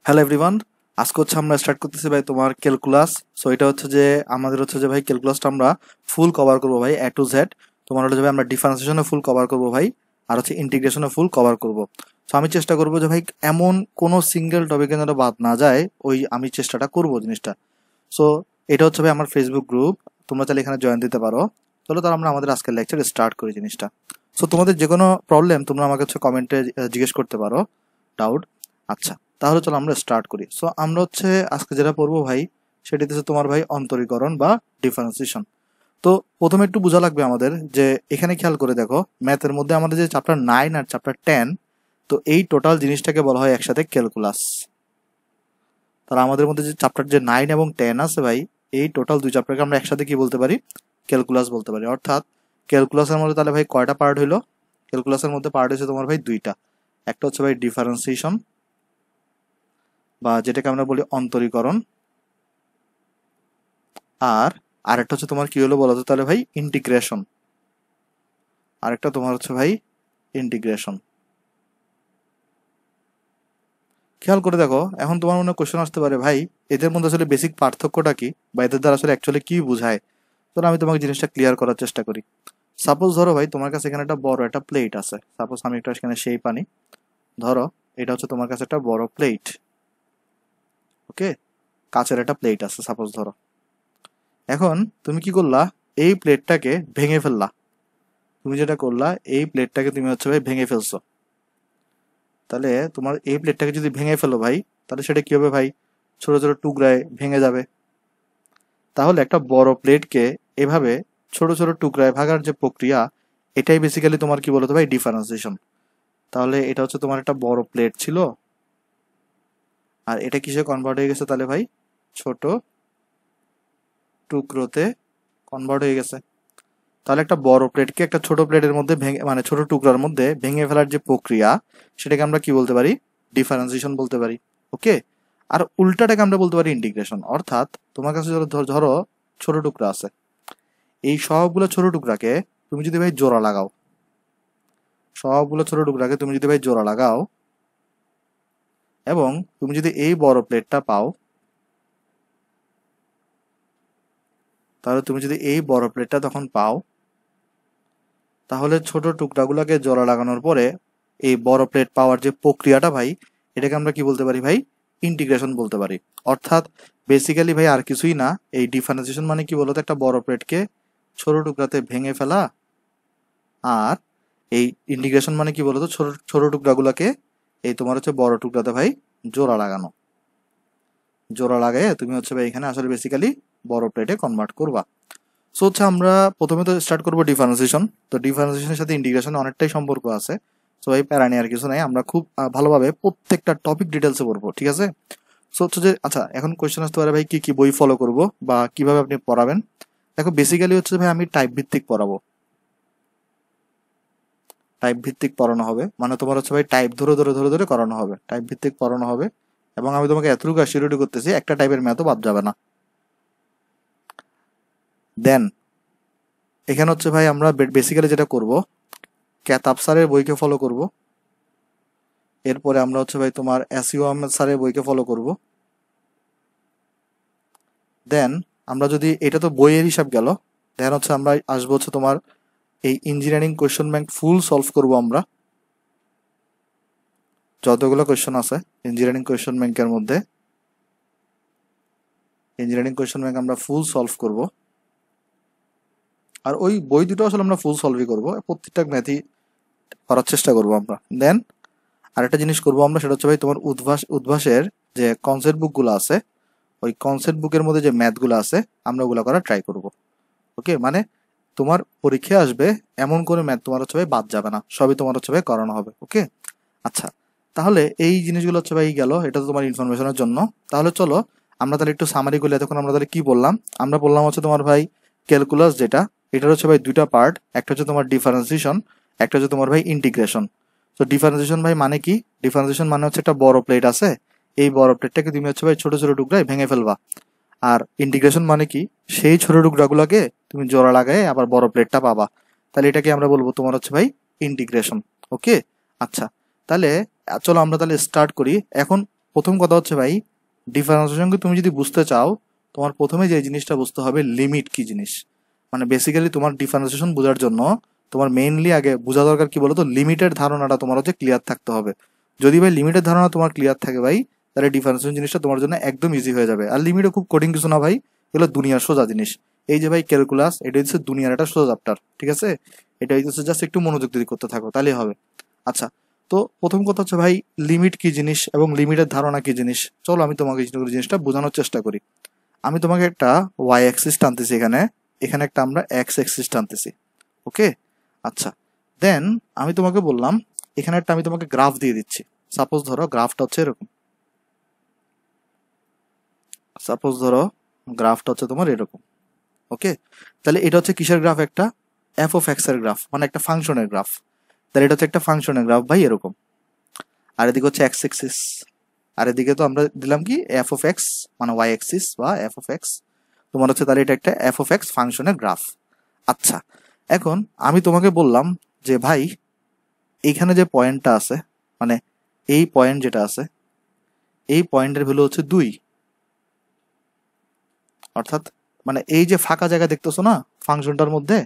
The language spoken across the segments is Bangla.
হ্যালো এভরিওয়ান, আজকে হচ্ছে আমরা স্টার্ট করতেছি ভাই তোমার ক্যালকুলাস। সো এটা হচ্ছে যে আমাদের হচ্ছে যে ভাই ক্যালকুলাসটা আমরা ফুল কভার করবো ভাই, এ টু জেড। তোমার হচ্ছে ভাই আমরা ডিফারেন্সিয়েশনে ফুল কভার করবো ভাই, আর হচ্ছে ইন্টিগ্রেশনে ফুল কভার করবো। সো আমি চেষ্টা করবো যে ভাই এমন কোনো সিঙ্গেল টপিকে যেন বাদ না যায়, ওই আমি চেষ্টাটা করবো জিনিসটা। সো এটা হচ্ছে ভাই আমার ফেসবুক গ্রুপ, তোমরা চাইলে এখানে জয়েন দিতে পারো। চলো তার আমরা আমাদের আজকের লেকচার স্টার্ট করি জিনিসটা। সো তোমাদের যে কোনো প্রবলেম তোমরা আমাকে হচ্ছে কমেন্টে জিজ্ঞেস করতে পারো, ডাউট। আচ্ছা, তাহলে চলো আমরা স্টার্ট করি। সো আমরা হচ্ছে আজকে যেটা পড়বো ভাই, সেটি হচ্ছে তোমার ভাই অন্তরীকরণ বা ডিফারেন্সিয়েশন। তো প্রথমে একটু বোঝা লাগবে আমাদের যে এখানে খেয়াল করে দেখো, ম্যাথের মধ্যে আমাদের যে চ্যাপ্টার 9 আর চ্যাপ্টার 10, তো এই টোটাল জিনিসটাকে বলা হয় একসাথে ক্যালকুলাস। তাহলে আমাদের মধ্যে যে চ্যাপ্টার যে 9 এবং 10 আছে ভাই, এই টোটাল দুই চ্যাপ্টারকে আমরা একসাথে কি বলতে পারি? ক্যালকুলাস বলতে পারি। অর্থাৎ ক্যালকুলাসের মধ্যে তাহলে ভাই কয়টা পার্ট হইলো? ক্যালকুলাসের মধ্যে পার্ট হচ্ছে তোমার ভাই দুইটা। একটা হচ্ছে ভাই ডিফারেন্সিয়েশন বা যেটাকে আমরা বলি অন্তরীকরণ, আর আরেকটা হচ্ছে তোমার কি হলো বলতো তাহলে ভাই? ইন্টিগ্রেশন। আরেকটা তোমার হচ্ছে ভাই ইন্টিগ্রেশন। খেয়াল করে দেখো, এখন তোমার মনে কোশ্চেন আসতে পারে ভাই এদের মধ্যে আসলে বেসিক পার্থক্যটা কি, বা এদের দ্বারা আসলে অ্যাকচুয়ালি কি বোঝায়। তো আমি তোমাকে জিনিসটা ক্লিয়ার করার চেষ্টা করি। সাপোজ ধরো ভাই তোমার কাছে এখানে একটা বড় একটা প্লেট আছে। সাপোজ আমি একটা এখানে শেপ আনি। ধরো এটা হচ্ছে তোমার কাছে একটা বড় প্লেট। ওকে, কাচের একটা প্লেট আছে সাপোজ ধরো। এখন তুমি কি করলা? এই প্লেটটাকে ভেঙে ফেললা। তুমি যেটা করলা, এই প্লেটটাকে তুমি হচ্ছে ভাই ভেঙে ফেলছো। তাহলে তোমার এই প্লেটটাকে যদি ভেঙে ফেলো ভাই, তাহলে সেটা কি হবে ভাই? ছোট ছোট টুকরায় ভেঙে যাবে। তাহলে একটা বড় প্লেটকে এভাবে ছোট ছোট টুকরায় ভাগার যে প্রক্রিয়া, এটাই বেসিক্যালি তোমার কি বলতো ভাই? ডিফারেন্সিয়েশন। তাহলে এটা হচ্ছে তোমার একটা বড় প্লেট ছিল, আর এটা কিসে কনভার্ট হয়ে গেছে তাহলে ভাই? ছোট টুকরোতে কনভার্ট হয়ে গেছে। তাহলে একটা বড় প্লেটকে একটা ছোট প্লেটের মধ্যে ভেঙে, মানে ছোট টুকরার মধ্যে ভেঙে ফেলার যে প্রক্রিয়া, সেটাকে আমরা কি বলতে পারি? ডিফারেন্সিয়েশন বলতে পারি। ওকে, আর উল্টাটাকে আমরা বলতে পারি ইন্টিগ্রেশন। অর্থাৎ তোমার কাছে ধরো ছোট টুকরা আছে, এই সবগুলো ছোট টুকরাকে তুমি যদি ভাই জোড়া লাগাও, সবগুলো ছোট টুকরাকে তুমি যদি ভাই জোড়া লাগাও, এবং তুমি যদি এই বড় প্লেটটা পাও, তাহলে তুমি যদি এই বড় প্লেটটা তখন পাও, তাহলে ছোট টুকরাগুলোকে জোড়া লাগানোর পরে এই বড় প্লেট পাওয়ার যে প্রক্রিয়াটা ভাই, এটাকে আমরা কি বলতে পারি ভাই? ইন্টিগ্রেশন বলতে পারি। অর্থাৎ বেসিক্যালি ভাই আর কিছুই না, এই ডিফারেন্সিয়েশন মানে কি বলতো? একটা বড় প্লেটকে ছোট টুকরাতে ভেঙে ফেলা। আর এই ইন্টিগ্রেশন মানে কি বলতো? ছোট ছোট টুকরাগুলোকে এই তোমার হচ্ছে বড় টুকরাতে ভাই জোড়া লাগানো। জোড়া লাগাই তুমি হচ্ছে ভাই এখানে আসলে বেসিক্যালি বড় প্লেটে কনভার্ট করবা। সো হচ্ছে আমরা প্রথমে তো স্টার্ট করবো ডিফারেন্সিয়েশন। তো ডিফারেন্সিয়েশনের সাথে ইন্টিগ্রেশন অনেকটাই সম্পর্ক আছে। সো এই প্যারা নিয়ে আর কিছু নাই, আমরা খুব ভালোভাবে প্রত্যেকটা টপিক ডিটেলসে পড়বো, ঠিক আছে? সো হচ্ছে যে আচ্ছা, এখন কোয়েশ্চেন আসতে পারে ভাই কি কি বই ফলো করব বা কিভাবে আপনি পড়াবেন। দেখো বেসিক্যালি হচ্ছে ভাই আমি টাইপ ভিত্তিক পড়াবো। টাইপ ভিত্তিক পড়ানো হবে, মানে তোমার হচ্ছে ভাই টাইপ ধরে ধরে ধরে ধরে করানো হবে, টাইপ ভিত্তিক পড়ানো হবে। এবং আমি তোমাকে এতটুকু অ্যাসিউরিটি করতেছি, একটা টাইপের ম্যাথও বাদ যাবে না। দেন এখানে হচ্ছে ভাই আমরা বেসিক্যালি যেটা করব, ক্যাতাব স্যারের বইকে ফলো করব। এরপরে আমরা হচ্ছে ভাই তোমার এসইউ আহমেদ স্যারের বইকে ফলো করব। দেন আমরা যদি, এটা তো বইয়ের হিসাব গেল, দেন হচ্ছে আমরা আসবো হচ্ছে তোমার এই ইঞ্জিনিয়ারিং কোয়েশ্চন ব্যাংক ফুল সলভ করব আমরা। যতগুলো কোয়েশ্চন আছে ইঞ্জিনিয়ারিং কোয়েশ্চন ব্যাংকের মধ্যে, ইঞ্জিনিয়ারিং কোয়েশ্চন ব্যাংক আমরা ফুল সলভ করব। আর ওই বই দুটো আসলে আমরা ফুল সলভই করব, প্রত্যেকটা ম্যাথই করার চেষ্টা করব আমরা। দেন আরেকটা জিনিস করব আমরা, সেটা হচ্ছে ভাই তোমার উদ্ভাসের যে কনসেপ্ট বুকগুলো আছে, ওই কনসেপ্ট বুকের মধ্যে যে ম্যাথগুলো আছে আমরা ওগুলো করার ট্রাই করব। ওকে, মানে তোমার পরীক্ষায় আসবে এমন কোনো ম্যাথ তোমার হচ্ছে ভাই বাদ যাবে না, সবই তোমার হচ্ছে ভাই করানো হবে। ওকে, আচ্ছা, তাহলে এই জিনিসগুলো হচ্ছে ভাই গেল, এটা তো তোমার ইনফরমেশনের জন্য। তাহলে চলো আমরা তাহলে একটু সামারি করলে, তখন আমরা তাহলে কি বললাম? আমরা বললাম হচ্ছে তোমার ভাই ক্যালকুলাস যেটা, এটার হচ্ছে ভাই দুইটা পার্ট, একটা হচ্ছে তোমার ডিফারেন্সিয়েশন, একটা হচ্ছে তোমার ভাই ইন্টিগ্রেশন। তো ডিফারেন্সিয়েশন ভাই মানে কি? ডিফারেন্সিয়েশন মানে হচ্ছে একটা বড় প্লেট আছে, এই বড় প্লেটটাকে তুমি হচ্ছে ভাই ছোট ছোট টুকরায় ভেঙে ফেলবা। আর ইন্টিগ্রেশন মানে কি? সেই ছোট টুকরাগুলোকে তুমি জোড়া লাগায় আবার বড় প্লেটটা পাবা। তাহলে এটাকে আমরা বলবো তোমার হচ্ছে ভাই ইন্টিগ্রেশন। ওকে, আচ্ছা, তাহলে চলো আমরা তাহলে স্টার্ট করি। এখন প্রথম কথা হচ্ছে ভাই, ডিফারেন্সিয়েশনকে তুমি যদি বুঝতে চাও, তোমার প্রথমে যে জিনিসটা বুঝতে হবে লিমিট কি জিনিস। মানে বেসিক্যালি তোমার ডিফারেন্সিয়েশন বোঝার জন্য তোমার মেইনলি আগে বোঝা দরকার কি বলতো, লিমিটের ধারণাটা তোমার হচ্ছে ক্লিয়ার থাকতে হবে। যদি ভাই লিমিটের ধারণা তোমার ক্লিয়ার থাকে ভাই, তাহলে ডিফারেন্সিয়েশন জিনিসটা তোমার জন্য একদম ইজি হয়ে যাবে। আর লিমিটও খুব কঠিন কিছু না ভাই, এগুলো দুনিয়ার সোজা জিনিস। এই যে ভাই ক্যালকুলাস, এটা হচ্ছে দুনিয়ার একটা সোজা চ্যাপ্টার, ঠিক আছে? এটা হচ্ছে জাস্ট একটু মনোযোগ দিয়ে করতে থাকো, তাহলেই হবে। আচ্ছা, তো প্রথম কথা হচ্ছে ভাই লিমিট কি জিনিস এবং লিমিটের ধারণা কি জিনিস। চলো আমি তোমাকে জিনিসটা বোঝানোর চেষ্টা করি। আমি তোমাকে একটা ওয়াই অ্যাক্সিস টানতেছি, এখানে এখানে একটা আমরা এক্স অ্যাক্সিস টানতেছি, ওকে? আচ্ছা, দেন আমি তোমাকে বললাম এখানে একটা আমি তোমাকে গ্রাফ দিয়ে দিচ্ছি। সাপোজ ধরো গ্রাফটা হচ্ছে এরকম, সাপোজ ধরো গ্রাফটা হচ্ছে তোমার এরকম, ওকে? তাহলে এটা হচ্ছে কিসের গ্রাফ? একটা এফ অফ এক্স এর গ্রাফ, মানে একটা ফাংশনের গ্রাফ। তাহলে এটা হচ্ছে একটা ফাংশনের গ্রাফ ভাই, এরকম। আর এদিকে হচ্ছে এক্স এক্সিস, আর এদিকে তো আমরা দিলাম কি এফ অফ এক্স, মানে ওয়াই এক্সিস বা এফ অফ এক্স তোমার হচ্ছে। তাহলে এটা একটা এফ অফ এক্স ফাংশনের গ্রাফ। আচ্ছা, এখন আমি তোমাকে বললাম যে ভাই এইখানে যে পয়েন্টটা আছে, মানে এই পয়েন্ট যেটা আছে, এই পয়েন্টের ভ্যালু হচ্ছে 2। অর্থাৎ মানে এই যে ফাঁকা জায়গা দেখতেছো না ফাংশনটার মধ্যে,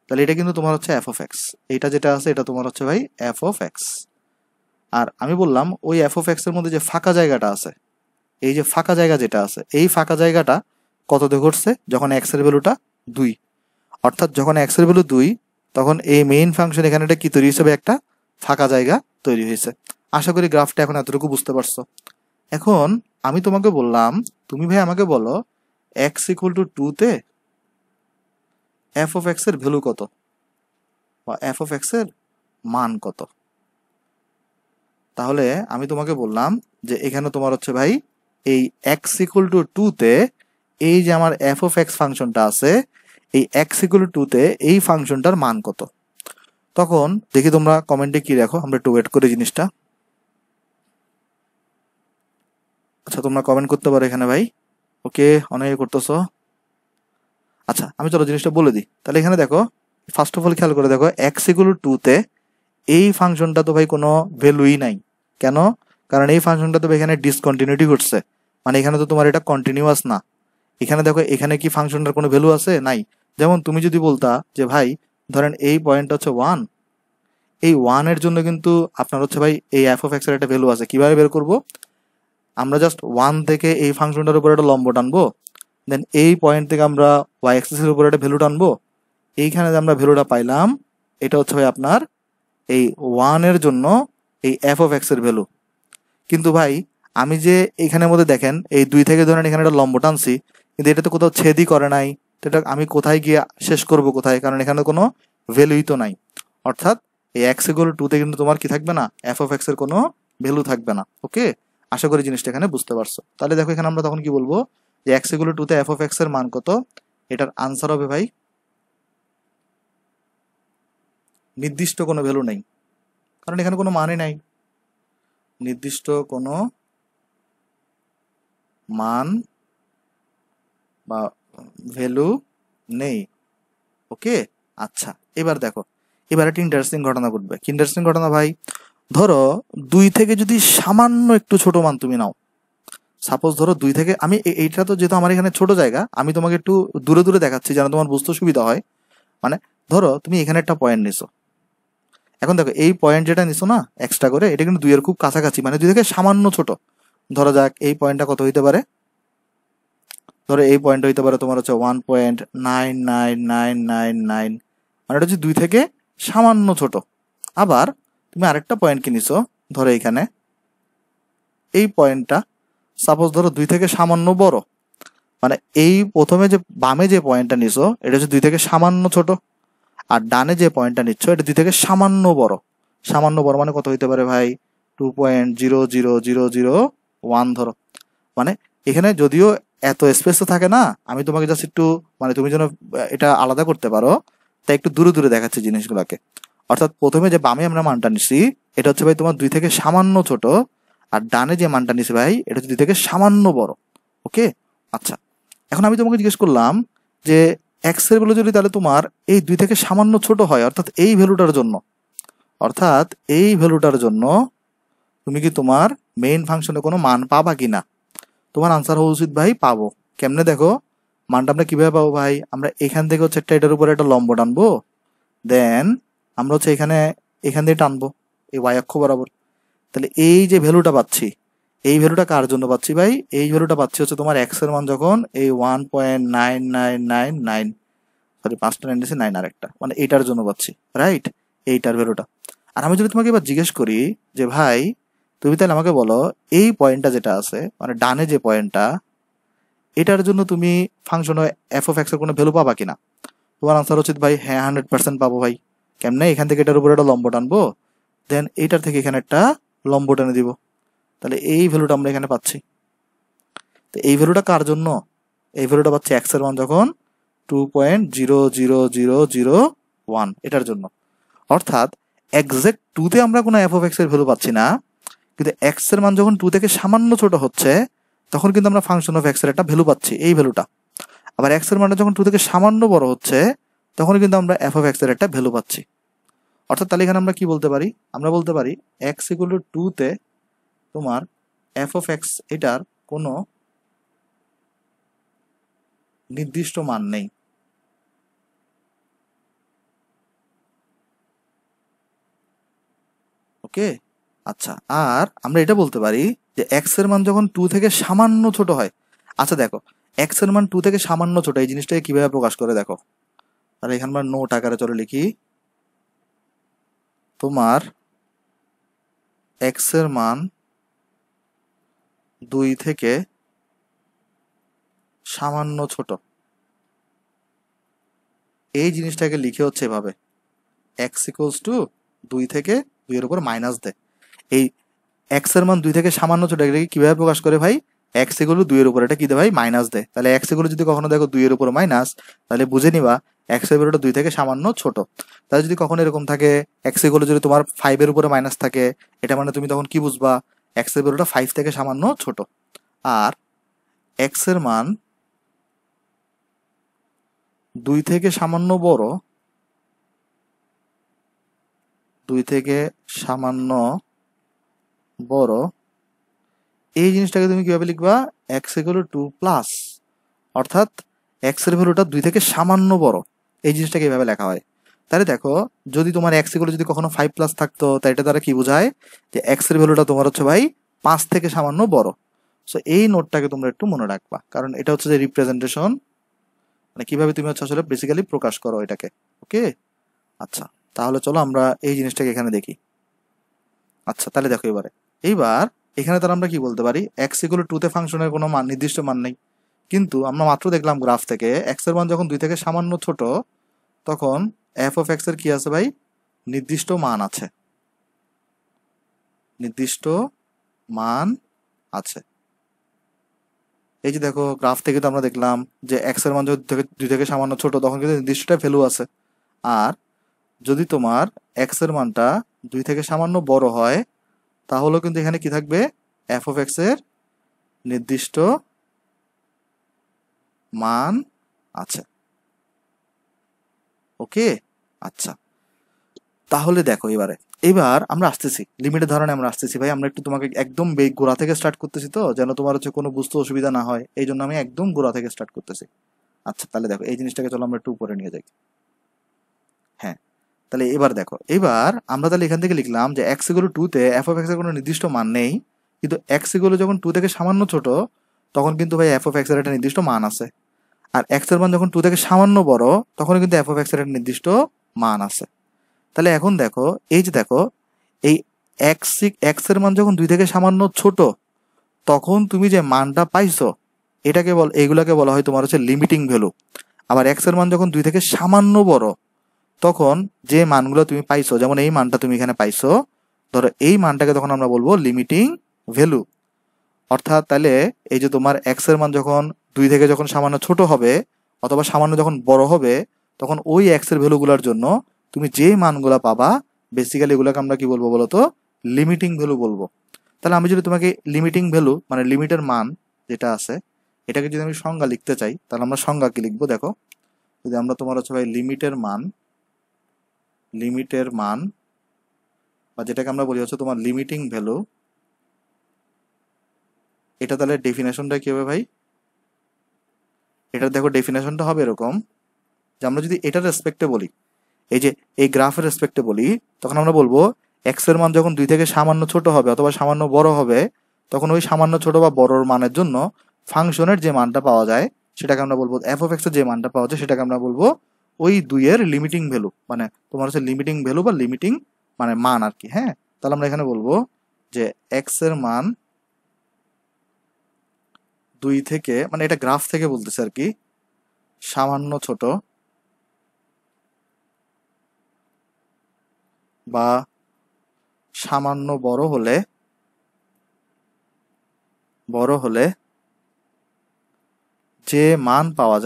তাহলে এটা কিন্তু তোমার হচ্ছে এফ অফ এক্স। এইটা যেটা আছে এটা তোমার হচ্ছে ভাই এফ অফ এক্স। আর আমি বললাম ওই এফ অফ এক্স এর মধ্যে যে ফাঁকা জায়গাটা আছে, এই যে ফাঁকা জায়গা যেটা আছে, এই ফাঁকা জায়গাটা কত দিয়ে ঘটছে? যখন এক্স এর ভ্যালুটা 2। অর্থাৎ যখন এক্স এর ভ্যালু 2, তখন এই মেইন ফাংশন এখানে এটা কি তৈরি হিসেবে একটা ফাঁকা জায়গা তৈরি হয়েছে। আশা করি গ্রাফটা এখন এতটুকু বুঝতে পারছো। এখন আমি তোমাকে বললাম, তুমি ভাই আমাকে বলো এক্স ইকুয়াল টু 2 তে এফ অফ এক্স এর ভ্যালু কত, বা এফ অফ এক্স এর মান কত? তাহলে আমি তোমাকে বললাম যে এখানে তোমার হচ্ছে ভাই এই এক্স ইকুয়াল টু 2 তে এই যে আমার এফ অফ এক্স ফাংশনটা আছে, এই এক্স ইকুয়াল টু 2 তে এই ফাংশনটার মান কত? তখন দেখি তোমরা কমেন্টে কি দেখো, আমরা একটু ওয়েট করি জিনিসটা। আচ্ছা, তোমরা কমেন্ট করতে পারো এখানে ভাই, ওকে? অনেকে করতেছো। আচ্ছা, আমি চলো জিনিসটা বলে দিই। তাহলে এখানে দেখো, ফার্স্ট অফ অল খেয়াল করে দেখো, এক্স ইকুয়াল টু 2 তে এই ফাংশনটা তো ভাই কোনো ভ্যালুই নাই। কেন? কারণ এই ফাংশনটা তো এখানে ডিসকন্টিনিউটি ঘটছে, মানে এখানে তো তোমার এটা কন্টিনিউয়াস না। এখানে দেখো, এখানে কি ফাংশনটার কোনো ভ্যালু আছে? নাই। যেমন তুমি যদি বলতা যে ভাই ধরেন এই পয়েন্টটা হচ্ছে 1, এই 1 এর জন্য কিন্তু আপনার হচ্ছে ভাই এই এফ অফ এক্স এর একটা ভ্যালু আছে। কিভাবে বের করব? আমরা জাস্ট 1 থেকে এই ফাংশনটার উপর একটা লম্ব টানবো, দেন এই পয়েন্ট থেকে আমরা ওয়াই এক্সিস এর উপর একটা ভ্যালু টানবো। এইখানে যে আমরা ভ্যালুটা পাইলাম, এটা হচ্ছে ভাই আপনার এই 1 এর জন্য এই এফ অফ এক্স এর ভ্যালু। কিন্তু ভাই আমি যে এখানের মধ্যে দেখেন এই 2 থেকে ধরেন এখানে একটা লম্ব টানছি, কিন্তু এটা তো কোথাও ছেদই করে নাই। তো এটা আমি কোথায় গিয়ে শেষ করব কোথায়? কারণ এখানে কোনো ভ্যালুই তো নাই। অর্থাৎ এই এক্স ইকুয়াল টু 2 তে কিন্তু তোমার কি থাকবে না? এফ অফ এক্স এর কোনো ভ্যালু থাকবে না, ওকে? আশা করি জিনিসটা এখানে বুঝতে পারছো। তাহলে দেখো এখানে আমরা তখন কি বলবো যে এক্স ইকুয়াল টু 2 তে এফ অফ এক্স এর মান কত? এটার আনসার হবে ভাই নির্দিষ্ট কোনো ভ্যালু নেই, কারণ এখানে কোনো মানই নাই। নির্দিষ্ট কোনো মান বা ভ্যালু নেই, ওকে? আচ্ছা, এবার দেখো, এবার একটা ইন্টারেস্টিং ঘটনা ঘটবে। কি ইন্টারেস্টিং ঘটনা ভাই? ধরো 2 থেকে যদি সামান্য একটু ছোট মান তুমি নাও, সাপোজ ধরো 2 থেকে, আমি এইটা তো যেহেতু আমার এখানে ছোট জায়গা, আমি তোমাকে একটু দূরে দূরে দেখাচ্ছি যেন তোমার বুঝতে সুবিধা হয়। মানে ধরো তুমি এখানে একটা পয়েন্ট নিছো, এখন দেখো এই পয়েন্ট যেটা নিছো না এক্সট্রা করে, এটা কিন্তু 2 এর খুব কাছাকাছি, মানে 2 থেকে সামান্য ছোট। ধরা যাক এই পয়েন্টটা কত হইতে পারে? ধরো এই পয়েন্ট হইতে পারে তোমার হচ্ছে 1.99999, মানে এটা হচ্ছে 2 থেকে সামান্য ছোট। আবার তুমি আরেকটা পয়েন্ট কিনেছো, ধরো এইখানে এই পয়েন্টটা সাপোজ ধরো 2 থেকে সামান্য বড়, মানে এই প্রথমে যে বামে যে পয়েন্টটা নিছো এটা হচ্ছে 2 থেকে সামান্য ছোট, আর ডানে যে পয়েন্টটা নিচ্ছ এটা 2 থেকে সামান্য বড়। সামান্য বড় মানে কত হইতে পারে ভাই? 2.00001 ধরো। মানে এখানে যদিও এত স্পেস তো থাকে না, আমি তোমাকে জাস্ট একটু, মানে তুমি যেন এটা আলাদা করতে পারো তাই একটু দূরে দূরে দেখাচ্ছি জিনিসগুলোকে। অর্থাৎ প্রথমে যে বামে আমরা মানটা নিছি এটা হচ্ছে ভাই তোমার 2 থেকে সামান্য ছোট, আর ডানে যে মানটা নিছি ভাই এটা হচ্ছে 2 থেকে সামান্য বড়, ওকে? আচ্ছা, এখন আমি তোমাকে জিজ্ঞেস করলাম যে এক্স এর ভ্যালু যদি তাহলে তোমার এই 2 থেকে সামান্য ছোট হয়, অর্থাৎ এই ভ্যালুটার জন্য, অর্থাৎ এই ভ্যালুটার জন্য তুমি কি তোমার মেইন ফাংশনে কোনো মান পাবা কিনা? তোমার আনসার হওয়া উচিত ভাই পাবো। কেমনে দেখো, মানটা আমরা কিভাবে পাবো ভাই? আমরা এখান থেকে হচ্ছে একটা এটার উপরে একটা লম্ব টানবো, দেন আমরা হচ্ছে এখান দিয়ে টানবো এই ওয়াই অক্ষ বরাবর। তাহলে এই যে ভ্যালুটা পাচ্ছি, এই ভ্যালুটা কার জন্য পাচ্ছি ভাই? এই ভ্যালুটা পাচ্ছি হচ্ছে তোমার এক্স এর মান যখন এই 1.9999, সরি 5টা 9 দিয়েছি 9 আর একটা, মানে এইটার জন্য পাচ্ছি, রাইট? এইটার ভ্যালুটা। আর আমি যদি তোমাকে এবার জিজ্ঞেস করি যে ভাই তুমি তাহলে আমাকে বলো এই পয়েন্টটা যেটা আছে মানে ডানে যে পয়েন্টটা, এটার জন্য তুমি ফাংশনে এফ অফ এক্স এর কোনো ভ্যালু পাবা কিনা? তোমার আনসার উচিত ভাই হ্যাঁ 100% পাবো ভাই। কেমনে? এখান থেকে এটার উপরে একটা লম্ব টানবো, দেন এইটার থেকে এখানে একটা লম্ব টেনে দিব, তাহলে এই ভ্যালুটা আমরা এখানে পাচ্ছি। তো এই ভ্যালুটা কার জন্য? এই ভ্যালুটা পাচ্ছি এক্স এর মান যখন 2.00001, এটার জন্য। অর্থাৎ এক্সাক্ট 2 তে আমরা কোনো এফ অফ এক্স এর ভ্যালু পাচ্ছি না, কিন্তু এক্স এর মান যখন 2 থেকে সামান্য ছোট হচ্ছে তখন কিন্তু আমরা ফাংশন অফ এক্স এর একটা ভ্যালু পাচ্ছি, এই ভ্যালুটা। আবার এক্স এর মানটা যখন 2 থেকে সামান্য বড় হচ্ছে তখন কিন্তু আমরা এফ অফ এক্স এর একটা ভ্যালু পাচ্ছি। অর্থাৎ তাহলে এখানে আমরা কি বলতে পারি? আমরা বলতে পারি এক্স ইকুয়াল টু 2 তে তোমার এফ অফ এক্স এটার কোনো নির্দিষ্ট মান নেই। ওকে, আচ্ছা। আর আমরা এটা বলতে পারি যে এক্স এর মান যখন 2 থেকে সামান্য ছোট হয়। আচ্ছা দেখো, এক্স এর মান 2 থেকে সামান্য ছোট, এই জিনিসটাকে কিভাবে প্রকাশ করে দেখো। আর এখানে আমরা নোট আকারে চলে লিখি, তোমার এক্স এর মান 2 থেকে সামান্য ছোট, এই জিনিসটাকে লিখে হচ্ছে এভাবে, এক্স ইকুয়ালস টু 2 থেকে 2 এর উপর মাইনাস দে। এই এক্স এর মান 2 থেকে সামান্য ছোট, এটাকে কিভাবে প্রকাশ করে ভাই? এক্স ইকুয়াল 2 এর উপর এটা কি দেয় ভাই? মাইনাস দেয়। তাহলে এক্স ইকুয়াল যদি কখনো দেখো 2 এর উপর মাইনাস, তাহলে বুঝে নিবা এক্স এর ভ্যালুটা 2 থেকে সামান্য ছোট। তাহলে যদি কখনো এরকম থাকে এক্স ইকুয়াল যদি তোমার 5 এর উপরে মাইনাস থাকে, এটা মানে তুমি তখন কি বুঝবা? এক্স এর ভ্যালুটা 5 থেকে সামান্য ছোট। আর এক্স এর মান 2 থেকে সামান্য বড়, 2 থেকে সামান্য বড়, এই জিনিসটাকে তুমি কিভাবে লিখবা? এক্স ইকুয়াল 2 প্লাস, অর্থাৎ এক্স এর ভ্যালুটা 2 থেকে সামান্য বড়, এই জিনিসটাকে এইভাবে লেখা হয়। তাহলে দেখো, যদি তোমার এক্স ইকুয়াল যদি কখনো 5 প্লাস থাকতো, তাই এটা দ্বারা কি বোঝায়? যে এক্স এর ভ্যালুটা তোমার হচ্ছে ভাই 5 থেকে সামান্য বড়। সো এই নোটটাকে তোমরা একটু মনে রাখবা, কারণ এটা হচ্ছে যে রিপ্রেজেন্টেশন, মানে কিভাবে তুমি হচ্ছে আসলে বেসিক্যালি প্রকাশ করো এটাকে। ওকে, আচ্ছা। তাহলে চলো আমরা এই জিনিসটাকে এখানে দেখি। আচ্ছা তাহলে দেখো এইবার এখানে তাহলে আমরা কি বলতে পারি? এক্স ইকুয়াল 2 তে ফাংশনের কোনো মান নির্দিষ্ট মান নেই, কিন্তু আমরা মাত্র দেখলাম গ্রাফ থেকে এক্স এর মান যখন 2 থেকে সামান্য ছোট তখন এফ অফ এক্স এর কি আছে ভাই? নির্দিষ্ট মান আছে, নির্দিষ্ট মান আছে। এই যে দেখো গ্রাফ থেকে তো আমরা দেখলাম যে এক্স এর মান যদি 2 থেকে সামান্য ছোট তখন কিন্তু নির্দিষ্টটা ভ্যালু আছে। আর যদি তোমার এক্স এর মানটা 2 থেকে সামান্য বড় হয় তাহলেও কিন্তু এখানে কি থাকবে? এফ অফ এক্স এর নির্দিষ্ট মান আছে। ওকে, আচ্ছা। তাহলে দেখো এবার আমরা আসতেছি লিমিটের ধারণে, আমরা আসতেছি ভাই। আমরা একটু তোমাকে একদম গোড়া থেকে স্টার্ট করতেছি, তো যেন তোমার হচ্ছে কোনো বুঝতে অসুবিধা না হয়, এই জন্য আমি একদম গোড়া থেকে স্টার্ট করতেছি। আচ্ছা তাহলে দেখো এই জিনিসটাকে চলো আমরা একটু উপরে নিয়ে যাই। হ্যাঁ, তাহলে এবার দেখো, এবার আমরা তাহলে এখান থেকে লিখলাম যে এক্স ইকুয়াল 2 তে এফ অফ এক্স এর কোনো নির্দিষ্ট মান নেই, কিন্তু এক্স ইকুয়াল যখন 2 থেকে সামান্য ছোট তখন কিন্তু ভাই এফ অফ এক্স এর একটা নির্দিষ্ট মান আছে। আর এক্স এর মান যখন 2 থেকে সামান্য বড় তখন কিন্তু এফ অফ এক্স এর একটা নির্দিষ্ট মান আছে। তাহলে এখন দেখো, এই যে দেখো, এই এক্স এর মান যখন 2 থেকে সামান্য ছোট তখন তুমি যে মানটা পাইছো এইগুলাকে বলা হয় তোমার হচ্ছে লিমিটিং ভ্যালু। আবার এক্স এর মান যখন 2 থেকে সামান্য বড় তখন যে মানগুলো তুমি পাইছো, যেমন এই মানটা তুমি এখানে পাইছো, ধরো এই মানটাকে তখন আমরা বলবো লিমিটিং ভ্যালু। অর্থাৎ তাহলে এই যে তোমার এক্স এর মান যখন 2 থেকে যখন সামান্য ছোট হবে অথবা সামান্য যখন বড় হবে তখন ওই এক্স এর ভ্যালুগুলোর জন্য তুমি যে মানগুলা পাবা বেসিক্যালি এগুলোকে আমরা কি বলবো বলতো? লিমিটিং ভ্যালু বলবো। তাহলে আমি যদি তোমাকে লিমিটিং ভ্যালু মানে লিমিটের মান যেটা আছে এটাকে যদি আমি সংজ্ঞা লিখতে চাই তাহলে আমরা সংজ্ঞা কি লিখবো দেখো। যদি আমরা তোমার হচ্ছে ভাই লিমিটের মান বা যেটাকে আমরা বলি হচ্ছে তোমার লিমিটিং ভ্যালু, এটা তাহলে ডেফিনেশনটা কি হবে ভাই? এটা দেখো ডেফিনেশনটা হবে এরকম যে আমরা যদি এটার রেসপেক্টে বলি, এই যে এই গ্রাফের রেসপেক্টে বলি, তখন আমরা বলবো এক্স এর মান যখন 2 থেকে সামান্য ছোট হবে অথবা সামান্য বড় হবে, তখন ওই সামান্য ছোট বা বড়র মানের জন্য ফাংশনের যে মানটা পাওয়া যায় সেটাকে আমরা বলবো, এফ অফ এক্স এর যে মানটা পাওয়া যায় সেটাকে আমরা বলবো ওই 2 এর লিমিটিং ভ্যালু, মানে তোমার হচ্ছে লিমিটিং ভ্যালু বা লিমিটিং মানে মান আর কি। হ্যাঁ, তাহলে আমরা এখানে বলবো যে এক্স এর মান 2 থেকে, মানে এটা গ্রাফ থেকে বলতেছে আর কি, সামান্য ছোট বা সামান্য বড় হলে যে মান পাওয়া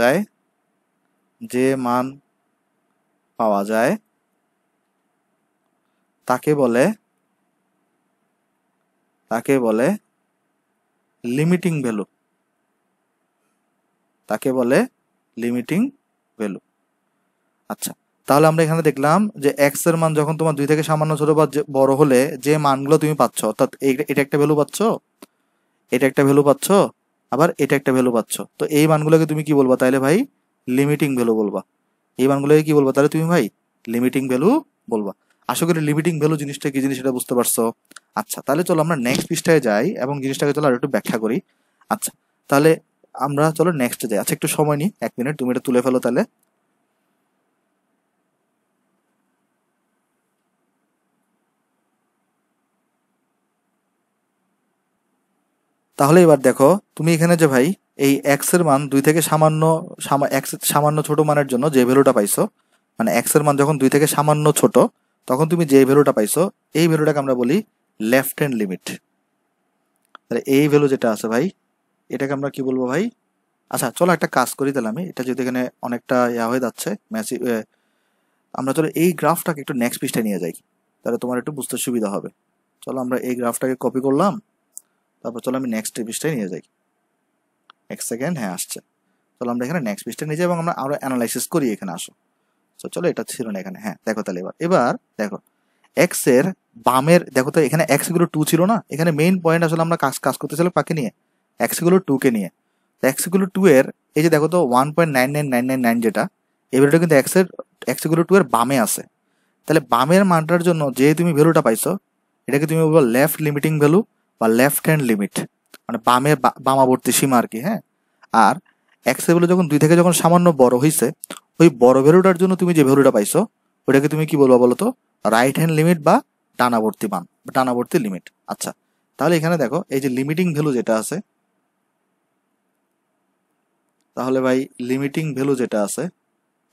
যায় তাকে বলে লিমিটিং ভ্যালু, আচ্ছা, তাহলে আমরা এখানে দেখলাম যে এক্স এর মান যখন তোমার 2 থেকে সামান্য ছোট বা বড় হলে যে মানগুলো তুমি পাচ্ছ, অর্থাৎ এটা একটা ভ্যালু পাচ্ছ, এটা একটা ভ্যালু পাচ্ছ, আবার এটা একটা ভ্যালু পাচ্ছ, তো এই মানগুলোকে তুমি কি বলবা তাহলে ভাই? লিমিটিং ভ্যালু বলবা। এই মানগুলোকে কি বলবা তাহলে তুমি ভাই? লিমিটিং ভ্যালু বলবা। আশা করি লিমিটিং ভ্যালু জিনিসটা কি জিনিস সেটা বুঝতে পারছো। আচ্ছা, তাহলে চলো আমরা নেক্সট পৃষ্ঠায় যাই এবং জিনিসটাকে চলো আর একটু ব্যাখ্যা করি। আচ্ছা, তাহলে আমরা চলো নেক্সটে যাই। আচ্ছা, একটু সময় নিই, 1 মিনিট, তুমি এটা তুলে ফেলো তাহলে। তাহলে এবার দেখো তুমি এখানে যে ভাই এই এক্স এর মান 2 থেকে সামান্য ছোট মানের জন্য যে ভ্যালুটা পাইছো, মানে এক্স এর মান যখন 2 থেকে সামান্য ছোট তখন তুমি যে ভ্যালুটা পাইছো এই ভ্যালুটাকে আমরা বলি লেফট হ্যান্ড লিমিট। তাহলে এই ভ্যালু যেটা আছে ভাই এটাকে আমরা কি বলবো ভাই? আচ্ছা, চলো একটা কাজ করি তাহলে, আমি এটা যদি এখানে অনেকটা হয়ে যাচ্ছে ম্যাসি, আমরা চলো এই গ্রাফটাকে একটু নেক্সট পৃষ্ঠায় নিয়ে যাই, তাহলে তোমার একটু বুঝতে সুবিধা হবে। চলো আমরা এই গ্রাফটাকে কপি করলাম, তারপর চলো আমি নেক্সট পৃষ্ঠায় নিয়ে যাই। 1 সেকেন্ড, হ্যাঁ আসছে। চলো আমরা এখানে নেক্সট পৃষ্ঠায় নিয়ে যাই এবং আমরা আরো অ্যানালাইসিস করি এখানে, আসো। তো চলো, এটা ছিল না এখানে, হ্যাঁ দেখো তাহলে এবার দেখো এক্স এর বামের, দেখো তো এখানে এক্স গুলো 2 ছিল না, এখানে মেইন পয়েন্ট আসলে আমরা কাজ করতেছিলাম কাকে নিয়ে? এক্স গুলো 2 কে নিয়ে। এক্স গুলো 2 এর এই যে দেখো তো 1.99999 যেটা, এই ভ্যালুটা কিন্তু এক্স গুলো 2 এর বামে আছে। তাহলে বামের মানটার জন্য যে তুমি ভ্যালুটা পাইছো এটাকে তুমি বলবো লেফট লিমিটিং ভ্যালু বা লেফট হ্যান্ড লিমিট, মানে বামাবর্তী সীমা আর কি। হ্যাঁ, আর এক্স এর ভ্যালু যখন 2 থেকে যখন সামান্য বড় হয়েছে, ওই বড় ভ্যালুটার জন্য তুমি যে ভ্যালুটা পাইছো ওটাকে তুমি কি বলবো বলো তো? রাইট হ্যান্ড লিমিট বা ডানাবর্তী মান বা ডানাবর্তী লিমিট। আচ্ছা, তাহলে এখানে দেখো এই যে লিমিটিং ভ্যালু যেটা আছে, তাহলে ভাই লিমিটিং ভ্যালু যেটা আছে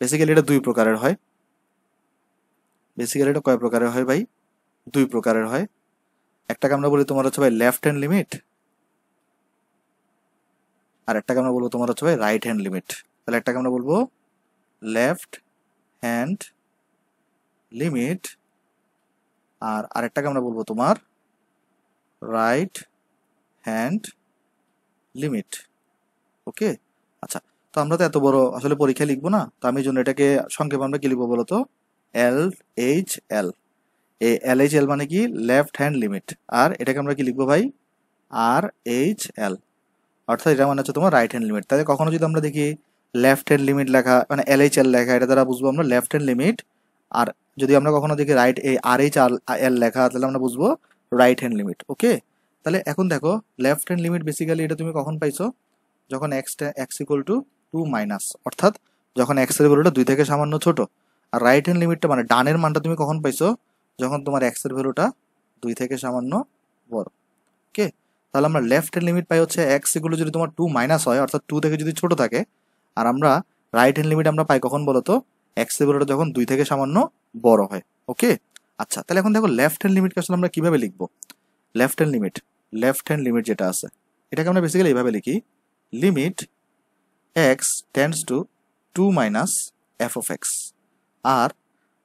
বেসিক্যালি এটা 2 প্রকারের হয়। বেসিক্যালি এটা কয় প্রকারের হয় ভাই? 2 প্রকারের হয়। একটাকে আমরা বলি তোমার হচ্ছে ভাই লেফট হ্যান্ড লিমিট, আর একটাকে আমরা বলবো তোমার হচ্ছে ভাই রাইট হ্যান্ড লিমিট। তাহলে একটাকে আমরা বলবো লেফট হ্যান্ড লিমিট, আর আরেকটাকে আমরা বলবো তোমার রাইট হ্যান্ড লিমিট। ওকে, আচ্ছা, তো আমরা তো এত বড় আসলে পরীক্ষা লিখবো না, তো আমি জন্য এটাকে সংক্ষেপে আমরা কি লিখবো বলতো? L H L. এই এল এইচ এল মানে কি? Left hand limit. আর এটাকে আমরা কি লিখবো ভাই? আর এইচ এল, অর্থাৎ এটা মানে হচ্ছে তোমার রাইট হ্যান্ড লিমিট। তাহলে কখনো যদি আমরা দেখি লেফট হ্যান্ড লিমিট লেখা, মানে এল এইচ এল লেখা, এটা দ্বারা বুঝবো আমরা লেফট হ্যান্ড লিমিট। আর যদি আমরা কখনো দেখি রাইট এই আর এইচ এল লেখা, তাহলে আমরা বুঝবো রাইট হ্যান্ড লিমিট। ওকে, তাহলে এখন দেখো লেফট হ্যান্ড লিমিট বেসিক্যালি এটা তুমি কখন পাইছো? যখন এক্স ইকুয়াল টু 2 মাইনাস, অর্থাৎ যখন এক্স এর ভ্যালুটা 2 থেকে সামান্য ছোট। আর রাইট হ্যান্ড লিমিটটা মানে ডানের মানটা তুমি কখন পাইছো? যখন তোমার এক্স এর ভ্যালুটা 2 থেকে সামান্য বড়। ওকে, তাহলে আমরা লেফট হ্যান্ড লিমিট পাই হচ্ছে এক্স এগুলো যদি তোমার 2 মাইনাস হয়, অর্থাৎ 2 থেকে যদি ছোট থাকে। আর আমরা রাইট হ্যান্ড লিমিট আমরা পাই কখন বলতো? এক্স এর ভ্যালুটা যখন 2 থেকে সামান্য বড় হয়। ওকে, আচ্ছা, তাহলে এখন দেখো লেফট হ্যান্ড লিমিটকে আসলে আমরা কিভাবে লিখবো? লেফট হ্যান্ড লিমিট যেটা আছে এটাকে আমরা বেসিক্যালি এইভাবে লিখি, limit x tends to 2 minus f of x. আর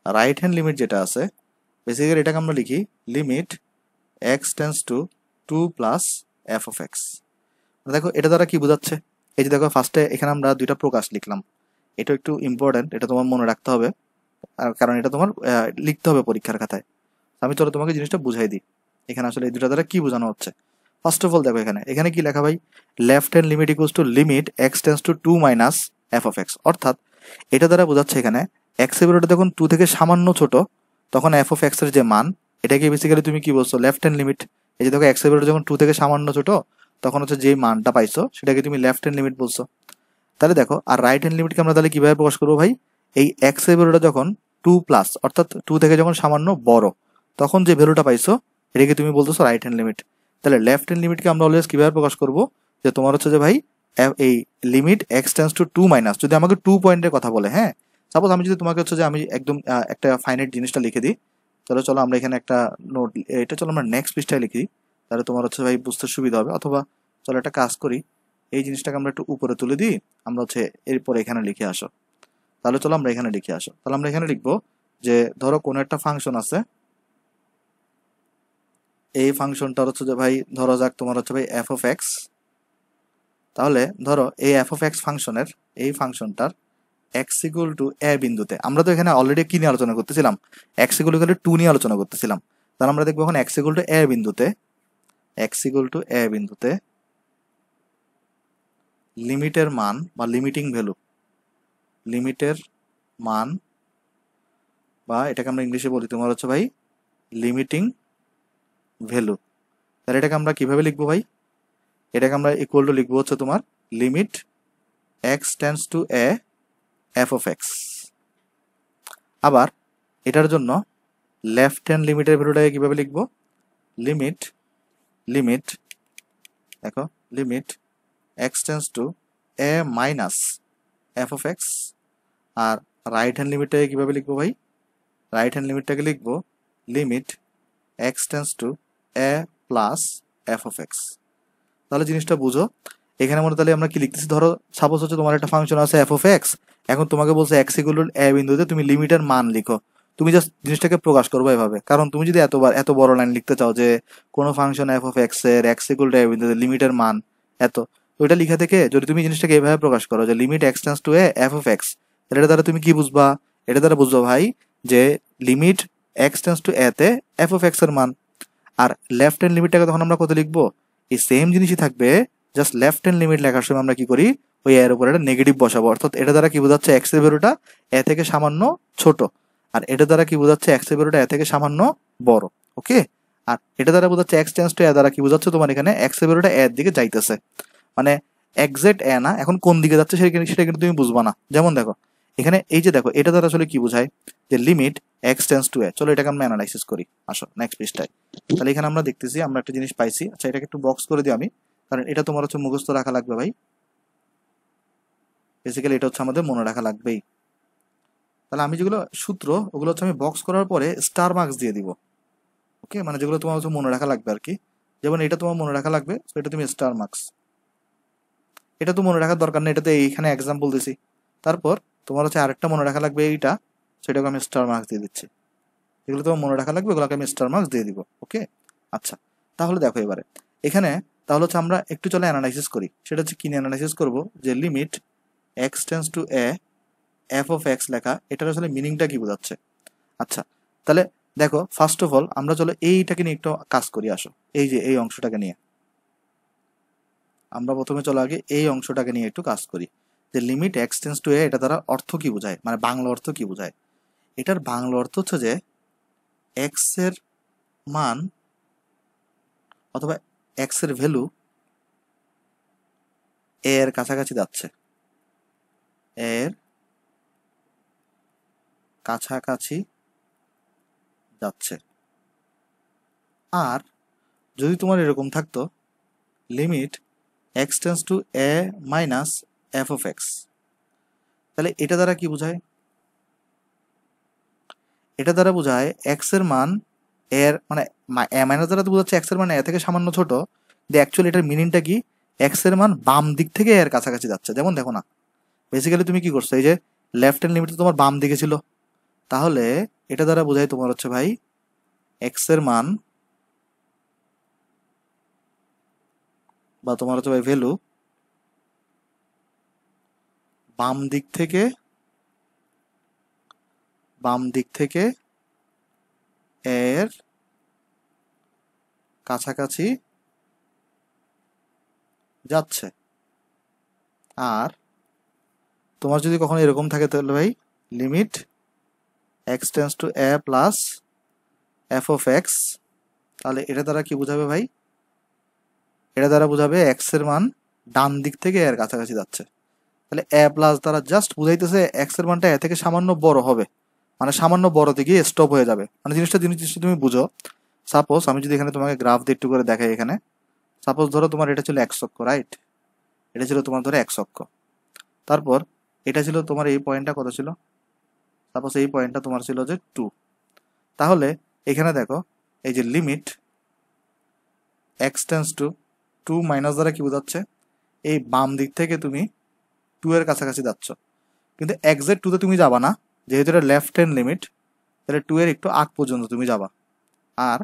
রাইট হ্যান্ড লিমিট যেটা আছে বেসিক্যালি এটাকে আমরা লিখি limit x tends to 2 plus f of x. দেখো এটা দ্বারা কি বোঝাচ্ছে? এই যে দেখো ফার্স্টে এখানে আমরা 2টা প্রকাশ লিখলাম, এটা একটু ইম্পর্টেন্ট, এটা তোমার মনে রাখতে হবে, আর কারণ এটা তোমার লিখতে হবে পরীক্ষার খাতায়। আমি চলো তোমাকে জিনিসটা বুঝাই দিই এখানে আসলে এই 2টা দ্বারা কি বোঝানো হচ্ছে। ফার্স্ট অফ অল দেখো এখানে এখানে কি লেখা ভাই, left hand limit equals to limit x tends to 2 minus f of x. অর্থাৎ এটা দ্বারা বোঝাচ্ছে এখানে এক্স এর ভ্যালুটা যখন 2 থেকে সামান্য ছোট তখন এফ অফ এক্স এর যে মান, এটাকে বেসিক্যালি তুমি কি বলছো, লেফট হ্যান্ড লিমিট। এই যে দেখো এক্স এর ভ্যালুটা যখন 2 থেকে সামান্য ছোট তখন হচ্ছে যে মানটা পাইছো সেটাকে তুমি লেফট হ্যান্ড লিমিট বলছো। তাহলে দেখো আর রাইট হ্যান্ড লিমিটকে আমরা তাহলে কিভাবে প্রকাশ করবো ভাই, এই এক্স এর ভ্যালুটা যখন 2 প্লাস অর্থাৎ 2 থেকে যখন সামান্য বড় তখন যে ভ্যালুটা পাইছো এটাকে তুমি বলতেছো রাইট হ্যান্ড লিমিট। তাহলে লেফট হ্যান্ড লিমিটকে আমরা অলওয়েজ কিভাবে প্রকাশ করবো, যে তোমার হচ্ছে যে ভাই এই limit x tends to 2 minus, যদি আমাকে 2 পয়েন্টের কথা বলে, হ্যাঁ সাপোজ আমি যদি তোমাকে হচ্ছে যে আমি একদম একটা ফাইনাইট জিনিসটা লিখে দিই, তাহলে চলো আমরা এখানে একটা নোট, এটা চলো আমরা নেক্সট পৃষ্ঠায় লিখি, তাহলে তোমার হচ্ছে ভাই বুঝতে সুবিধা হবে। অথবা চলো একটা কাজ করি, এই জিনিসটাকে আমরা একটু উপরে তুলে দিই, আমরা হচ্ছে এরপর এখানে লিখে আসো। তাহলে চলো আমরা এখানে লিখে আসো, তাহলে আমরা এখানে লিখবো যে ধরো কোনো একটা ফাংশন আছে, এই ফাংশনটার হচ্ছে যে ভাই ধরো যাক তোমার হচ্ছে ভাই এফ অফ এক্স। তাহলে ধরো এই এফ অফ এক্স ফাংশনের এই ফাংশনটার এক্স ইকুয়াল টু এ বিন্দুতে, আমরা তো এখানে অলরেডি কি নিয়ে আলোচনা করতেছিলাম, এক্স ইকুয়াল টু 2 নিয়ে আলোচনা করতেছিলাম। তাহলে আমরা দেখবো এখন এক্স ইকুয়াল টু এ বিন্দুতে, এক্স ইকুয়াল টু এ বিন্দুতে লিমিটের মান বা লিমিটিং ভ্যালু, লিমিটের মান বা এটাকে আমরা ইংলিশে বলি তোমার হচ্ছে ভাই লিমিটিং ভ্যালু। তাহলে এটাকে আমরা কিভাবে লিখবো ভাই, এটাকে আমরা ইকুয়াল টু লিখবো হচ্ছে তোমার limit x tends to a f of x. আবার এটার জন্য লেফট হ্যান্ড লিমিটের ভ্যালুটাকে কিভাবে লিখবো, লিমিট লিমিট দেখো limit x tends to a minus f of x. আর রাইট হ্যান্ড লিমিটটাকে কিভাবে লিখবো ভাই, রাইট হ্যান্ড লিমিটটাকে লিখবো limit x tends to a plus f of x. তাহলে জিনিসটা বুঝো, এখানে মনে তাহলে আমরা কি লিখতেছি, ধরো সাপোজ হচ্ছে তোমার একটা ফাংশন আছে এফ অফ এক্স, এখন তোমাকে বলছে এক্স ইকুয়াল টু এ বিন্দুতে তুমি লিমিটের মান লিখো। তুমি জাস্ট জিনিসটাকে প্রকাশ করবো এভাবে, কারণ তুমি যদি এত বড় লাইন লিখতে চাও যে কোনো ফাংশন এফ অফ এক্স এর এক্স ইকুয়াল টু এ বিন্দুতে লিমিটের মান এত, তো ওইটা লিখা থেকে যদি তুমি জিনিসটাকে এভাবে প্রকাশ করো যে limit x tends to a f of x, তাহলে এটা দ্বারা তুমি কি বুঝবা, এটা দ্বারা বুঝবো ভাই যে লিমিট এক্স টেন্স টু এ তে এফ অফ এক্স এর মান। আর লেফট হ্যান্ড লিমিটটাকে তখন আমরা কত লিখবো, এই সেম জিনিসই থাকবে, জাস্ট লেফট হ্যান্ড লিমিট লেখার সময় আমরা কি করি, ওই এর উপর একটা নেগেটিভ বসাবো। অর্থাৎ এটা দ্বারা কি বোঝাচ্ছে এক্স এর ভ্যালুটা এ থেকে সামান্য ছোট, আর এটা দ্বারা কি বোঝাচ্ছে এক্স এর ভ্যালুটা এ থেকে সামান্য বড়। ওকে, আর এটা দ্বারা বোঝাচ্ছে এক্স টেন্স টু এ দ্বারা কি বোঝাচ্ছে তোমার এখানে এক্স এর ভ্যালুটা এর দিকে যাইতেছে, মানে এক্সাক্ট এ না, এখন কোন দিকে যাচ্ছে সেটা কিন্তু তুমি বুঝবা না। যেমন দেখো এখানে এই যে দেখো এটা দ্বারা আসলে কি বোঝায়, যে লিমিট এক্স টেন্স টু এ। চলো এটাকে আমরা অ্যানালাইসিস করি, আসো নেক্সট পৃষ্ঠায়। তাহলে এখানে আমরা দেখতেছি আমরা একটা জিনিস পাইছি। আচ্ছা এটাকে একটু বক্স করে দিই আমি, কারণ এটা তোমার হচ্ছে মুখস্থ রাখা লাগবে ভাই, বেসিক্যালি এটা হচ্ছে আমাদের মনে রাখা লাগবেই। তাহলে আমি যেগুলো সূত্র ওগুলো হচ্ছে আমি বক্স করার পরে স্টার মার্কস দিয়ে দিব। ওকে, মানে যেগুলো তোমার হচ্ছে মনে রাখা লাগবে আর কি, যেমন এটা তোমার মনে রাখা লাগবে, তো এটা তুমি স্টার মার্কস। এটা তো মনে রাখার দরকার নেই, এটাতে এইখানে এক্সাম্পল দিছি। তারপর তোমার হচ্ছে আরেকটা মনে রাখা লাগবে এইটা, সেটাকে আমি স্টার মার্কস দিয়ে দিচ্ছি। যেগুলো তোমার মনে রাখা লাগবে ওগুলোকে আমি স্টার মার্কস দিয়ে দিব। ওকে, আচ্ছা তাহলে দেখো এবারে এখানে, তাহলে হচ্ছে আমরা একটু চলে অ্যানালাইসিস করি। সেটা হচ্ছে কি অ্যানালাইসিস করব, যে limit x tends to a f of x লেখা এটার আসলে মিনিংটা কি বোঝাচ্ছে। আচ্ছা তাহলে দেখো ফার্স্ট অফ অল আমরা চলো এইটাকে নিয়ে একটু কাজ করি, আসো এই যে এই অংশটাকে নিয়ে আমরা প্রথমে চলো আগে এই অংশটাকে নিয়ে একটু কাজ করি, যে লিমিট এক্স টেন্স টু এ এটা দ্বারা অর্থ কি বোঝায়, মানে বাংলা অর্থ কি বোঝায়। এটার বাংলা অর্থ হচ্ছে যে এক্স এর মান অথবা এক্স এর ভ্যালু এর কাছাকাছি যাচ্ছে, এর কাছাকাছি যাচ্ছে। আর যদি তোমার এরকম থাকতো limit x tends to a minus f of x, তাহলে এটা দ্বারা কি বোঝায়, এটা দ্বারা বোঝায় এক্স এর মান এর মানে এ মাইনাস দ্বারা তো বোঝাচ্ছে এক্স এর মান এ থেকে সামান্য ছোট, যে অ্যাকচুয়ালি এটার মিনিংটা কি, এক্স এর মান বাম দিক থেকে এর কাছাকাছি যাচ্ছে। যেমন দেখো না, বেসিক্যালি তুমি কি করছো, এই যে লেফট হ্যান্ড লিমিট তোমার বাম দিকে ছিল, তাহলে এটা দ্বারা বোঝায় তোমার হচ্ছে ভাই এক্স এর মান বা তোমার হচ্ছে ভাই ভ্যালু বাম দিক থেকে এর কাছাকাছি যাচ্ছে। আর তোমার যদি কখনো এরকম থাকে তাহলে ভাই limit x tends to a plus f of x, তাহলে এটা দ্বারা কি বোঝাবে ভাই? এটা দ্বারা বোঝাবে এক্স এর মান ডান দিক থেকে এর কাছাকাছি যাচ্ছে। তাহলে এ প্লাস দ্বারা জাস্ট বুঝাইতেছে এক্স এর মানটা এ থেকে সামান্য বড় হবে, মানে সামান্য বড়তে গিয়ে স্টপ হয়ে যাবে, মানে জিনিসটা তুমি বুঝো। সাপোজ আমি যদি এখানে তোমাকে গ্রাফ দিয়ে একটু করে দেখাই, এখানে সাপোজ ধরো তোমার এটা ছিল এক্স অক্ষ, রাইট? এটা ছিল তোমার ধরো এক্স অক্ষ। তারপর এটা ছিল তোমার এই পয়েন্টটা কত ছিল? সাপোজ এই পয়েন্টটা তোমার ছিল যে 2। তাহলে এখানে দেখো এই যে limit x tends to 2 minus দ্বারা কি বোঝাচ্ছে? এই বাম দিক থেকে তুমি 2 এর কাছাকাছি যাচ্ছ, কিন্তু এক্সাক্ট 2 তে তুমি যাবা না, যেহেতু এটা লেফট হ্যান্ড লিমিট, তাহলে 2 এর একটু আগ পর্যন্ত তুমি যাবা। আর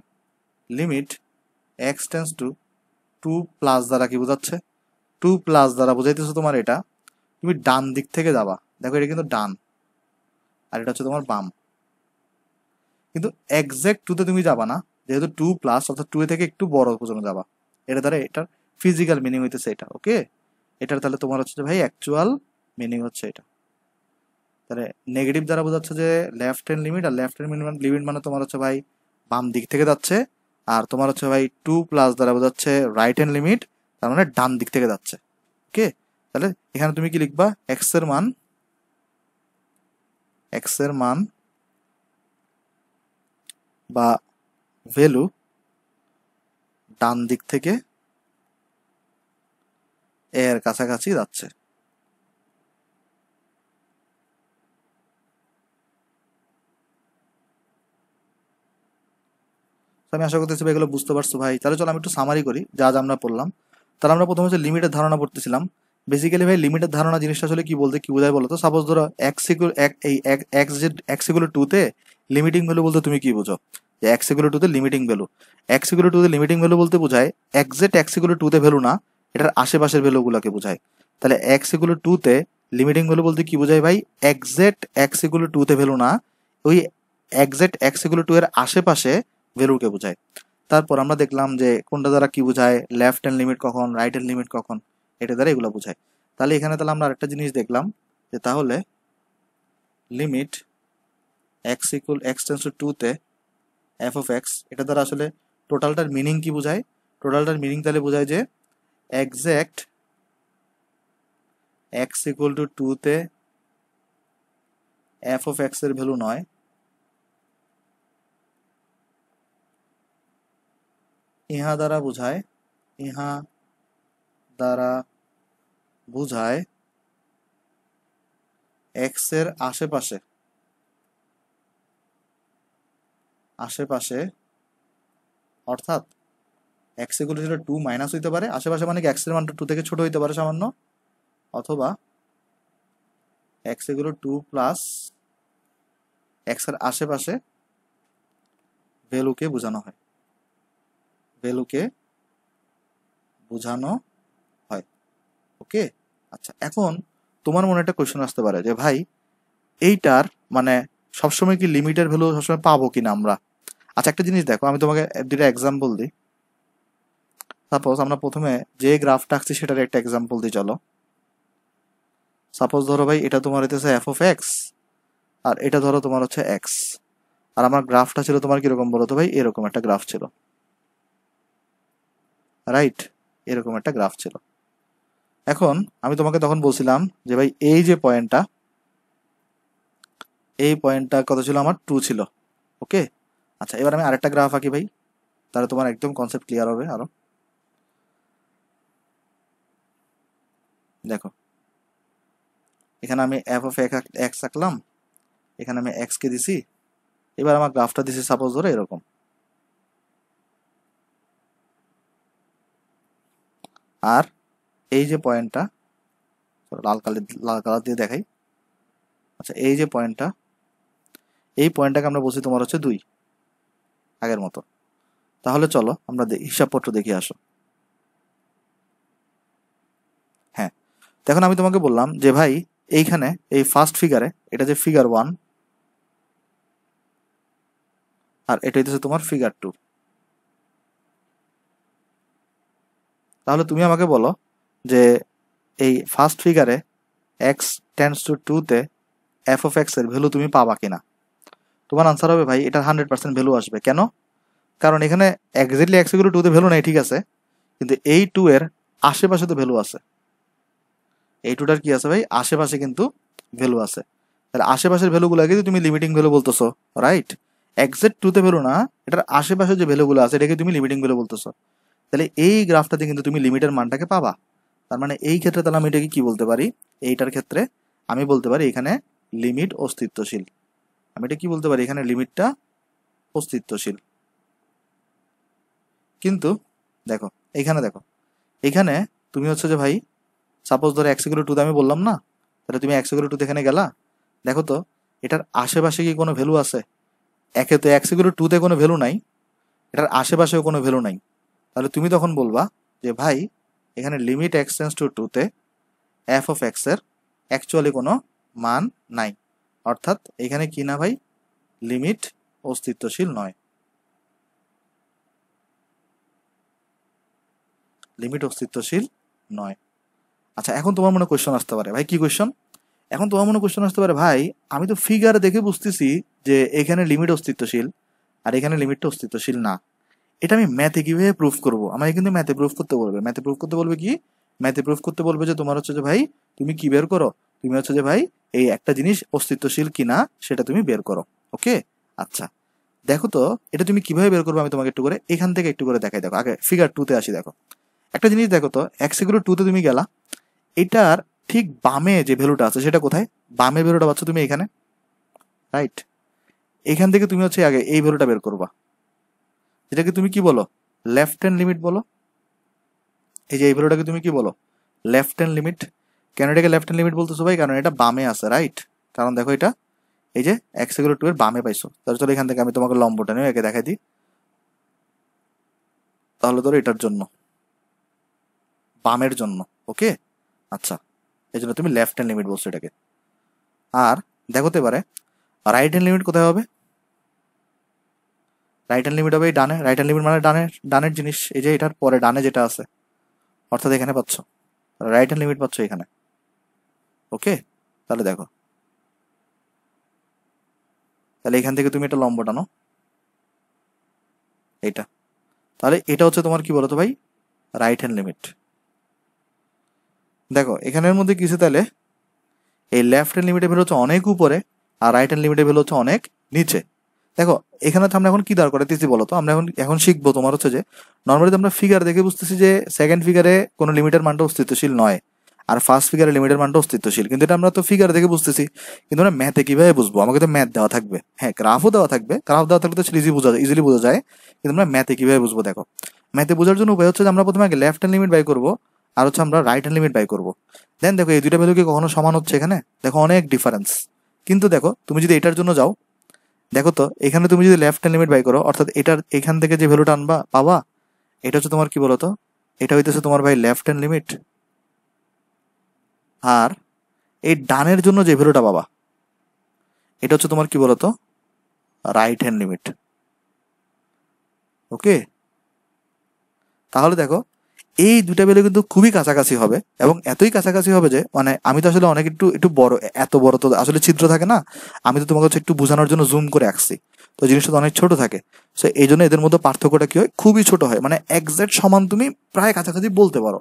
limit x tends to 2 plus দ্বারা কি বোঝাচ্ছে? 2 প্লাস দ্বারা বোঝাইতেছো তোমার এটা তুমি ডান দিক থেকে যাবা। দেখো এটা কিন্তু ডান, আর এটা হচ্ছে তোমার বাম, কিন্তু এক্সাক্ট 2 তে তুমি যাবা না, যেহেতু 2 প্লাস অর্থাৎ 2 থেকে একটু বড় পর্যন্ত যাবা। এটা দ্বারা এটার ফিজিক্যাল মিনিং হইতেছে এটা, ওকে? এটার তাহলে তোমার হচ্ছে যে ভাই অ্যাকচুয়াল মিনিং হচ্ছে এটা। তাহলে নেগেটিভ দ্বারা বোঝাচ্ছে যে লেফট হ্যান্ড লিমিট, আর লেফট হ্যান্ড লিমিট মানে তোমার হচ্ছে ভাই বাম দিক থেকে যাচ্ছে। আর তোমার হচ্ছে ভাই 2 প্লাস দ্বারা বোঝাচ্ছে রাইট হ্যান্ড লিমিট, তার মানে ডান দিক থেকে যাচ্ছে, ওকে? তাহলে এখানে তুমি কি লিখবা? এক্স এর মান বা ভ্যালু ডান দিক থেকে এর কাছাকাছি যাচ্ছে। তো আমি আশা করতেছি ভাই এগুলো বুঝতে পারছো ভাই। তাহলে চলো আমি একটু সামারি করি যা যা আমরা পড়লাম। তাহলে আমরা প্রথমে হচ্ছে লিমিটের ধারণা পড়তেছিলাম। বেসিক্যালি ভাই লিমিটের ধারণা জিনিসটা আসলে কি বলতে কি বোঝায় বলো তো? সাপোজ ধরো এক্স ইকুয়াল টু তে লিমিটিং ভ্যালু বলতে তুমি কি বুঝো? যে এক্স ইকুয়াল টু তে limiting value, x equal two তে লিমিটিং ভ্যালু বলতে বোঝায় এক্সাক্ট এক্স ইকুয়াল টু তে ভ্যালু না, এটার আশেপাশের ভ্যালুগুলোকে বোঝায়। তাহলে এক্স ইকুয়াল টু তে লিমিটিং ভ্যালু বলতে কি বোঝায় ভাই? এক্সাক্ট এক্স ইকুয়াল টু তে ভ্যালু না, ওই এক্সাক্ট এক্স ইকুয়াল টু এর আশেপাশে ভ্যালুকে বোঝায়। তারপর আমরা দেখলাম যে কোনটা দ্বারা কি বোঝায়, লেফট হ্যান্ড লিমিট কখন, রাইট হ্যান্ড লিমিট কখন, এটা দ্বারা এগুলো বোঝায়। তাহলে এখানে তাহলে আমরা আরেকটা জিনিস দেখলাম যে তাহলে লিমিট এক্স টেন্স টু 2 তে এফ অফ এক্স, এটা দ্বারা আসলে টোটালটার মিনিং কি বোঝায়? টোটালটার মিনিং তাহলে বোঝায় যে এক্সাক্ট এক্স ইকুয়াল টু 2 তে এফ অফ এক্স এর ভ্যালু নয়, ইহা দ্বারা বোঝায়, ইহা দ্বারা বোঝায় এক্স এর আশেপাশে, আশেপাশে অর্থাৎ এক্স ইকুয়াল টু 2 মাইনাস হইতে পারে, আশেপাশে মানে কি এক্স এর মানটা 2 থেকে ছোট হইতে পারে সামান্য, অথবা x equal two 2 plus x এর আশেপাশে ভ্যালুকে বোঝানো হয়, ভ্যালুকে বোঝানো হয়, ওকে? আচ্ছা, এখন তোমার মনে একটা কোয়েশ্চেন আসতে পারে যে ভাই এইটার মানে সবসময় কি লিমিটের ভ্যালু সবসময় পাবো কিনা আমরা? আচ্ছা একটা জিনিস দেখো, আমি তোমাকে দুইটা এক্সাম্পল দিই। সাপোজ আমরা প্রথমে যে গ্রাফটা আঁকছি সেটার একটা এক্সাম্পল দিই, চলো। সাপোজ ধরো ভাই এটা তোমার হইতেছে এফ অফ এক্স, আর এটা ধরো তোমার হচ্ছে এক্স, আর আমার গ্রাফটা ছিল তোমার কিরকম বলো তো ভাই? এরকম একটা গ্রাফ ছিল, রাইট? এরকম একটা গ্রাফ ছিল। এখন আমি তোমাকে তখন বলছিলাম যে ভাই এই যে পয়েন্টটা, এই পয়েন্টটা কত ছিল? আমার 2 ছিল, ওকে? আচ্ছা এবার আমি আরেকটা গ্রাফ আঁকি ভাই, তাহলে তোমার একদম কনসেপ্ট ক্লিয়ার হবে আরো। দেখো এখানে আমি এফ অফ এক্স আঁকলাম, এখানে আমি এক্স কে দিছি, এবার আমার গ্রাফটা দিছি সাপোজ ধরো এরকম। আর এই যে পয়েন্টটা, লাল কালার দিয়ে দেখাই। আচ্ছা এই যে পয়েন্টটা, এই পয়েন্টটাকে আমরা বলছি তোমার হচ্ছে 2, আগের মতো। তাহলে চলো আমরা হিসাবপত্র দেখে আসো। হ্যাঁ, এখন আমি তোমাকে বললাম যে ভাই এইখানে এই ফার্স্ট ফিগারে এটা যে ফিগার 1, আর এটা হচ্ছে তোমার ফিগার 2। তাহলে তুমি আমাকে বলো যে এই ফার্স্ট ফিগারে এক্স টেন্ডস টু 2-তে এফ অফ এক্স এর ভ্যালু তুমি পাবা কিনা। তোমার আনসার হবে ভাই এটা 100% ভ্যালু আসবে। কেন? কারণ এখানে এক্স্যাক্টলি এক্স ইকুয়াল টু 2-তে ভ্যালু নাই, ঠিক আছে, কিন্তু এই 2 এর আশেপাশে তো ভ্যালু আছে। এই 2টার কি আছে ভাই? আশেপাশে কিন্তু ভ্যালু আছে। তাহলে আশেপাশের ভ্যালুগুলোকে তুমি লিমিটিং ভ্যালু বলতেছো, রাইট? এক্সাক্ট 2-তে ভ্যালু না, এটার আশেপাশে যে ভ্যালুগুলো আছে এটাকে তুমি লিমিটিং ভ্যালু বলতেছো। তাহলে এই গ্রাফটাতে কিন্তু তুমি লিমিটের মানটাকে পাবা। তার মানে এই ক্ষেত্রে তাহলে আমি এটাকে কি বলতে পারি? এইটার ক্ষেত্রে আমি বলতে পারি এখানে লিমিট অস্তিত্বশীল। আমি এটা কি বলতে পারি? এখানে লিমিটটা অস্তিত্বশীল। কিন্তু দেখো এখানে তুমি হচ্ছে যে ভাই সাপোজ ধরো এক্স ইকুয়াল টু 2 আমি বললাম না, তাহলে তুমি এক্স ইকুয়াল টু এখানে গেলা, দেখো তো এটার আশেপাশে কি কোনো ভ্যালু আছে? একে তো এক্স ইকুয়াল টু 2-তে কোনো ভ্যালু নাই, এটার আশেপাশেও কোনো ভ্যালু নাই। তাহলে তুমি তখন বলবা যে ভাই এখানে লিমিট এক্স টেন্ডস টু 2-তে এফ অফ এক্স এর অ্যাকচুয়ালি কোনো মান নাই। অর্থাৎ এখানে কি না ভাই? লিমিট অস্তিত্বশীল নয়। লিমিট অস্তিত্বশীল নয়। আচ্ছা, এখন তোমার মনে কোয়েশ্চন আসতে পারে, ভাই কি কোয়েশ্চন? এখন তোমার মনে কোয়েশ্চন আসতে পারে, ভাই আমি তো ফিগার দেখে বুঝতেছি যে এখানে লিমিট অস্তিত্বশীল আর এখানে লিমিটটা অস্তিত্বশীল না। এটা আমি ম্যাথে কিভাবে প্রুফ করবো? আমাকে কিন্তু ম্যাথে প্রুফ করতে বলবে। ম্যাথে প্রুফ করতে বলবে কি? ম্যাথে প্রুফ করতে বলবে যে তোমার হচ্ছে যে ভাই তুমি কি বের করো? তুমি হচ্ছে যে ভাই এই একটা জিনিস অস্তিত্বশীল কিনা সেটা তুমি বের করো। ওকে, আচ্ছা দেখো তো এটা তুমি কিভাবে বের করবে আমি তোমাকে একটু করে এখান থেকে একটু করে দেখাই। দেখো আগে ফিগার 2-তে আসি। দেখো একটা জিনিস দেখো তো, এক্স ইকুয়াল টু 2-তে তুমি গেলা, এটার ঠিক বামে যে ভ্যালুটা আছে সেটা কোথায়? বামের ভ্যালুটা পাচ্ছ তুমি এখানে, রাইট? এখান থেকে তুমি হচ্ছে আগে এই ভ্যালুটা বের করবা, এটাকে তুমি কি বলো? লেফট হ্যান্ড লিমিট বলো। এই যে এই ভ্যালুটাকে তুমি কি বলো? Left hand limit. কেন এটাকে লেফট হ্যান্ড লিমিট বলতেছো ভাই? কারণ এটা বামে আছে, রাইট? কারণ দেখো এটা এই যে এক্স ইকুয়াল টু এর বামে পাইছো। তাহলে চলো এখান থেকে আমি তোমাকে লম্বটা নিয়ে একে দেখাই দিই। তাহলে ধরো এটার জন্য, বামের জন্য, ওকে আচ্ছা, এই জন্য তুমি লেফট হ্যান্ড লিমিট বলছো এটাকে। আর দেখোতে পারে রাইট হ্যান্ড লিমিট কোথায় হবে? রাইট হ্যান্ড লিমিট হবে এই ডানে। রাইট হ্যান্ড লিমিট মানে ডানের জিনিস, এই যে এটার পরে ডানে যেটা আছে, অর্থাৎ এখানে পাচ্ছ রাইট হ্যান্ড লিমিট পাচ্ছ এখানে। ওকে, তাহলে দেখো, তাহলে এখান থেকে তুমি এটা লম্ব টানো, এইটা, তাহলে এটা হচ্ছে তোমার কি বলতো ভাই? Right hand limit. দেখো এখানের মধ্যে কিছু, তাহলে এই লেফট হ্যান্ড লিমিটের ভ্যালু হচ্ছে অনেক উপরে আর রাইট হ্যান্ড লিমিটের ভ্যালু হচ্ছে অনেক নিচে। দেখো এখানে তো আমরা এখন কি দাঁড় করাতেছি বলো তো? আমরা এখন শিখবো তোমার হচ্ছে যে নর্মালি তো আমরা ফিগার দেখে বুঝতেছি যে সেকেন্ড ফিগারে কোনো লিমিটের মানটা অস্তিত্বশীল নয় আর ফার্স্ট ফিগারে লিমিটের মানটা অস্তিত্বশীল, কিন্তু এটা আমরা তো ফিগার দেখে বুঝতেছি। কিন্তু আমরা ম্যাথে কিভাবে বুঝবো? আমাকে তো ম্যাথ দেওয়া থাকবে, হ্যাঁ গ্রাফও দেওয়া থাকবে, গ্রাফ দেওয়া থাকলে তো ইজিলি বোঝা যায়, কিন্তু আমরা ম্যাথে কিভাবে বুঝবো? দেখো ম্যাথে বোঝার জন্য উপায় হচ্ছে যে আমরা প্রথমে আগে লেফট হ্যান্ড লিমিট বাই করবো আর হচ্ছে আমরা রাইট হ্যান্ড লিমিট বাই করবো। দেন দেখো এই দুইটা ভ্যালু কি কখনো সমান হচ্ছে? এখানে দেখো অনেক ডিফারেন্স। কিন্তু দেখো তুমি যদি এটার জন্য যাও, দেখো তো এখানে তুমি যদি লেফট হ্যান্ড লিমিট বাই করো, অর্থাৎ এটার এখান থেকে যে ভ্যালুটা আনবা পাবা, এটা হচ্ছে তোমার কি বলতো? এটা হইতেছে তোমার ভাই লেফট হ্যান্ড লিমিট। আর এই ডানের জন্য যে ভ্যালুটা পাবা এটা হচ্ছে তোমার কি বলতো? Right hand limit. ওকে, তাহলে দেখো এই দুটা ভ্যালু কিন্তু খুবই কাছাকাছি হবে এবং এতই কাছাকাছি হবে যে মানে আমি তো আসলে অনেক একটু একটু বড়, এত বড় তো আসলে ছিদ্র থাকে না, আমি তো তোমাকে হচ্ছে একটু বোঝানোর জন্য জুম করে আঁকছি, তো জিনিসটা তো অনেক ছোট থাকে। সো এই জন্য এদের মধ্যে পার্থক্যটা কি হয়? খুবই ছোট হয়, মানে একজ্যাক্ট সমান তুমি প্রায় কাছাকাছি বলতে পারো,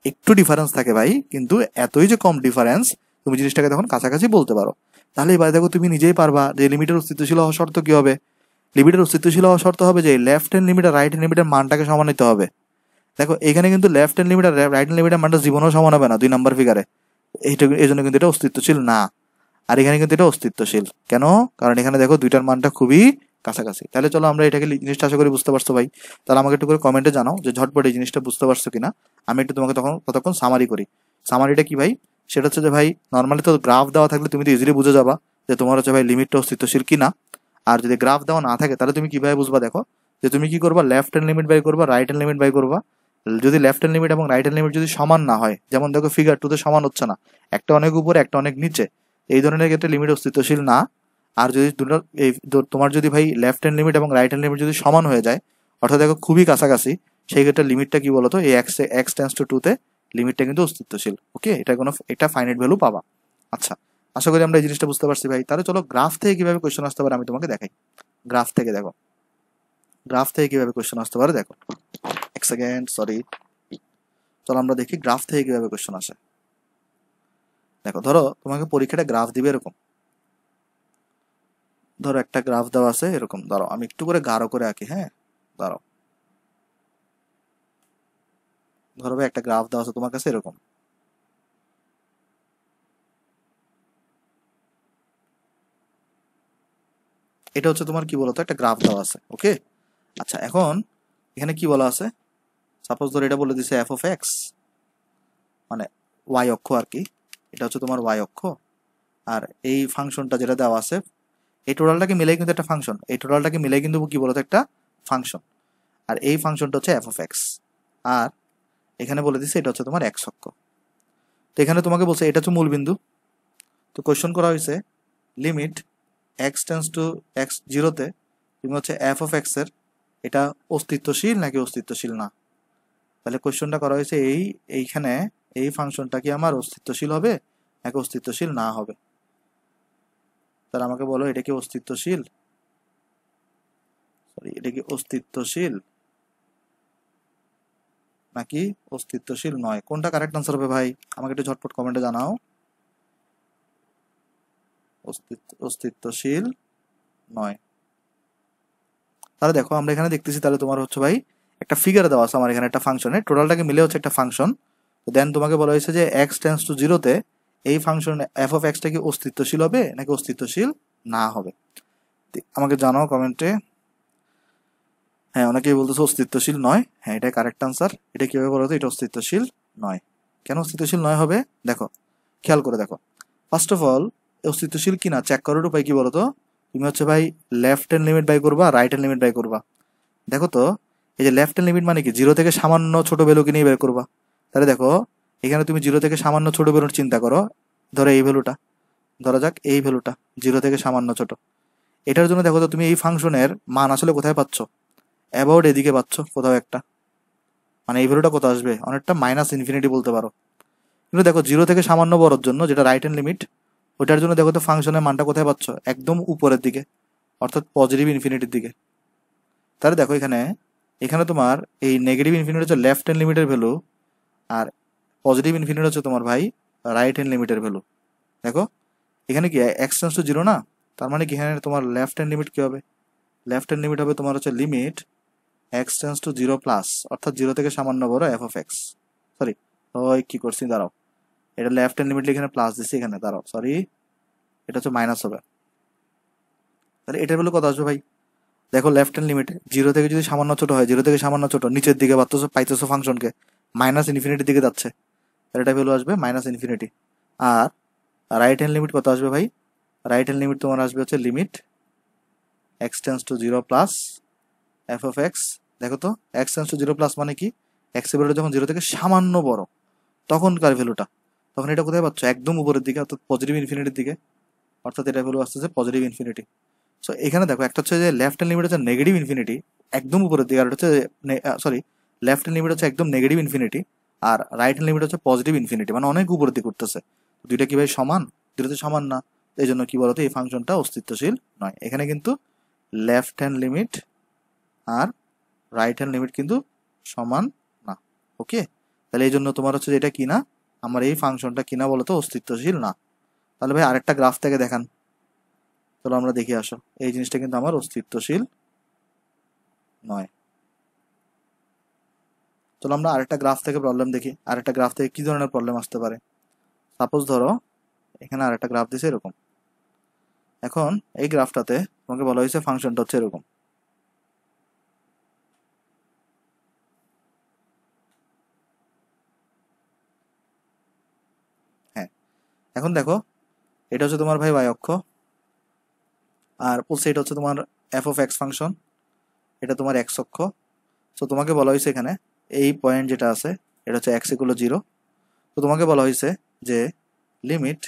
একটু ডিফারেন্স থাকে ভাই, কিন্তু এতই যে কম ডিফারেন্স তুমি জিনিসটাকে তখন কাছাকাছি বলতে পারো। তাহলে এবার দেখো তুমি নিজেই পারবা যে লিমিটের অস্তিত্বশীল হওয়া শর্ত কি হবে? লিমিটের অস্তিত্বশীল হওয়া শর্ত হবে যে লেফট হ্যান্ড লিমিট আর রাইট হ্যান্ড লিমিটের মানটাকে সমান নিতে হবে। দেখো এখানে কিন্তু লেফট হ্যান্ড লিমিট আর রাইট হ্যান্ড লিমিটের মানটা জীবনেও সমান হবে না 2 নাম্বার ফিগারে, এইটা এই জন্য কিন্তু এটা অস্তিত্বশীল না। আর এখানে কিন্তু এটা অস্তিত্বশীল। কেন? কারণ এখানে দেখো দুইটার মানটা খুবই কাছাকাছি। তাহলে চলো আমরা এটাকে জিনিসটা আশা করি বুঝতে পারছো ভাই। তাহলে আমাকে একটু করে কমেন্টে জানাও যে ঝটপট এই জিনিসটা বুঝতে পারছো কিনা। আমি একটু তোমাকে ততক্ষণ সামারি করি। সামারিটা কি ভাই? সেটা হচ্ছে যে ভাই নর্মালি তো গ্রাফ দেওয়া থাকলে তুমি তো ইজিলি বুঝে যাবা যে তোমার হচ্ছে ভাই লিমিটটা অস্তিত্বশীল কিনা। আর যদি গ্রাফ দেওয়া না থাকে তাহলে তুমি কিভাবে বুঝবা? দেখো যে তুমি কি করবা, লেফট হ্যান্ড লিমিট বাই করবা, রাইট হ্যান্ড লিমিট বাই করবা। যদি লেফট হ্যান্ড লিমিট এবং রাইট হ্যান্ড লিমিট যদি সমান না হয়, যেমন দেখো ফিগার 2-তে সমান হচ্ছে না, একটা অনেক উপরে একটা অনেক নিচে, এই ধরনের ক্ষেত্রে লিমিট অস্তিত্বশীল না। আর যদি দুটো এই তোমার যদি ভাই লেফট হ্যান্ড লিমিট এবং রাইট হ্যান্ড লিমিট যদি সমান হয়ে যায়, অর্থাৎ দেখো খুবই কাছাকাছি, সেই ক্ষেত্রে লিমিটটা কি বলতো? এই এক্স টেন্স টু 2-তে লিমিটটা কিন্তু অস্তিত্বশীল। ওকে, এটা ফাইনাইট ভ্যালু পাবা। আচ্ছা, আশা করি আমরা এই জিনিসটা বুঝতে পারছি ভাই। তাহলে চলো গ্রাফ থেকে কিভাবে কোয়েশ্চেন আসতে পারে আমি তোমাকে দেখাই। গ্রাফ থেকে দেখো, গ্রাফ থেকে কিভাবে কোয়েশ্চেন আসতে পারে দেখো। এক সেকেন্ড, সরি। চলো আমরা দেখি গ্রাফ থেকে কিভাবে কোয়েশ্চেন আসে। দেখো, ধরো তোমাকে পরীক্ষাটা গ্রাফ দিবে এরকম। ধরো একটা গ্রাফ দেওয়া আছে এরকম, ধরো আমি একটু করে গাঢ় করে আঁকি। হ্যাঁ, ধরো ধরো ভাই একটা গ্রাফ দেওয়া আছে তোমার কাছে এরকম। এটা হচ্ছে তোমার কি বলতো, একটা গ্রাফ দেওয়া আছে। ওকে, আচ্ছা এখন এখানে কি বলা আছে, সাপোজ ধরো এটা বলে দিছে এফ অফ এক্স, মানে ওয়াই অক্ষ আর কি। এটা হচ্ছে তোমার ওয়াই অক্ষ, আর এই ফাংশনটা যেটা দেওয়া আছে, এই টোটালটাকে মিলাই কিন্তু একটা ফাংশন, এই টোটালটাকে মিলাই কিন্তু কি বলতো একটা ফাংশন। আর এই ফাংশনটা হচ্ছে এফ অফ এক্স, আর এখানে বলে দিছে এটা হচ্ছে তোমার এক্স অক্ষ। তো এখানে তোমাকে বলছে এটা হচ্ছে মূল বিন্দু। তো কোয়েশ্চন করা হয়েছে limit x tends two x জিরোতে তুমি হচ্ছে এফ অফ এক্স এর এটা অস্তিত্বশীল নাকি অস্তিত্বশীল না। তাহলে কোয়েশ্চনটা করা হয়েছে এইখানে এই ফাংশনটা কি আমার অস্তিত্বশীল হবে নাকি অস্তিত্বশীল না হবে। তাহলে আমাকে বলো এটা কি অস্তিত্বশীল, সরি এটা কি অস্তিত্বশীল নাকি অস্তিত্বশীল নয়। কোনটা কারেক্ট আনসার হবে ভাই, আমাকে একটু ঝটপট কমেন্টে জানাও। অস্তিত্বশীল নয়। তাহলে দেখো আমরা এখানে দেখতেছি, তাহলে তোমার হচ্ছে ভাই একটা ফিগার দেওয়া আছে আমার এখানে একটা ফাংশনে, টোটালটাকে মিলে হচ্ছে একটা ফাংশন। তো দেন তোমাকে বলা হয়েছে যে এক্স টেন্স টু জিরোতে এই ফাংশন এফ অফ এক্সটা কি অস্তিত্বশীল হবে নাকি অস্তিত্বশীল না হবে। আমাকে জানাও কমেন্টে। হ্যাঁ, অনেকেই বলতেছে অস্তিত্বশীল নয়। হ্যাঁ, এটা কারেক্ট আনসার। এটা কিভাবে বলো তো, এটা অস্তিত্বশীল নয়। কেন অস্তিত্বশীল নয় হবে দেখো, খেয়াল করে দেখো। ফার্স্ট অফ অল অস্তিত্বশীল কিনা চেক করার উপায় কি বলতো, তুমি হচ্ছে ভাই লেফট হ্যান্ড লিমিট বাই করবা, রাইট হ্যান্ড লিমিট বাই করবা। দেখো তো, এই যে লেফট হ্যান্ড লিমিট মানে কি, জিরো থেকে সামান্য ছোট ভ্যালুকে নিয়ে বের করবা। তাহলে দেখো এখানে তুমি জিরো থেকে সামান্য ছোট ভ্যালুর চিন্তা করো। ধরো এই ভ্যালুটা, ধরা যাক এই ভ্যালুটা জিরো থেকে সামান্য ছোট। এটার জন্য দেখো তো তুমি এই ফাংশনের মান আসলে কোথায় পাচ্ছ, অ্যাবাউট এদিকে পাচ্ছ কোথাও একটা। মানে এই ভ্যালুটা কোথাও আসবে অনেকটা মাইনাস ইনফিনিটি বলতে পারো। কিন্তু দেখো জিরো থেকে সামান্য বড়র জন্য যেটা রাইট হ্যান্ড লিমিট, ওইটার জন্য দেখো তো ফাংশনের মানটা কোথায় পাচ্ছ, একদম উপরের দিকে, অর্থাৎ পজিটিভ ইনফিনিটির দিকে। তাহলে দেখো এখানে এখানে তোমার এই নেগেটিভ ইনফিনিটি হচ্ছে লেফট হ্যান্ড লিমিটের ভ্যালু, আর পজিটিভ ইনফিনিটি হচ্ছে তোমার ভাই রাইট হ্যান্ড লিমিটের ভ্যালু। দেখো এখানে কি এক্স টেন্স টু জিরো না, তার মানে কি এখানে তোমার লেফট হ্যান্ড লিমিট কি হবে, লেফট হ্যান্ড লিমিট হবে তোমার হচ্ছে limit x tends to zero plus, অর্থাৎ জিরো থেকে সামান্য বড় এফ অফ এক্স। সরি, ওই কি করছি দাঁড়াও, এটা লেফট হ্যান্ড লিমিট এখানে প্লাস দিচ্ছি, এখানে দাঁড়াও সরি, এটা হচ্ছে মাইনাস হবে। তাহলে এটার ভ্যালু কত আসবে ভাই, দেখো লেফট হ্যান্ড লিমিট জিরো থেকে যদি সামান্য ছোট হয়, জিরো থেকে সামান্য ছোট নিচের দিকে পাইতেছো ফাংশনকে, মাইনাস ইনফিনিটির দিকে যাচ্ছে, তাহলে এটা ভ্যালু আসবে মাইনাস ইনফিনিটি। আর রাইট হ্যান্ড লিমিট কত আসবে ভাই, রাইট হ্যান্ড লিমিট তোমার আসবে হচ্ছে limit x tends to zero plus f of x. দেখো তো x tends to zero plus মানে কি, এক্স এর ভ্যালু যখন জিরো থেকে সামান্য বড় তখনকার ভ্যালুটা, তখন এটা কোথায় পাচ্ছ, একদম উপরের দিকে, অর্থাৎ পজিটিভ ইনফিনিটির দিকে, অর্থাৎ এটা ভ্যালু আসতেছে পজিটিভ ইনফিনিটি। সো এখানে দেখো একটা হচ্ছে যে লেফট হ্যান্ড লিমিট হচ্ছে নেগেটিভ ইনফিনিটি একদম উপরের দিকে, আর হচ্ছে সরি লেফট হ্যান্ড লিমিট হচ্ছে একদম নেগেটিভ ইনফিনিটি, আর রাইট হ্যান্ড লিমিট হচ্ছে পজিটিভ ইনফিনিটি, মানে অনেক উপরের দিকে করতেছে। দুইটা কি ভাই সমান, দুইটা তো সমান না। এই জন্য কি বলতো এই ফাংশনটা অস্তিত্বশীল নয়। এখানে কিন্তু লেফট হ্যান্ড লিমিট আর রাইট হ্যান্ড লিমিট কিন্তু সমান না। ওকে, তাহলে এই জন্য তোমার হচ্ছে এটা কি না, আমার এই ফাংশনটা কিনা বলতো অস্তিত্বশীল না। তাহলে ভাই আরেকটা গ্রাফ থেকে দেখান, চলো আমরা দেখে আসো এই জিনিসটা কিন্তু আমার অস্তিত্বশীল নয়। চলো আমরা আরেকটা গ্রাফ থেকে প্রবলেম দেখি, আরেকটা গ্রাফ থেকে কি ধরনের প্রবলেম আসতে পারে। সাপোজ ধরো এখানে আরেকটা গ্রাফ দিছে এরকম। এখন এই গ্রাফটাতে তোমাকে বলা হয়েছে ফাংশনটা হচ্ছে এরকম। হ্যাঁ, এখন দেখো এটা হচ্ছে তোমার ভাই ওয়াই অক্ষ, আর বলছে এটা হচ্ছে তোমার এফ অফ এক্স ফাংশন, এটা তোমার এক্স অক্ষ। তো তোমাকে বলা হয়েছে এখানে এই পয়েন্ট যেটা আছে এটা হচ্ছে এক্স ইকুয়াল 0। তো তোমাকে বলা হয়েছে যে লিমিট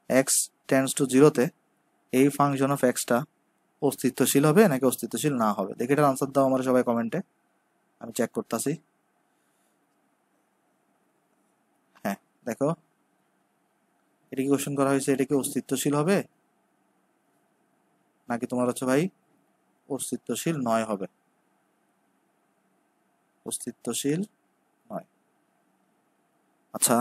এক্স টেন্ডস টু জিরোতে এই ফাংশন অফ এক্সটা অস্তিত্বশীল হবে নাকি অস্তিত্বশীল না হবে। দেখে এটার আনসার দাও আমার সবাই কমেন্টে, আমি চেক করতেছি। দেখো এটা কি কোশ্চেন করা হয়েছে, এটা কি অস্তিত্বশীল হবে নাকি তোমার হচ্ছে ভাই অস্তিত্বশীল নয় হবে? অস্তিত্বশীল নয়। আচ্ছা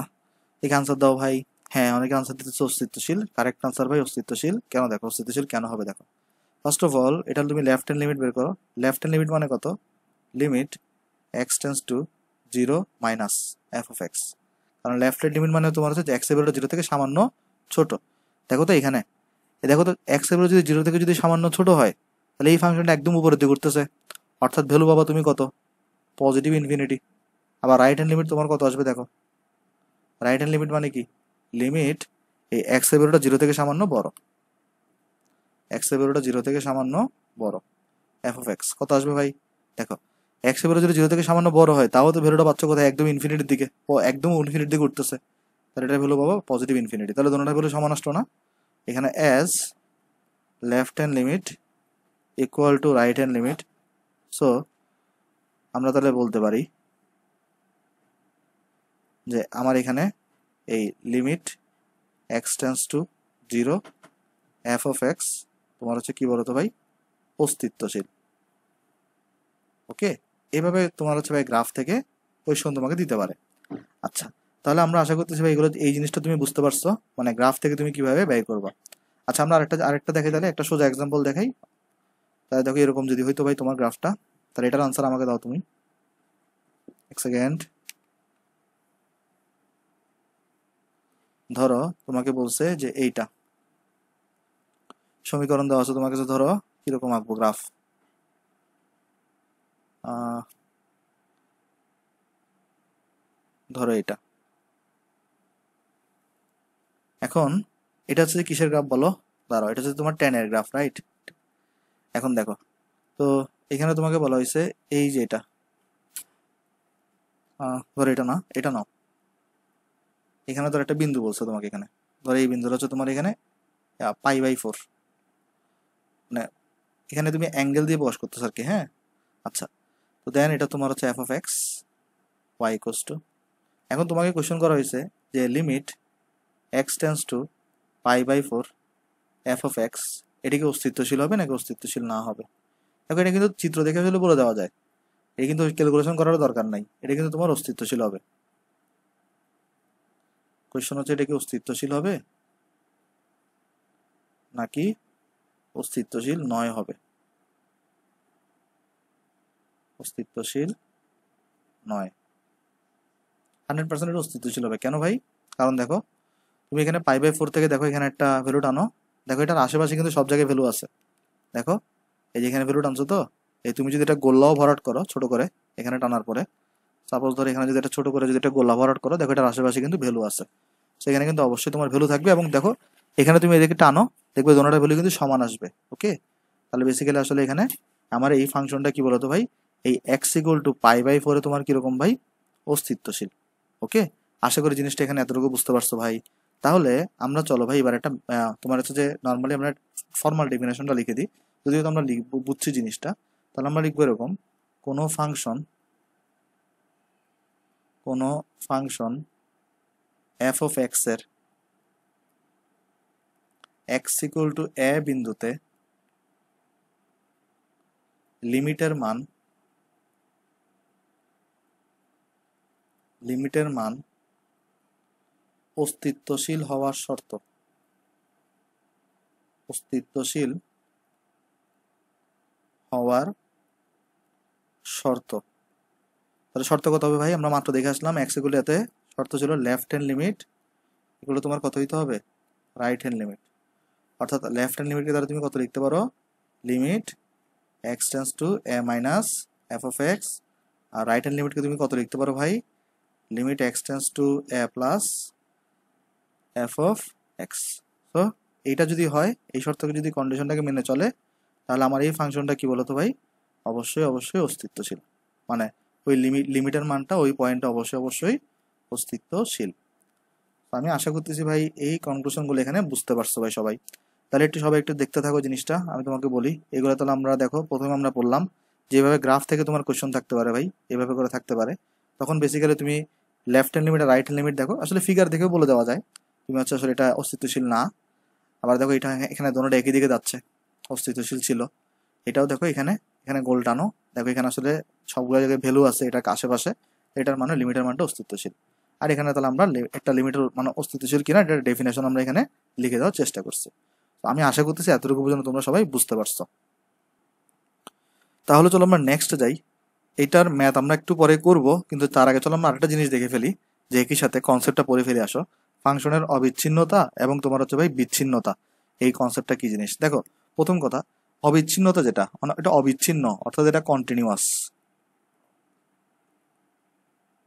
এই আনসার দাও ভাই। হ্যাঁ অনেকে আনসার দিতেছে অস্তিত্বশীল। কারেক্ট আনসার ভাই অস্তিত্বশীল। কেন দেখো অস্তিত্বশীল কেন হবে দেখো। ফার্স্ট অফ অল এটা তুমি লেফট হ্যান্ড লিমিট বের করো। লেফট হ্যান্ড লিমিট মানে কত? Limit x tends to 0 minus f of x. কারণ লেফট হ্যান্ড লিমিট মানে তোমার হচ্ছে এক্স এর ভ্যালুটা 0 থেকে সামান্য ছোট। দেখো তো এখানে দেখো তো এক্স এর ভ্যালু যদি 0 থেকে যদি সামান্য ছোট হয় তাহলে এই ফাংশনটা একদম উপরের দিকে ঘুরতেছে, অর্থাৎ ভ্যালু পাবা তুমি কত? Positive infinity. আবার রাইট হ্যান্ড লিমিট তোমার কত আসবে দেখো। রাইট হ্যান্ড লিমিট মানে কি? লিমিট এই এক্স এর ভ্যালুটা 0 থেকে সামান্য বড়, এক্স এর ভ্যালুটা 0 থেকে সামান্য বড়, এফ অফ এক্স কত আসবে ভাই দেখো। এক্স এর ভ্যালু যদি 0 থেকে সামান্য বড় হয় তাও তো ভ্যালুটা পাচ্ছ কোথায়? একদম ইনফিনিটির দিকে। ও একদম ইনফিনিটির দিকে উঠতেছে, তাহলে এটা ভ্যালু পাবো পজিটিভ ইনফিনিটি। তাহলে দুটোটা ভ্যালু সমান আসলো না? এখানে as left hand limit equal to right hand limit, so আমরা তাহলে বলতে পারি যে আমার এখানে এই limit x tends to 0 F of x তোমার হচ্ছে কি বলতো ভাই? অস্তিত্বশীল। ওকে, এইভাবে তোমার হচ্ছে ভাই গ্রাফ থেকে কোয়েশ্চন তোমাকে দিতে পারে। আচ্ছা তাহলে আমরা আশা করতেছি ভাই এগুলো এই জিনিসটা তুমি বুঝতে পারছো, মানে গ্রাফ থেকে তুমি কিভাবে ব্যয় করবা। আচ্ছা আমরা আরেকটা দেখাই, তাহলে একটা সোজা এক্সাম্পল দেখাই। তাহলে দেখো এরকম যদি হইতো ভাই তোমার গ্রাফটা, তাহলে এটার আনসার আমাকে দাও তুমি। এক সেকেন্ড। ধরো তোমাকে বলছে যে এইটা সমীকরণ দেওয়া আছে তোমার কাছে, ধরো কিরকম আঁকবো গ্রাফ। ধরো এটা, এখন এটা হচ্ছে কিসের গ্রাফ বলো? দাঁড়াও, এটা হচ্ছে তোমার টেনের গ্রাফ, রাইট? এখন দেখো তো এখানে তোমাকে বলা হয়েছে এই যে এটা, ধরো এটা না, এটা নাও। এখানে ধর একটা বিন্দু বলছে তোমাকে, এখানে ধরো এই বিন্দুটা হচ্ছে তোমার এখানে π/4, মানে এখানে তুমি অ্যাঙ্গেল দিয়ে প্রকাশ করতেছ আর কি। হ্যাঁ আচ্ছা, তো দেন এটা তোমার হচ্ছে f of x y equals to, এখন তোমাকে কোশ্চেন করা হয়েছে যে limit x tends to π/4 f of x, এটা কি অস্তিত্বশীল হবে নাকি অস্তিত্বশীল না হবে? দেখো এটা কিন্তু চিত্র দেখে আসলে বলে দেওয়া যায়, এটা কিন্তু ক্যালকুলেশন করার দরকার নাই, এটা কিন্তু তোমার অস্তিত্বশীল হবে। কোশ্চেন হচ্ছে এটা কি অস্তিত্বশীল হবে নাকি অস্তিত্বশীল নয় হবে? অস্তিত্বশীল নয়। 100% এটা অস্তিত্বশীল হবে। কেন ভাই? কারণ দেখো তুমি এখানে π/4 থেকে দেখো এখানে একটা ভ্যালু টানো, দেখো এটার আশেপাশে কিন্তু সব জায়গায় ভ্যালু আছে। দেখো এই যে এখানে ভ্যালু টানছো, তো এই তুমি যদি এটা গোল্লাও ভরাট করো ছোট করে এখানে টানার পরে, সাপোজ ধরো এখানে যদি এটা ছোট করে যদি এটা গোল্লা ভরাট করো, দেখো এটার আশেপাশে কিন্তু ভ্যালু আছে, সেখানে কিন্তু অবশ্যই তোমার ভ্যালু থাকবে। এবং দেখো এখানে তুমি এদিকে টানো, দেখবে দোনোটার ভ্যালু কিন্তু সমান আসবে। ওকে, তাহলে বেসিক্যালি আসলে এখানে আমার এই ফাংশনটা কি বলতো ভাই, এই এক্স ইকুয়াল টু π/4 তোমার কিরকম ভাই? অস্তিত্বশীল। ওকে, আশা করি জিনিসটা এখানে এতটুকু বুঝতে পারছো ভাই। তাহলে আমরা চলো ভাই এবার একটা তোমার হচ্ছে যে নর্মালি আমরা ফর্মাল ডেফিনেশনটা লিখে দিই, যদিও তো আমরা বুঝছি জিনিসটা। তাহলে আমরা লিখবো এরকম, কোনো ফাংশন এফ অফ এক্স এর এক্স ইকুয়াল টু এ বিন্দুতে লিমিটের মান অস্তিত্বশীল হওয়ার শর্ত, অস্তিত্বশীল হওয়ার শর্ত। তাহলে শর্ত কত হবে ভাই? আমরা মাত্র দেখে আসলাম এক্স ইকুয়াল টু এতে শর্ত ছিল লেফট হ্যান্ড লিমিট এগুলো তোমার কত হইতে হবে? Right hand limit. অর্থাৎ লেফট হ্যান্ড লিমিটকে দ্বারা তুমি কত লিখতে পারো? Limit x tends to a minus f of x. আর রাইট হ্যান্ড লিমিটকে তুমি কত লিখতে পারো ভাই? Limit x tends to a plus f of x. তো এইটা যদি হয়, এই শর্তকে যদি কন্ডিশনটাকে মেনে চলে, তাহলে আমার এই ফাংশনটা কি বলতো ভাই? অবশ্যই অস্তিত্বশীল। মানে ওই লিমিটের মানটা ওই পয়েন্টটা অবশ্যই অস্তিত্বশীল। আমি আশা করতেছি ভাই এই কনক্লুশনগুলো এখানে বুঝতে পারছো ভাই সবাই। তাহলে সবাই একটু দেখতে থাকো জিনিসটা, আমি তোমাকে বলি এগুলো। তাহলে আমরা দেখো প্রথমে আমরা বললাম যেভাবে গ্রাফ থেকে তোমার কোশ্চেন থাকতে পারে ভাই, এভাবে করে থাকতে পারে। তখন বেসিক্যালি তুমি লেফট হ্যান্ড লিমিট আর রাইট হ্যান্ড লিমিট দেখো, আসলে ফিগার দেখেও বলে দেওয়া যায় তুমি হচ্ছে আসলে এটা অস্তিত্বশীল না। আবার দেখো এটা এখানে দোনোটা একই দিকে যাচ্ছে, অস্তিত্বশীল ছিল। এটাও দেখো এখানে এখানে গোল টানো, দেখো এখানে আসলে সবগুলো জায়গায় ভ্যালু আছে এটার আশেপাশে, এটার মানে লিমিটের মানটা অস্তিত্বশীল। আর এখানে তাহলে আমরা একটা লিমিটের মানে অস্তিত্বশীল কিনা এটার ডেফিনেশন আমরা এখানে লিখে দেওয়ার চেষ্টা করছি। আমি আশা করতেছি এতটুকু পর্যন্ত তোমরা সবাই বুঝতে পারছো। তাহলে চলো আমরা নেক্সট যাই। এটার ম্যাথ আমরা একটু পরে করব, কিন্তু তার আগে চলো আমরা আরেকটা জিনিস দেখে ফেলি, যে একই সাথে কনসেপ্টটা পড়ে ফেলে আসো। ফাংশনের অবিচ্ছিন্নতা এবং তোমার হচ্ছে ভাই বিচ্ছিন্নতা, এই কনসেপ্টটা কি জিনিস দেখো। প্রথম কথা, অবিচ্ছিন্নতা যেটা এটা অবিচ্ছিন্ন, অর্থাৎ এটা কন্টিনিউয়াস।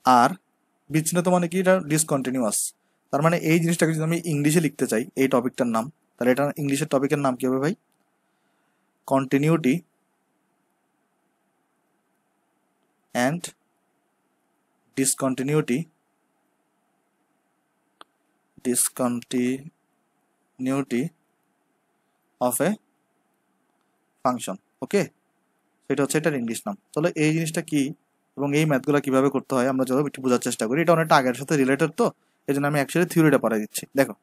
আর বিচ্ছিন্নতা মানে কি, এটা ডিসকন্টিনিউয়াস। তার মানে এই জিনিসটাকে যদি আমি ইংলিশে লিখতে চাই এই টপিকটার নাম, তাহলে এটা ইংলিশের টপিকের নাম কি হবে ভাই? Continuity and discontinuity of a function। ওকে, এটা হচ্ছে এটার ইংলিশ নাম। চলো এই জিনিসটা কি এবং এই ম্যাথগুলো কিভাবে করতে হয় আমরা চলো একটু বোঝার চেষ্টা করি। এটা অনেকটা আগের সাথে রিলেটেড, তো এই জন্য আমি অ্যাকচুয়ালি থিওরিটা পড়াই দিচ্ছি। দেখো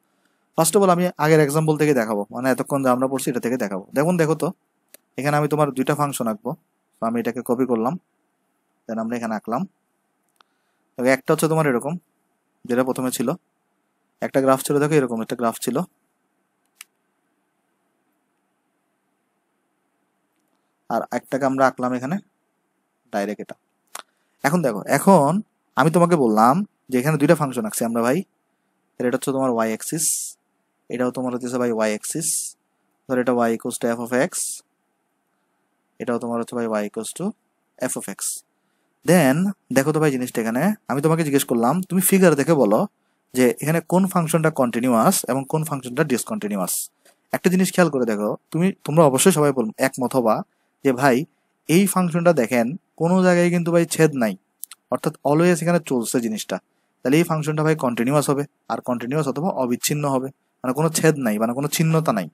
ফার্স্ট অফ অল আমি আগের এক্সাম্পল থেকে দেখাবো, মানে এতক্ষণ যা আমরা পড়ছি এটা থেকে দেখাবো। দেখো তো এখানে আমি তোমার দুইটা ফাংশন আঁকবো। আমি এটাকে কপি করলাম, দেন আমরা এখানে আঁকলাম। একটা হচ্ছে তোমার এরকম, যেটা প্রথমে ছিল একটা গ্রাফ ছিল, দেখো এরকম একটা গ্রাফ ছিল। আর একটাকে আমরা আঁকলাম এখানে ডাইরেক্ট এটা। এখন দেখো, এখন আমি তোমাকে বললাম যে এখানে দুইটা ফাংশন আঁকছি আমরা ভাই। এটা হচ্ছে তোমার ওয়াই অ্যাক্সিস, এটাও তোমার হচ্ছে ভাই ওয়াই অ্যাক্সিস। ধর এটা y equals to f of x, এটাও তোমার হচ্ছে ভাই y equals to f of x. Then দেখো তো ভাই জিনিসটা, এখানে আমি তোমাকে জিজ্ঞেস করলাম তুমি ফিগার দেখে বলো যে এখানে কোন ফাংশনটা কন্টিনিউয়াস এবং কোন ফাংশনটা ডিসকন্টিনিউয়াস। একটা জিনিস খেয়াল করে দেখো, তোমরা অবশ্যই সবাই একমত হবা যে ভাই এই ফাংশনটা দেখেন কোনো জায়গায় কিন্তু ভাই ছেদ নাই, অর্থাৎ অলওয়েজ এখানে চলছে জিনিসটা। তাহলে এই ফাংশনটা ভাই কন্টিনিউয়াস হবে, আর কন্টিনিউয়াস অথবা অবিচ্ছিন্ন হবে, মানে কোনো ছেদ নাই, মানে কোনো ছিন্নতা নাই।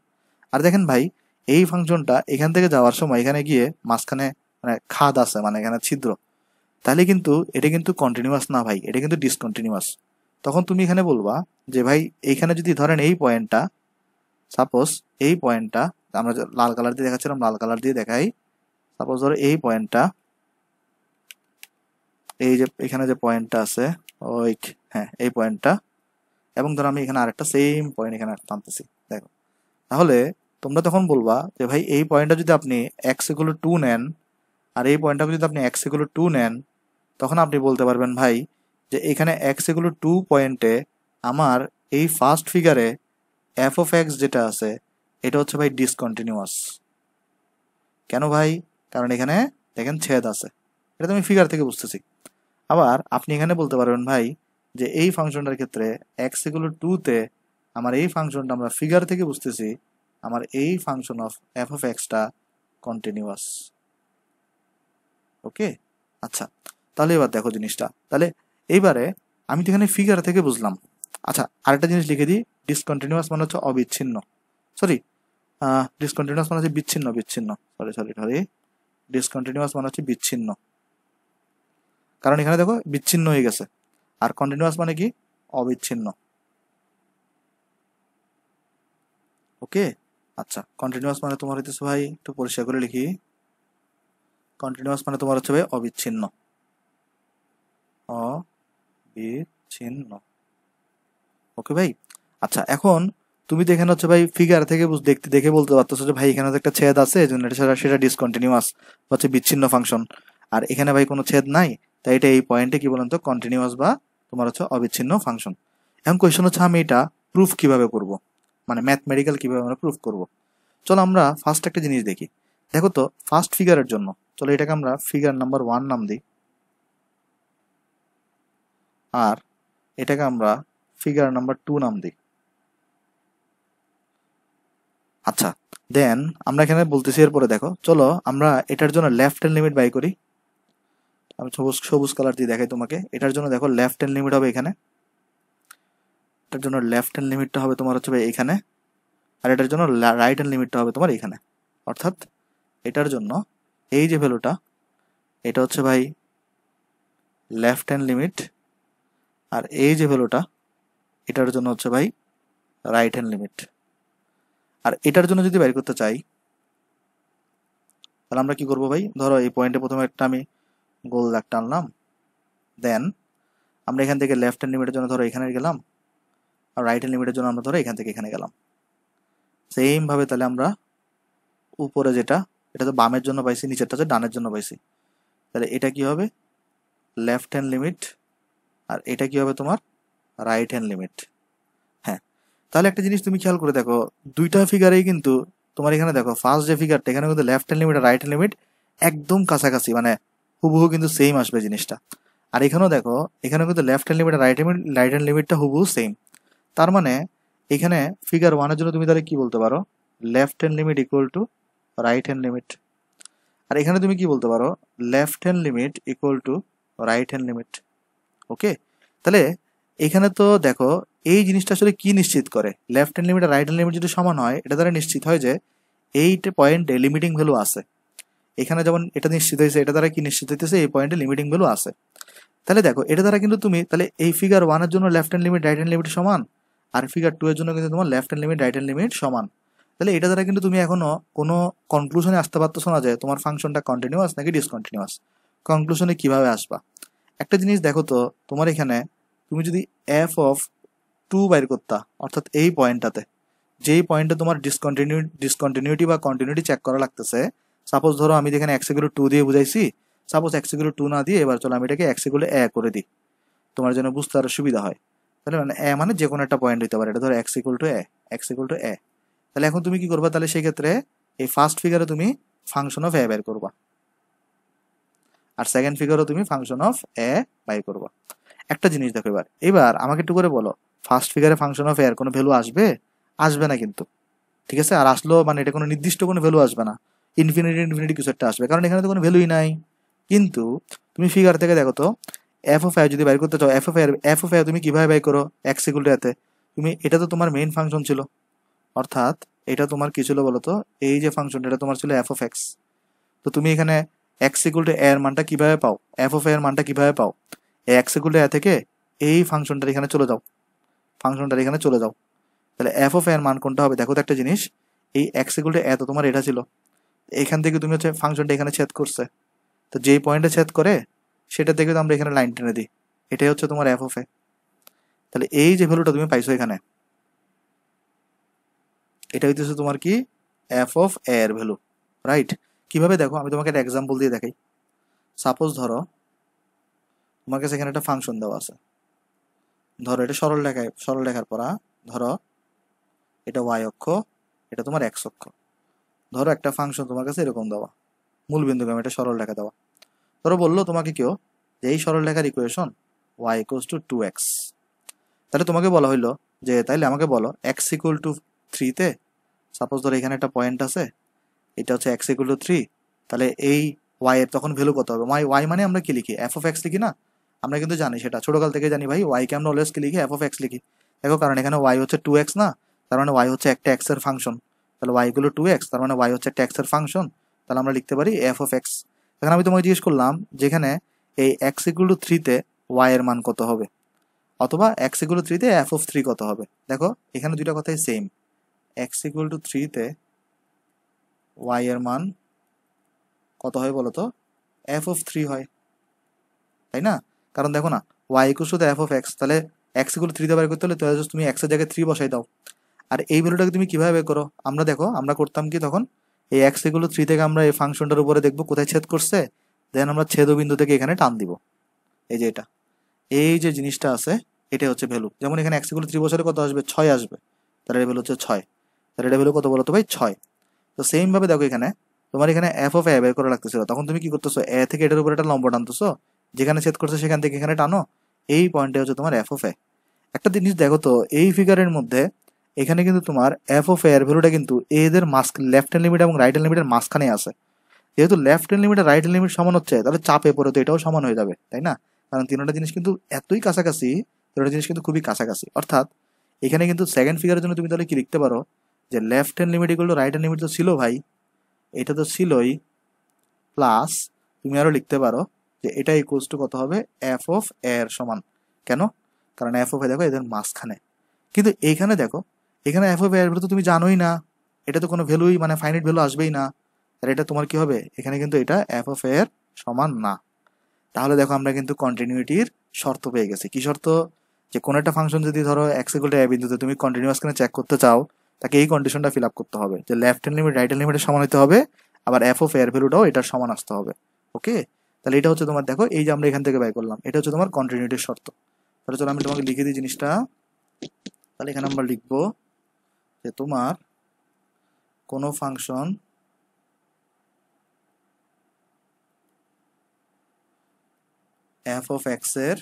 আর দেখেন ভাই এই ফাংশনটা এখান থেকে যাওয়ার সময় এখানে গিয়ে মাঝখানে মানে খাদ আছে, মানে এখানে ছিদ্র, তাহলে কিন্তু এটা কিন্তু কন্টিনিউয়াস না ভাই, এটা কিন্তু ডিসকন্টিনিউয়াস। তখন তুমি এখানে বলবা যে ভাই এইখানে যদি ধরেন এই পয়েন্টটা, সাপোজ এই পয়েন্টটা আমরা লাল কালার দিয়ে দেখাচ্ছিলাম, লাল কালার দিয়ে দেখাই। সাপোজ ধরো এই পয়েন্টটা, এই যে এখানে যে পয়েন্টটা আছে ওই, হ্যাঁ এই পয়েন্টটা, এবং ধরো আমি এখানে আরেকটা সেম পয়েন্ট এখানে টানতেছি, দেখো। তাহলে তোমরা তখন বলবা যে ভাই এই পয়েন্টটা যদি আপনি এক্স ইকুয়াল টু 2 নেন, আর এই পয়েন্টটাকে যদি আপনি এক্স ইকুয়াল টু 2 নেন, তখন আপনি বলতে পারবেন ভাই যে এখানে এক্স ইকুয়াল টু 2 পয়েন্টে আমার এই ফার্স্ট ফিগারে এফ অফ এক্স যেটা আছে এটা হচ্ছে ভাই ডিসকন্টিনিউয়াস। কেন ভাই? কারণ এখানে দেখেন ছেদ আছে, এটা তো আমি ফিগার থেকে বুঝতেছি। আবার আপনি এখানে বলতে পারবেন ভাই যে এই ফাংশনটার ক্ষেত্রে এক্স ইকুয়াল টু 2-তে আমার এই ফাংশনটা আমরা ফিগার থেকে বুঝতেছি আমার এই ফাংশন অফ এফ অফ এক্সটা কন্টিনিউয়াস। ওকে, আচ্ছা তাহলে এবার দেখো জিনিসটা, তাহলে এইবারে আমি তো এখানে ফিগার থেকে বুঝলাম। আচ্ছা আরেকটা জিনিস লিখে দিই, ডিসকন্টিনিউয়াস মানে হচ্ছে অবিচ্ছিন্ন, সরি ডিসকন্টিনিউয়াস মানে হচ্ছে বিচ্ছিন্ন, সরি ডিসকন্টিনিউয়াস মানে হচ্ছে বিচ্ছিন্ন, কারণ এখানে দেখো বিচ্ছিন্ন হয়ে গেছে। আর কন্টিনিউয়াস মানে কি? অবিচ্ছিন্ন। ওকে, আচ্ছা কন্টিনিউয়াস মানে তোমার হইতেছে ভাই, একটু পরিষ্কার করে লিখি, কন্টিনিউয়াস মানে তোমার হচ্ছে ভাই অবিচ্ছিন্ন, অবিচ্ছিন্ন। ওকে ভাই, আচ্ছা এখন তুমি তো এখানে হচ্ছে ভাই ফিগার থেকে দেখতে দেখে বলতে পারতেছো যে ভাই এখানে তো একটা ছেদ আছে, এই জন্য সেটা ডিসকন্টিনিউয়াস হচ্ছে বিচ্ছিন্ন ফাংশন। আর এখানে ভাই কোনো ছেদ নাই, তাই এটা এই পয়েন্টে কি বলেন তো কন্টিনিউয়াস বা তোমার হচ্ছে অবিচ্ছিন্ন ফাংশন। এখন কোয়েশ্চন হচ্ছে আমি এটা প্রুফ কিভাবে করব, মানে ম্যাথমেটিক্যাল কিভাবে আমরা প্রুফ করব। চলো আমরা ফার্স্ট একটা জিনিস দেখি। দেখো তো ফার্স্ট ফিগারের জন্য চলো এটাকে আমরা ফিগার নাম্বার 1 নাম দিই, আর এটাকে আমরা ফিগার নাম্বার 2 নাম দিই। আচ্ছা দেন আমরা এখানে বলতেছি, এরপরে দেখো চলো আমরা এটার জন্য লেফট হ্যান্ড লিমিট বাই করি। আমি সবুজ কালার দিয়ে দেখাই তোমাকে। এটার জন্য দেখো লেফট হ্যান্ড লিমিট হবে এখানে, এটার জন্য লেফট হ্যান্ড লিমিটটা হবে তোমার হচ্ছে ভাই এখানে, আর এটার জন্য রাইট হ্যান্ড লিমিটটা হবে তোমার এখানে। অর্থাৎ এটার জন্য এই যে ভ্যালুটা এটা হচ্ছে ভাই লেফট হ্যান্ড লিমিট, আর এই যে ভ্যালুটা, এটার জন্য হচ্ছে ভাই রাইট হ্যান্ড লিমিট। আর এটার জন্য যদি বের করতে চাই, তাহলে আমরা কি করবো ভাই, ধরো এই পয়েন্টে প্রথমে একটা আমি গোল দাগ টানলাম, দেন আমরা এখান থেকে লেফট হ্যান্ড লিমিটের জন্য ধরো এখানে গেলাম, আর রাইট হ্যান্ড লিমিটের জন্য আমরা ধরো এখান থেকে এখানে গেলাম। সেম ভাবে তাহলে আমরা উপরে যেটা, এটা তো বামের জন্য পাইছি, নিচেরটা হচ্ছে ডানের জন্য পাইছি, তাহলে এটা কি হবে লেফট হ্যান্ড লিমিট, আর এটা কি হবে তোমার রাইট হ্যান্ড লিমিট। হ্যাঁ, তাহলে একটা জিনিস তুমি খেয়াল করে দেখো, দুইটা ফিগারেই কিন্তু তোমার এখানে দেখো ফার্স্ট যে ফিগারটা, এখানে কিন্তু লেফট হ্যান্ড লিমিট আর রাইট হ্যান্ড লিমিট একদম কাছাকাছি, মানে হুবহু কিন্তু সেম আসবে জিনিসটা। আর এখানেও দেখো, এখানেও কিন্তু লেফট হ্যান্ড লিমিট আর রাইট হ্যান্ড লিমিটটা হুবহু সেম। তার মানে এখানে ফিগার ওয়ানের জন্য তুমি তাহলে কি বলতে পারো, left hand limit equal to right hand limit. আর এখানে তুমি কি বলতে পারো, left hand limit equal to right hand limit. Okay, তাহলে এখানে তো দেখো এই জিনিসটা আসলে কি নিশ্চিত করে, লেফট হ্যান্ড লিমিট আর রাইট হ্যান্ড লিমিট যদি সমান হয়, এটা দ্বারা নিশ্চিত হয় যে এইট পয়েন্টে লিমিটিং ভ্যালু আছে। এখানে যেমন এটা নিশ্চিত হয়েছে, এটা দ্বারা কি নিশ্চিত হইতেছে, এই পয়েন্টে লিমিটিং ভ্যালু আছে। তাহলে দেখো এটা দ্বারা কিন্তু তুমি তাহলে এই ফিগার ওয়ানের জন্য left hand limit right hand limit সমান, আর ফিগার টু এর জন্য কিন্তু তোমার left hand limit right hand limit সমান। তাহলে এটা দ্বারা কিন্তু তুমি এখনো কোনো কনক্লুশনে আসতে পারতেছো না যে তোমার ফাংশনটা কন্টিনিউয়াস নাকি ডিসকন্টিনিউয়াস। কনক্লুশনে কিভাবে আসবা, একটা জিনিস দেখো তো, তোমার এখানে তুমি যদি এফ অফ টু বাইর করতা, অর্থাৎ এই পয়েন্টটাতে, যেই পয়েন্টে তোমার ডিসকন্টিনিউটি বা কন্টিনিউটি চেক করা লাগতেছে, সাপোজ ধরো আমি এখানে এক্স ইকুয়াল টু দিয়ে বুঝাইছি, সাপোজ এক্স ইকুয়াল টু না দিয়ে এবার চলো আমি এটাকে এক্স ইকুয়াল এ করে দিই, তোমার জন্য বুঝতে আরো সুবিধা হয়। তাহলে মানে এ মানে যে কোনো একটা পয়েন্ট হইতে পারে, এটা ধরো x equal to a, x equal to a. তাহলে এখন তুমি কি করবা, তাহলে সেই ক্ষেত্রে এই ফার্স্ট ফিগারে তুমি ফাংশন অফ এ বের করবা, আর সেকেন্ড ফিগারও তুমি ফাংশন অফ এ বাই করবা। একটা জিনিস দেখো, এবার এবার আমাকে একটু করে বলো, ফার্স্ট ফিগারে ফাংশন অফ এর কোনো ভ্যালু আসবে? আসবে না কিন্তু, ঠিক আছে। আর আসলেও মানে এটা কোনো নির্দিষ্ট কোনো ভ্যালু আসবে না, ইনফিনিটি ইনফিনিটি কিছু একটা আসবে, কারণ এখানে তো কোনো ভ্যালুই নাই। কিন্তু তুমি ফিগার থেকে দেখো তো, এফ অফ এ যদি বাইর করতে চাও, এফ অফ এ তুমি কিভাবে বাই করো, এক্স ইকুয়াল টু এতে, তুমি এটা তো তোমার মেইন ফাংশন ছিল, অর্থাৎ এটা তোমার কি ছিল বলো তো, এই যে ফাংশনটা এটা তোমার ছিল এফ অফ এক্স। তো তুমি এখানে এক্স ইকুয়াল টু এর মানটা কিভাবে পাও, এফ অফ এর মানটা কিভাবে পাও, এক্স ইকুয়াল টু এ থেকে এই ফাংশনটার এখানে চলে যাও, ফাংশনটার এখানে চলে যাও। তাহলে এফ অফ এর মান কোনটা হবে, দেখো তো একটা জিনিস, এই এক্স ইকুয়াল টু এ তো তোমার এটা ছিল, এখান থেকে তুমি হচ্ছে ফাংশনটা এখানে ছেদ করছে, তো যেই পয়েন্টে ছেদ করে সেটা থেকে তো আমরা এখানে লাইন টেনে দিই, এটাই হচ্ছে তোমার এফ অফ এ। তাহলে এই যে ভ্যালুটা তুমি পাইছো এখানে, এটা হইতেছে তোমার কি এফ অফ এ এর ভ্যালু, রাইট। কিভাবে দেখো, আমি তোমাকে একটা এক্সাম্পল দিয়ে দেখাই। সাপোজ ধরো তোমার কাছে এখানে একটা ফাংশন দেওয়া আছে, ধরো এটা সরল রেখার পড়া, ধরো এটা ওয়াই অক্ষ, এটা তোমার এক্স অক্ষ। ধরো একটা ফাংশন তোমার কাছে এরকম দেওয়া, মূল বিন্দু এটা সরল রেখা দেওয়া। ধরো বললো তোমাকে কেউ যে এই সরল রেখার equation Y equals two 2x, তাহলে তোমাকে বলা হইলো যে তাইলে আমাকে বলো এক্স ইকুয়াল টু 3-তে, সাপোজ ধরো এখানে একটা পয়েন্ট আছে, এটা হচ্ছে এক্স ইকুয়াল টু 3, তাহলে এই ওয়াই এর তখন ভ্যালু কত হবে, ওয়াই মানে আমরা কি লিখি, এফ অফ এক্স লিখি না, আমরা কিন্তু জানি সেটা ছোটকাল থেকে জানি ভাই, ওয়াই কে আমরা অলওয়েজ কি লিখি, এফ অফ এক্স লিখি। দেখো কারণ এখানে ওয়াই হচ্ছে 2x না, তার মানে ওয়াই হচ্ছে একটা এক্স এর ফাংশন, তাহলে ওয়াই গুলো 2x, তার মানে ওয়াই হচ্ছে একটা এক্স এর ফাংশন, তাহলে আমরা লিখতে পারি এফ অফ এক্স। এখন আমি তোমাকে জিজ্ঞেস করলাম যেখানে এই এক্স ইকুয়াল টু 3-তে ওয়াই এর মান কত হবে, অথবা এক্স ইকুয়াল টু 3-তে এফ অফ 3 কত হবে। দেখো এখানে দুইটা কথাই সেম, এক্স ইকুয়াল টু 3-তে ওয়াই এর মান কত হয় বলতো, এফ অফ 3 হয়, তাই না? কারণ দেখো না, y equal to f of x, তাহলে এক্স ইকুয়াল টু 3 বের করতে হলে তুমি এক্স এর জায়গায় 3 বসাই দাও। আর এই ভ্যালুটাকে তুমি কিভাবে বের করো, আমরা দেখো আমরা করতাম কি তখন, এই এক্স ইকুয়াল টু 3 থেকে আমরা এই ফাংশনটার উপরে দেখবো কোথায় ছেদ করছে, দেন আমরা ছেদবিন্দু থেকে এখানে টান দিব, এই যে এটা, এই যে জিনিসটা আছে এটা হচ্ছে ভ্যালু। যেমন এখানে এক্স ইকুয়াল টু 3 বছরে কত আসবে, 6 আসবে, তাহলে এর ভ্যালু হচ্ছে 6, তাহলে এটা ভ্যালু কত বলো তো ভাই, 6। তো সেম ভাবে দেখো এখানে তোমার এখানে এফ অফ এ বের করা লাগতেছিল, তখন তুমি কি করতেছো, এ থেকে এটার উপর একটা লম্ব টানতেছো, যেখানে ছেদ করছে সেখান থেকে এখানে টানো, এই পয়েন্টে হচ্ছে তোমার এফ অফ এ। একটা জিনিস দেখো তো, এই ফিগারের মধ্যে এখানে কিন্তু তোমার এফ অফ এর ভ্যালুটা কিন্তু এদের লেফট হ্যান্ড লিমিট এবং রাইট হ্যান্ড লিমিটের মাঝখানে আছে। যেহেতু লেফট হ্যান্ড লিমিট আর রাইট হ্যান্ড লিমিট সমান হচ্ছে, তাহলে চাপে পড়ে তো এটাও সমান হয়ে যাবে, তাই না? কারণ তিনটা জিনিস কিন্তু এতই কাছাকাছি, তিনটা জিনিস কিন্তু খুবই কাছাকাছি। অর্থাৎ এখানে কিন্তু সেকেন্ড ফিগারের জন্য তুমি তাহলে কি লিখতে পারো, যে left hand limit equal to right hand limit তো ছিল ভাই, এটা তো ছিলই, প্লাস তুমি আরো লিখতে পারো যে এটা ইকুয়ালস টু কত হবে, এফ অফ এর সমান। কেন? কারণ এফ অফ এ দেখো এদের মাঝখানে। কিন্তু এইখানে দেখো, এখানে এফ অফ এর ভ্যালু তো তুমি জানোই না, এটা তো কোনো ভ্যালুই মানে ফাইনাইট ভ্যালু আসবেই না, তাহলে এটা তোমার কি হবে, এখানে কিন্তু এটা এফ অফ এর সমান না। তাহলে দেখো আমরা কিন্তু কন্টিনিউটির শর্ত পেয়ে গেছি। কি শর্ত? যে কোনো একটা ফাংশন যদি ধরো এক্স ইকুয়াল টু এ বিন্দুতে তুমি কন্টিনিউয়াস কিনা চেক করতে চাও, তাকে এই কন্ডিশনটা ফিল আপ করতে হবে যে left hand limit right hand লিমিটের সমান হতে হবে, আবার এফ অফ এর ভ্যালুটাও এটার সমান আসতে হবে। ওকে, তাহলে এটা হচ্ছে তোমার, দেখো এই যে আমরা এখান থেকে বাই করলাম, এটা হচ্ছে তোমার কন্টিনিউটির শর্ত। তাহলে চলো আমি তোমাকে লিখে দিই জিনিসটা। তাহলে এখানে আমরা লিখবো যে তোমার কোনো ফাংশন এফ অফ এক্স এর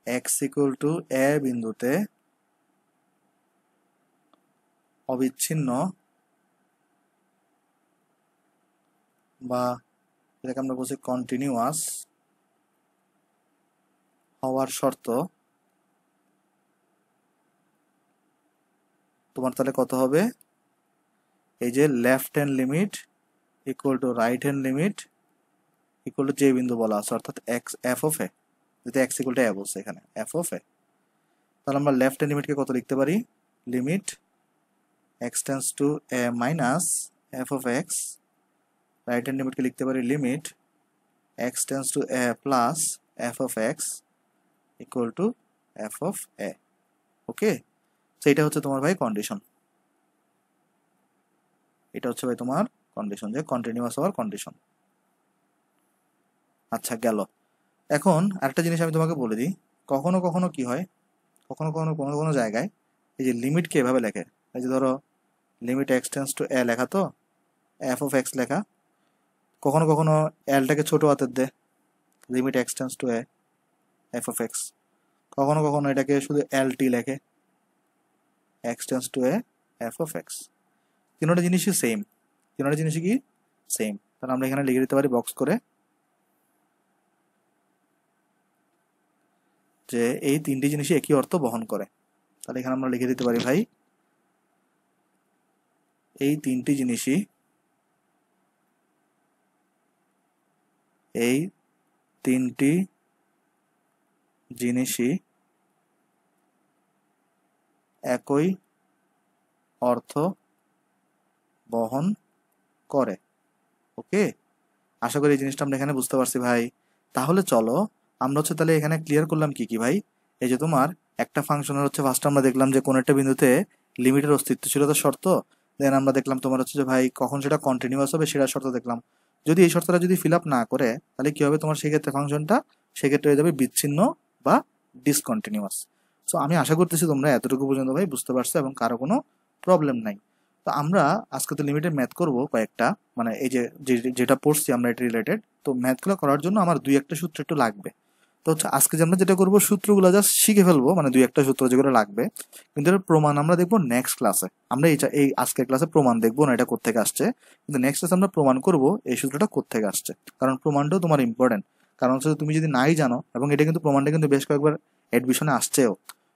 এক্স ইকুয়াল টু এ বিন্দুতে অবিচ্ছিন্ন বা এটাকে আমরা বলছি কন্টিনিউয়াস হওয়ার শর্ত তোমার তাহলে কত হবে, এই যে left hand limit equal to right hand limit equal two যে বিন্দু বলা আছে, অর্থাৎ এক্স এফ অফ এ, যদি এক্স ইকুয়াল টু এ বলছে এখানে এফ অফ এ, তাহলে আমরা লেফট হ্যান্ড লিমিটকে কত লিখতে পারি, limit x tends to a minus f of x, right hand লিমিটকে লিখতে পারি limit x tends to a plus f of x equal to f of a. Okay, তো এটা হচ্ছে তোমার ভাই কন্ডিশন, এটা হচ্ছে ভাই তোমার কন্ডিশন, যে কন্টিনিউয়াস হওয়ার কন্ডিশন। আচ্ছা গেল। এখন আরেকটা জিনিস আমি তোমাকে বলে দিই, কখনো কখনো কি হয়, কখনো কখনো কোনো কোনো জায়গায় এই যে লিমিটকে এভাবে লেখে, এই যে ধরো লিমিট এক্স টেন্স টু এ লেখা, তো এফ অফ এক্স লেখা, কখনো কখনো এলটাকে ছোট হাতের দে, limit x tends to a f of x, কখনো কখনো এটাকে শুধু এল টি লেখে, x tends to a f of x. তিনোটা জিনিসই সেম, তিনোটা জিনিসই কি সেম। তাহলে আমরা এখানে লিখে দিতে পারি বক্স করে যে এই তিনটি জিনিসই একই অর্থ বহন করে। তাহলে এখানে আমরা লিখে দিতে পারি ভাই এই তিনটি জিনিসই, এই তিনটি জিনিসই একই অর্থ বহন করে। ওকে, আশা করি এই জিনিসটা আমরা এখানে বুঝতে পারছি ভাই। তাহলে চলো আমরা হচ্ছে তাহলে এখানে ক্লিয়ার করলাম কি কি ভাই, এই যে তোমার একটা ফাংশনের হচ্ছে ফার্স্ট আমরা দেখলাম যে কোন একটা বিন্দুতে লিমিটের অস্তিত্ব ছিল তো শর্ত, দেন আমরা দেখলাম তোমার হচ্ছে যে ভাই কখন সেটা কন্টিনিউয়াস হবে সেটা শর্ত দেখলাম। যদি এই শর্তটা যদি ফিল আপ না করে তাহলে কি হবে তোমার সেক্ষেত্রে ফাংশনটা সেক্ষেত্রে হয়ে যাবে বিচ্ছিন্ন বা ডিসকন্টিনিউয়াস। সো আমি আশা করতেছি তোমরা এতটুকু পর্যন্ত ভাই বুঝতে পারছো এবং কারো কোনো প্রবলেম নাই। তো আমরা আজকে তো লিমিটেড ম্যাথ করব কয়েকটা, মানে এই যে যেটা পড়ছি আমরা এটা রিলেটেড, তো ম্যাথগুলো করার জন্য আমার দুই একটা সূত্র একটু লাগবে। তো হচ্ছে আজকে যে আমরা যেটা করবো সূত্রগুলো জাস্ট শিখে ফেলবো, মানে দুই একটা সূত্র যেগুলো লাগবে, কিন্তু এর প্রমাণ আমরা দেখবো নেক্সট ক্লাসে। আমরা এই আজকের ক্লাসে প্রমাণ দেখবো না এটা কোত্থেকে আসছে, কিন্তু নেক্সট ক্লাসে আমরা প্রমাণ করবো এই সূত্রটা কোত্থেকে আসছে, কারণ প্রমাণটাও তোমার ইম্পর্টেন্ট। কারণ হচ্ছে তুমি যদি নাই জানো, এবং এটা কিন্তু প্রমাণটা কিন্তু বেশ কয়েকবার এডমিশনে আসছেও,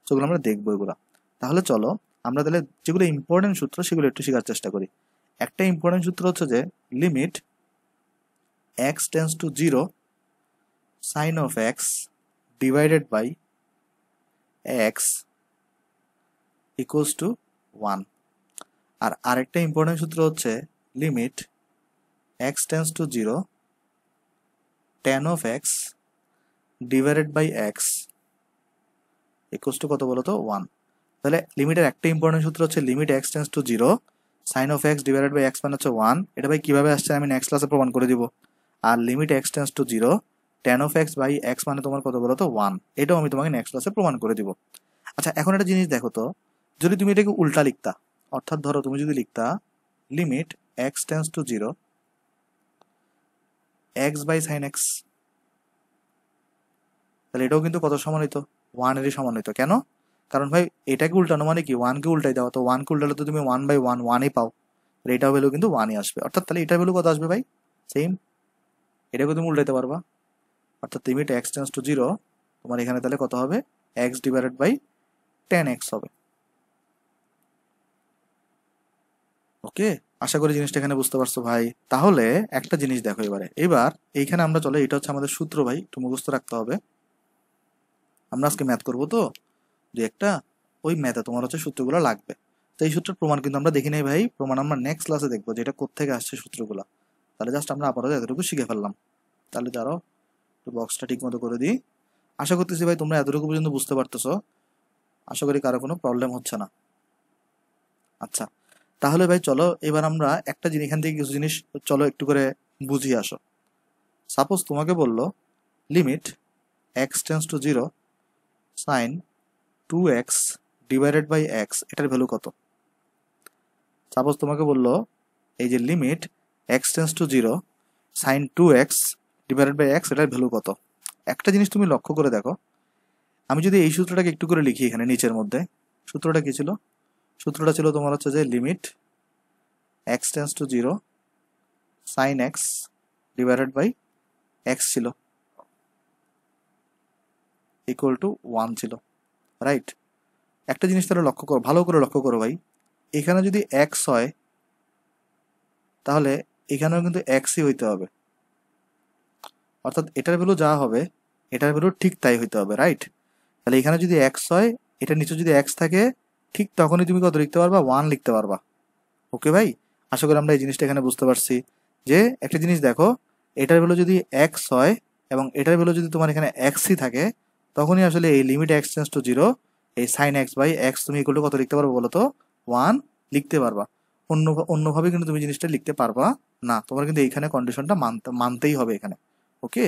সেগুলো আমরা দেখবো এগুলো। তাহলে চলো আমরা তাহলে যেগুলো ইম্পর্টেন্ট সূত্র সেগুলো একটু শেখার চেষ্টা করি। একটা ইম্পর্টেন্ট সূত্র হচ্ছে যে limit x tends to zero sine of x divided by x equals to 1। আর আরেকটা ইম্পর্টেন্ট সূত্র হচ্ছে limit x tends to zero tan of x divided by x equals to কত বলো তো 1। তাহলে লিমিটের একটা ইম্পর্টেন্ট সূত্র হচ্ছে limit x tends to zero sine of x divided by x মানে হচ্ছে 1, এটা ভাই কিভাবে আসছে আমি নেক্সট ক্লাসে প্রমাণ করে দিব। আর limit x tends to zero tan of x by x মানে তোমার কত বলো তো 1, এটাও আমি তোমাকে নেক্সট ক্লাসে প্রমাণ করে দিব। আচ্ছা এখন একটা জিনিস দেখো তো, যদি তুমি এটাকে উল্টা লিখতা, অর্থাৎ ধরো তুমি যদি লিখতা limit x tends to zero x by sine x, তাহলে এটাও কিন্তু কত সমান হইতো 1 এরই সমান হইতো। কেন? কারণ ভাই এটাকে উল্টানো মানে কি 1 কে উল্টাই দাও, তো 1 কে উল্টালে তো তুমি 1/1 1ই পাও, এটাও ভ্যালু কিন্তু 1ই আসবে, অর্থাৎ তাহলে এটার ভ্যালু কত আসবে ভাই সেম, এটাকে তুমি উল্টাইতে পারবা, অর্থাৎ limit x tends to zero তোমার এখানে তাহলে কত হবে x divided by tan x হবে। ওকে, আশা করি জিনিসটা এখানে বুঝতে পারছো ভাই। তাহলে একটা জিনিস দেখো এবারে, এবার এইখানে আমরা চলে, এটা হচ্ছে আমাদের সূত্র ভাই, একটু মুখস্থ রাখতে হবে। আমরা আজকে ম্যাথ করবো তো যে একটা, ওই ম্যাথে তোমার হচ্ছে সূত্রগুলো লাগবে। তো এই সূত্রের প্রমাণ কিন্তু আমরা দেখি নাই ভাই, প্রমাণ আমরা নেক্সট ক্লাসে দেখবো যে এটা কোত্থেকে আসছে সূত্রগুলো। তাহলে জাস্ট আমরা আপাতত এতটুকু শিখে ফেললাম। তাহলে ধরো একটু বক্সটা ঠিক মতো করে দিই। আশা করতেছি ভাই তোমরা এতটুকু পর্যন্ত বুঝতে পারতেছো, আশা করি কারো কোনো প্রবলেম হচ্ছে না। আচ্ছা, তাহলে ভাই চলো এবার আমরা একটা জিনিস, এখান থেকে কিছু জিনিস চলো একটু করে বুঝিয়ে আসো। সাপোজ তোমাকে বললো limit x tends to zero sine 2x divided by x, এটার ভ্যালু কত? সাপোজ তোমাকে বললো এই যে limit x tends to zero sine 2x divided by x, এটার ভ্যালু কত? একটা জিনিস তুমি লক্ষ্য করে দেখো, আমি যদি এই সূত্রটাকে একটু করে লিখি এখানে নিচের মধ্যে, সূত্রটা কি ছিল? সূত্রটা ছিল তোমার হচ্ছে যে limit x tends to zero sine x divided by x ছিল ইকুয়াল টু 1 ছিল, রাইট? একটা জিনিস তাহলে লক্ষ্য করো, ভালো করে লক্ষ্য করো ভাই, এখানে যদি এক্স হয় তাহলে এখানেও কিন্তু এক্সই হইতে হবে, অর্থাৎ এটার ভ্যালু যা হবে এটার ভ্যালু ঠিক তাই হইতে হবে, রাইট? তাহলে এখানে যদি এক্স হয়, এটার নিচে যদি এক্স থাকে, ঠিক তখনই তুমি কত লিখতে পারবা? 1 লিখতে পারবা। ওকে ভাই, আশা করি আমরা এই জিনিসটা এখানে বুঝতে পারছি যে একটা জিনিস দেখো, এটার ভ্যালু যদি এক্স হয় এবং এটার ভ্যালু যদি তোমার এখানে এক্সই থাকে, তখনই আসলে এই limit x tends to zero এই সাইন এক্স বাই এক্স তুমি ইকুয়াল টু কত লিখতে পারবো বলো তো? 1 লিখতে পারবা। অন্যভাবে কিন্তু তুমি জিনিসটা লিখতে পারবা না, তোমার কিন্তু এইখানে কন্ডিশনটা মানতেই হবে এখানে। ওকে,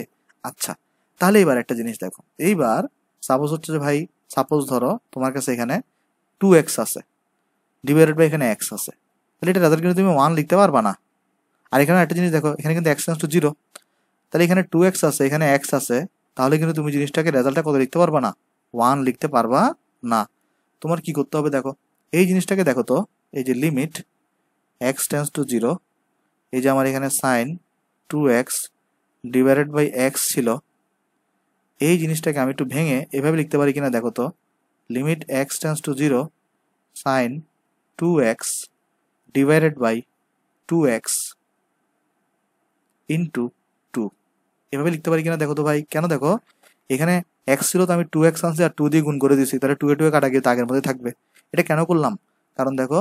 আচ্ছা, তাহলে এবার একটা জিনিস দেখো, এইবার সাপোজ হচ্ছে যে ভাই, সাপোজ ধরো তোমার কাছে এখানে 2x আছে ডিভাইডেড বাই এখানে x আছে, তাহলে এটা রেজাল্ট কিন্তু তুমি 1 লিখতে পারবা না। আর এখানে একটা জিনিস দেখো, এখানে কিন্তু x টেন্স টু জিরো, তাহলে এখানে 2x আছে এখানে x আছে, তাহলে কিন্তু তুমি জিনিসটাকে রেজাল্টটা কত লিখতে পারবা না? 1 লিখতে পারবা না। তোমার কি করতে হবে দেখো, এই জিনিসটাকে দেখো তো, এই যে limit x tends to zero, এই যে আমার এখানে sign 2x divided by x ছিল, এই জিনিসটাকে আমি একটু ভেঙে এভাবে লিখতে পারি কিনা দেখো তো, limit x tends to zero sine 2x divided by 2x into 2, এভাবে লিখতে পারি কিনা দেখো তো ভাই। কেন দেখো, এখানে x ছিল তো আমি 2x আনছি আর 2 দিয়ে গুণ করে দিয়েছি, তাহলে 2 এ 2 এ কাটা গিয়ে আগের মধ্যে থাকবে। এটা কেন করলাম? কারণ দেখো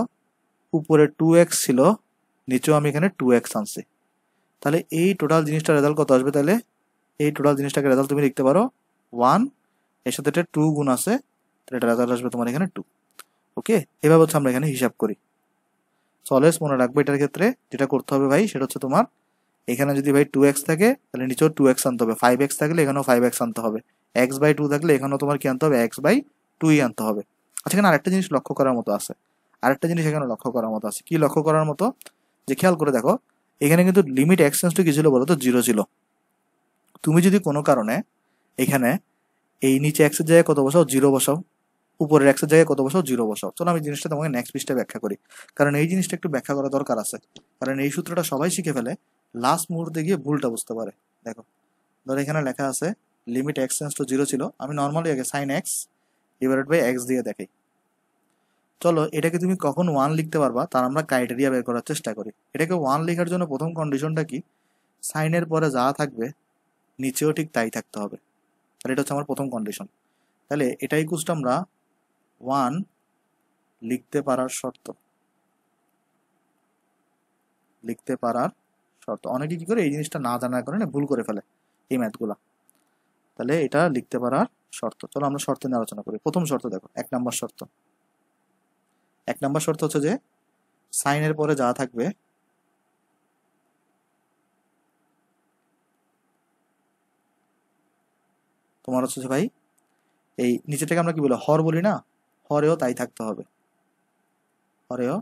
উপরে 2x ছিল, নিচেও আমি এখানে 2x আনছি, তাহলে এই টোটাল জিনিসটার রেজাল্ট কত আসবে? তাহলে এই টোটাল জিনিসটাকে রেজাল্ট তুমি লিখতে পারো 1, এর সাথে এটা 2 গুণ আছে, তাহলে এটা রেজাল্ট আসবে তোমার এখানে 2। ওকে, এভাবে হচ্ছে আমরা এখানে হিসাব করি। অলওয়েজ মনে রাখবো এটার ক্ষেত্রে যেটা করতে হবে ভাই, সেটা হচ্ছে তোমার এখানে যদি ভাই 2x থাকে তাহলে নিচেও 2x আনতে হবে, 5x থাকলে এখানেও 5x আনতে হবে, x বাই 2 থাকলে এখানেও তোমার কি আনতে হবে? x বাই 2ই আনতে হবে। আচ্ছা, এখানে আরেকটা জিনিস লক্ষ্য করার মতো আছে, আরেকটা জিনিস এখানে লক্ষ্য করার মতো আছে। কি লক্ষ্য করার মতো? যে খেয়াল করে দেখো, এখানে কিন্তু লিমিট এক্স টেন্স টু কি ছিল বলো তো? 0 ছিল। তুমি যদি কোনো কারণে এখানে এই নিচে এক্স এর জায়গায় কত বসাও? 0 বসাও, উপরের এক্স এর জায়গায় কত বসাও? 0 বসাও। চলো আমি জিনিসটা তোমাকে নেক্সট পৃষ্ঠায় ব্যাখ্যা করি, কারণ এই জিনিসটা একটু ব্যাখ্যা করা দরকার আছে, কারণ এই সূত্রটা সবাই শিখে ফেলে, লাস্ট মুহূর্তে গিয়ে ভুলটা বুঝতে পারে। দেখো, ধরো এখানে লেখা আছে লিমিট এক্স টেন্স টু 0 ছিল, আমি নর্মালি আগে sine x divided by x দিয়ে দেখাই। চলো এটাকে তুমি কখন 1 লিখতে পারবা তার আমরা ক্রাইটেরিয়া বের করার চেষ্টা করি। এটাকে 1 লেখার জন্য প্রথম কন্ডিশনটা কি? সাইনের পরে যা থাকবে নিচেও ঠিক তাই থাকতে হবে, তাহলে এটা হচ্ছে আমার প্রথম কন্ডিশন। তাহলে এটাই কুস্ট আমরা 1 লিখতে পারার শর্ত, লিখতে পারার শর্ত। অনেকে কি করে এই জিনিসটা না জানার কারণে ভুল করে ফেলে এই ম্যাথগুলা, তাহলে এটা লিখতে পারার শর্ত। চলো আমরা শর্ত নিয়ে আলোচনা করি। প্রথম শর্ত দেখো, 1 নম্বর শর্ত। 1 নম্বর শর্ত হচ্ছে যে সাইনের পরে যা থাকবে তোমার হচ্ছে যে ভাই এই নিচেটাকে আমরা কি বলি? হর বলি না? হরেও তাই থাকতে হবে, হরেও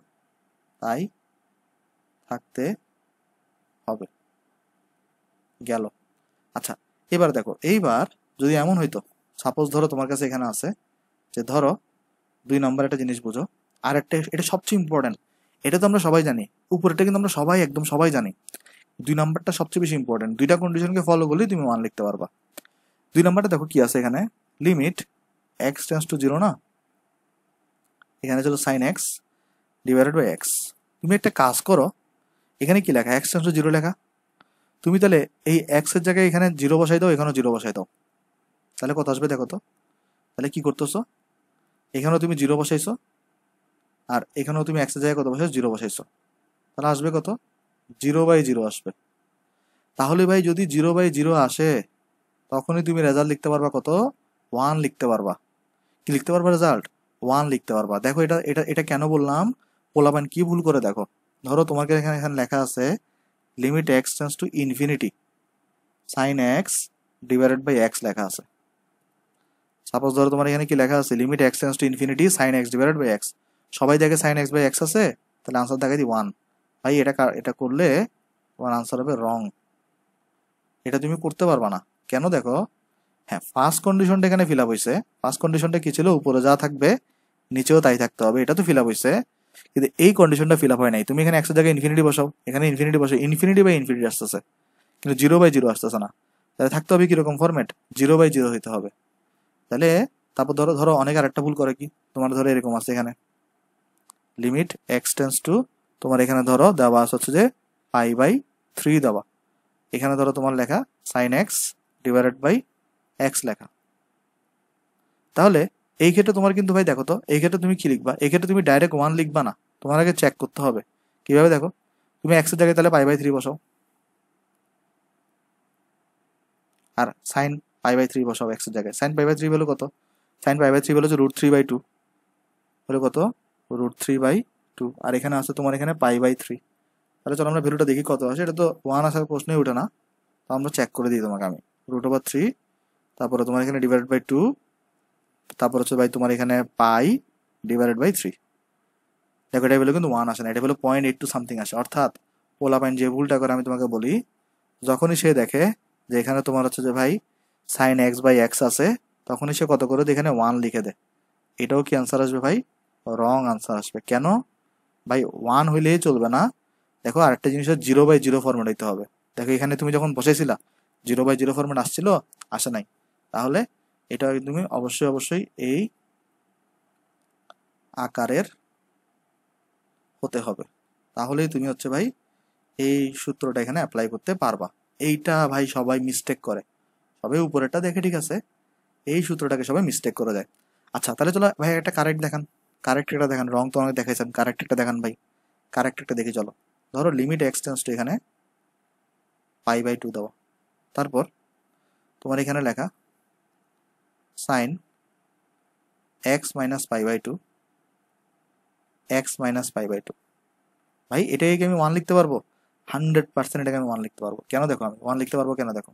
তাই থাকতে হবে। গেল। আচ্ছা, এবার দেখো, এইবার যদি এমন হইতো, সাপোজ ধরো তোমার কাছে এখানে আছে যে ধরো 2 নম্বর একটা জিনিস বুঝো, আর একটা, এটা সবচেয়ে ইম্পর্টেন্ট, এটা তো আমরা সবাই জানি, উপরেটা কিন্তু আমরা সবাই একদম সবাই জানি, 2 নম্বরটা সবচেয়ে বেশি ইম্পর্টেন্ট। দুইটা কন্ডিশনকে ফলো করলেই তুমি 1 লিখতে পারবা। 2 নম্বরটা দেখো কি আছে এখানে, লিমিট এক্স টেন্স টু 0 না, এখানে ছিল sine x divided by x. তুমি একটা কাজ করো, এখানে কি লেখা? এক্স টেন্স টু 0 লেখা, তুমি তাহলে এই এক্স এর জায়গায় এখানে 0 বসাই দাও, এখানেও 0 বসাই দাও, তাহলে কত আসবে দেখো তো? তাহলে কি করতেছো, এখানেও তুমি জিরো বসাইছো, আর এখানেও তুমি এক্সের জায়গায় কত বসাইছো, জিরো বসাইছো। তাহলে আসবে কত, 0/0 আসবে। তাহলে ভাই যদি 0/0 আসে, তখনই তুমি রেজাল্ট লিখতে পারবা কত, 1 লিখতে পারবা। কি লিখতে পারবা রেজাল্ট, 1 লিখতে পারবা। দেখো এটা এটা এটা কেন বললাম, পোলাপান কি ভুল করে দেখো। ধরো তোমাকে এখানে এখানে লেখা আছে limit x tends to infinity sine x divided by x লেখা আছে। সাপোজ ধরো তোমার এখানে কি লেখা আছে, limit x tends to infinity sine x divided by x. সবাই দেখে সাইন এক্স বাই এক্স আছে, তাহলে আনসার দেখাই দি 1। ভাই এটা করলে তোমার আনসার হবে রং। এটা তুমি করতে পারবা না। কেন দেখো, হ্যাঁ ফার্স্ট কন্ডিশনটা এখানে ফিল আপ হয়েছে। ফার্স্ট কন্ডিশনটা কি ছিল, উপরে যা থাকবে নিচেও তাই থাকতে হবে, এটা তো ফিল আপ হয়েছে। কিন্তু এই কন্ডিশনটা ফিল আপ হয় নাই। তুমি এখানে এক্সের জায়গায় ইনফিনিটি বসাও, এখানে ইনফিনিটি বসাও, ইনফিনিটি বাই ইনফিনিটি আসতেছে, কিন্তু 0/0 আসতেছে না। তাহলে থাকতে হবে কিরকম ফরম্যাট, 0/0 হইতে হবে। তাহলে তারপর ধরো ধরো অনেক আরেকটা ভুল করে কি, তোমার ধরো এরকম আছে এখানে লিমিট এক্স টেন্স টু, তোমার এখানে ধরো দেওয়া আছে হচ্ছে যে π/3 দেওয়া, এখানে ধরো তোমার লেখা sine x divided by x লেখা। তাহলে এই ক্ষেত্রে তোমার কিন্তু ভাই দেখো তো, এই ক্ষেত্রে তুমি কি লিখবা, এই ক্ষেত্রে তুমি ডাইরেক্ট 1 লিখবা না, তোমার আগে চেক করতে হবে। কিভাবে দেখো, তুমি এক্স এর জায়গায় তাহলে π/3 বসাও, আর সাইন π/3 বসাও এক্স এর জায়গায়। সাইন π/3 হলো কত, সাইন π/3 হলো যে √3/2 হলো কত, √3/2। আর এখানে আছে তোমার এখানে π/3। তাহলে চলো আমরা ভ্যালুটা দেখি কত আসে। এটা তো 1 আসার প্রশ্নই ওঠে না, তো আমরা চেক করে দিই তোমাকে আমি। √3, তারপরে তোমার এখানে ডিভাইডেড বাই 2, তারপর হচ্ছে ভাই তোমার এখানে π/3। দেখো এটা ভ্যালু কিন্তু 1 আসে না, এটা ভ্যালু 0.82 সামথিং আসে। অর্থাৎ পোলাপাইন যে ভুলটা করে আমি তোমাকে বলি, যখনই সে দেখে যে এখানে তোমার হচ্ছে যে ভাই সাইন এক্স বাই এক্স আছে, তখনই সে কত করে এখানে 1 লিখে দেয়। এটাও কি আনসার আসবে ভাই, রং আনসার আসবে। কেন ভাই, 1 হইলেই চলবে না। দেখো আরেকটা জিনিস, 0/0 ফরম্যাট হইতে হবে। দেখো এখানে তুমি যখন বসাইছিলা 0/0 ফরম্যাট আসছিল, আসে নাই। তাহলে এটা তুমি অবশ্যই অবশ্যই এই আকারের হতে হবে, তাহলেই তুমি হচ্ছে ভাই এই সূত্রটা এখানে অ্যাপ্লাই করতে পারবা। এইটা ভাই সবাই মিস্টেক করে, সবাই উপরেরটা দেখে ঠিক আছে, এই সূত্রটাকে সবাই মিস্টেক করে দেয়। আচ্ছা তাহলে চলো ভাই একটা কারেক্ট দেখান, কারেক্ট একটা দেখান। রং তো অনেক দেখাইছেন, কারেক্ট একটা দেখান ভাই, কারেক্ট একটা দেখি চলো। ধরো লিমিট এক্স টেন্স টু এখানে π/2 দেওয়া, তারপর তোমার এখানে লেখা sine x minus π/2 x minus π/2। ভাই এটাকে কি আমি 1 লিখতে পারবো, 100% এটাকে আমি 1 লিখতে পারবো। কেন দেখো আমি 1 লিখতে পারবো কেন দেখো,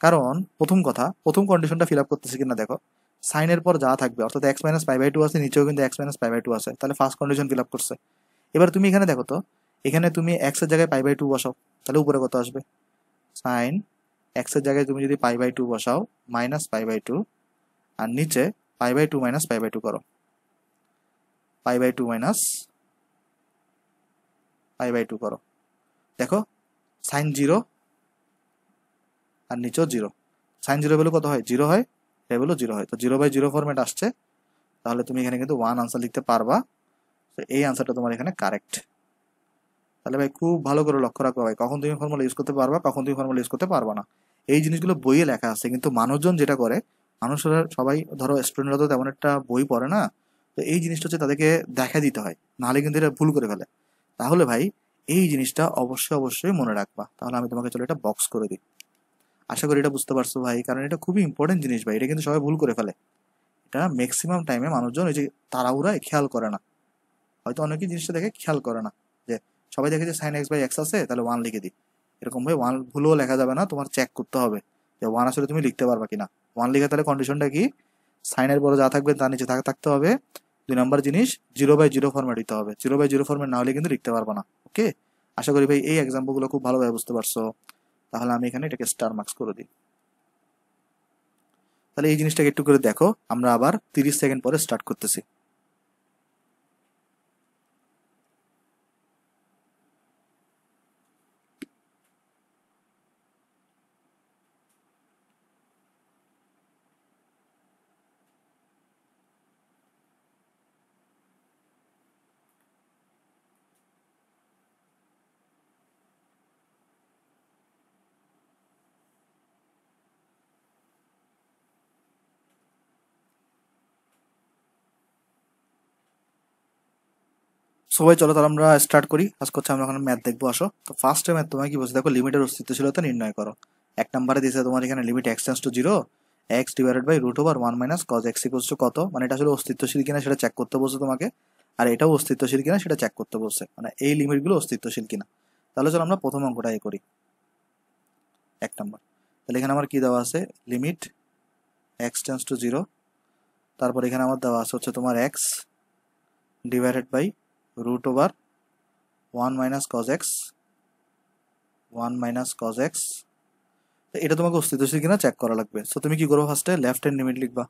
কারণ প্রথম কথা, প্রথম কন্ডিশনটা ফিল আপ করতেছি কিনা দেখো, সাইনের পর যা থাকবে, অর্থাৎ এক্স মাইনাস π/2 আছে, নিচেও কিন্তু এক্স মাইনাস π/2 আছে, তাহলে ফার্স্ট কন্ডিশন ফিল আপ করছে। এবার তুমি এখানে দেখো তো, এখানে তুমি এক্স এর জায়গায় π/2 বসাও, তাহলে উপরে কত আসবে, সাইন এক্স এর জায়গায় তুমি যদি π/2 বসাও মাইনাস π/2, আর নিচে π/2 মাইনাস π/2 করো, π/2 মাইনাস π/2 করো। দেখো সাইন 0 আর নিচেও 0, সাইন 0 ভ্যালু কত হয়, 0 হয়, এ ভ্যালু 0 হয়, তো 0/0 ফরম্যাট আসছে। তাহলে তুমি এখানে কিন্তু 1 আনসার লিখতে পারবা। তো এই আনসারটা তোমার এখানে কারেক্ট। তাহলে ভাই খুব ভালো করে লক্ষ্য রাখো ভাই, কখন তুমি ফর্মুলা ইউজ করতে পারবা, কখন তুমি ফর্মুলা ইউজ করতে পারবা না। এই জিনিসগুলো বইয়ে লেখা আছে, কিন্তু মানুষজন যেটা করে, মানুষরা সবাই ধরো স্টুডেন্টরা তো তেমন একটা বই পড়ে না, তো এই জিনিসটা হচ্ছে তাদেরকে দেখা দিতে হয়, নাহলে কিন্তু এটা ভুল করে ফেলে। তাহলে ভাই এই জিনিসটা অবশ্যই অবশ্যই মনে রাখবা। তাহলে আমি তোমাকে চলো এটা বক্স করে দিই। আশা করি এটা বুঝতে পারছো ভাই, কারণ এটা খুবই ইম্পর্টেন্ট জিনিস ভাই, এটা কিন্তু সবাই ভুল করে ফেলে। এটা ম্যাক্সিমাম টাইমে মানুষজন ওই যে তাড়াহুড়ায় খেয়াল করে না, হয়তো অনেকেই জিনিসটা দেখে খেয়াল করে না, যে সবাই দেখে যে সাইন এক্স বাই এক্স আছে তাহলে 1 লিখে দিই। এরকম ভাই 1 ভুলও লেখা যাবে না, তোমার চেক করতে হবে যে 1 আসলে তুমি লিখতে পারবা কিনা। 1 লিখে তাহলে কন্ডিশনটা কি, সাইনের পরে যা থাকবে তার নিচে থাকতে হবে। 2 নম্বর জিনিস 0/0 ফরম্যাট দিতে হবে, 0/0 ফরম্যাট না হলে কিন্তু লিখতে পারবা না। ওকে, আশা করি ভাই এই এক্সাম্পল গুলো খুব ভালোভাবে বুঝতে পারছো। তাহলে আমি এখানে এটাকে স্টার মার্কস করে দিই। তাহলে এই জিনিসটাকে একটু করে দেখো, আমরা আবার 30 সেকেন্ড পরে স্টার্ট করতেছি। সবাই চলো তাহলে আমরা স্টার্ট করি। আজকে হচ্ছে আমরা এখন ম্যাথ দেখবো, আসো। তো ফার্স্টে ম্যাথ তোমায় কি বলছে দেখো, লিমিটের অস্তিত্বশীলতা নির্ণয় করো। 1 নম্বরে দিয়েছে তোমার এখানে limit x tends to 0 x divided by root over 1 minus cos x equals to কত, মানে এটা আসলে অস্তিত্বশীল কিনা সেটা চেক করতে বলছে তোমাকে, আর এটাও অস্তিত্বশীল কিনা সেটা চেক করতে বলছে, মানে এই লিমিটগুলো অস্তিত্বশীল কিনা। তাহলে চলো আমরা প্রথম অঙ্কটা করি, 1 নম্বর। তাহলে এখানে আমার কি দেওয়া আছে, লিমিট x টেন্ডস টু 0, তারপর এখানে আমার দেওয়া আছে হচ্ছে তোমার x divided by root over 1 minus cos x, 1 minus cos x। এটা তোমাকে অস্তিত্বশীল কিনা চেক করা লাগবে। সো তুমি কি করবো, ফার্স্টে লেফট হ্যান্ড লিমিট লিখবা।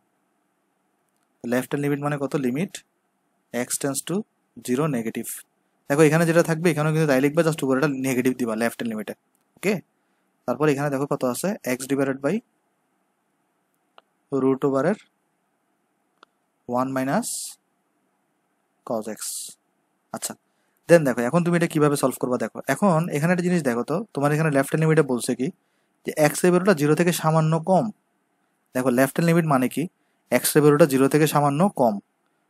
লেফট হ্যান্ড লিমিট মানে কত, limit x tends to 0 negative. দেখো এখানে যেটা থাকবে এখানেও কিন্তু তাই লিখবা, জাস্ট উপরে এটা নেগেটিভ দিবা লেফট হ্যান্ড লিমিটে। ওকে, তারপর এখানে দেখো কত আছে, x ডিভাইডেড বাই রুট ওভারের 1 মাইনাস cos x। আচ্ছা, দেন দেখো এখন তুমি এটা কিভাবে সলভ করবা। দেখো এখন এখানে একটা জিনিস দেখো তো, তোমার এখানে লেফট হ্যান্ড লিমিটে বলছে কি যে এক্স এর ভ্যালুটা 0 থেকে সামান্য কম। দেখো লেফট হ্যান্ড লিমিট মানে কি, এক্স এর ভ্যালুটা 0 থেকে সামান্য কম।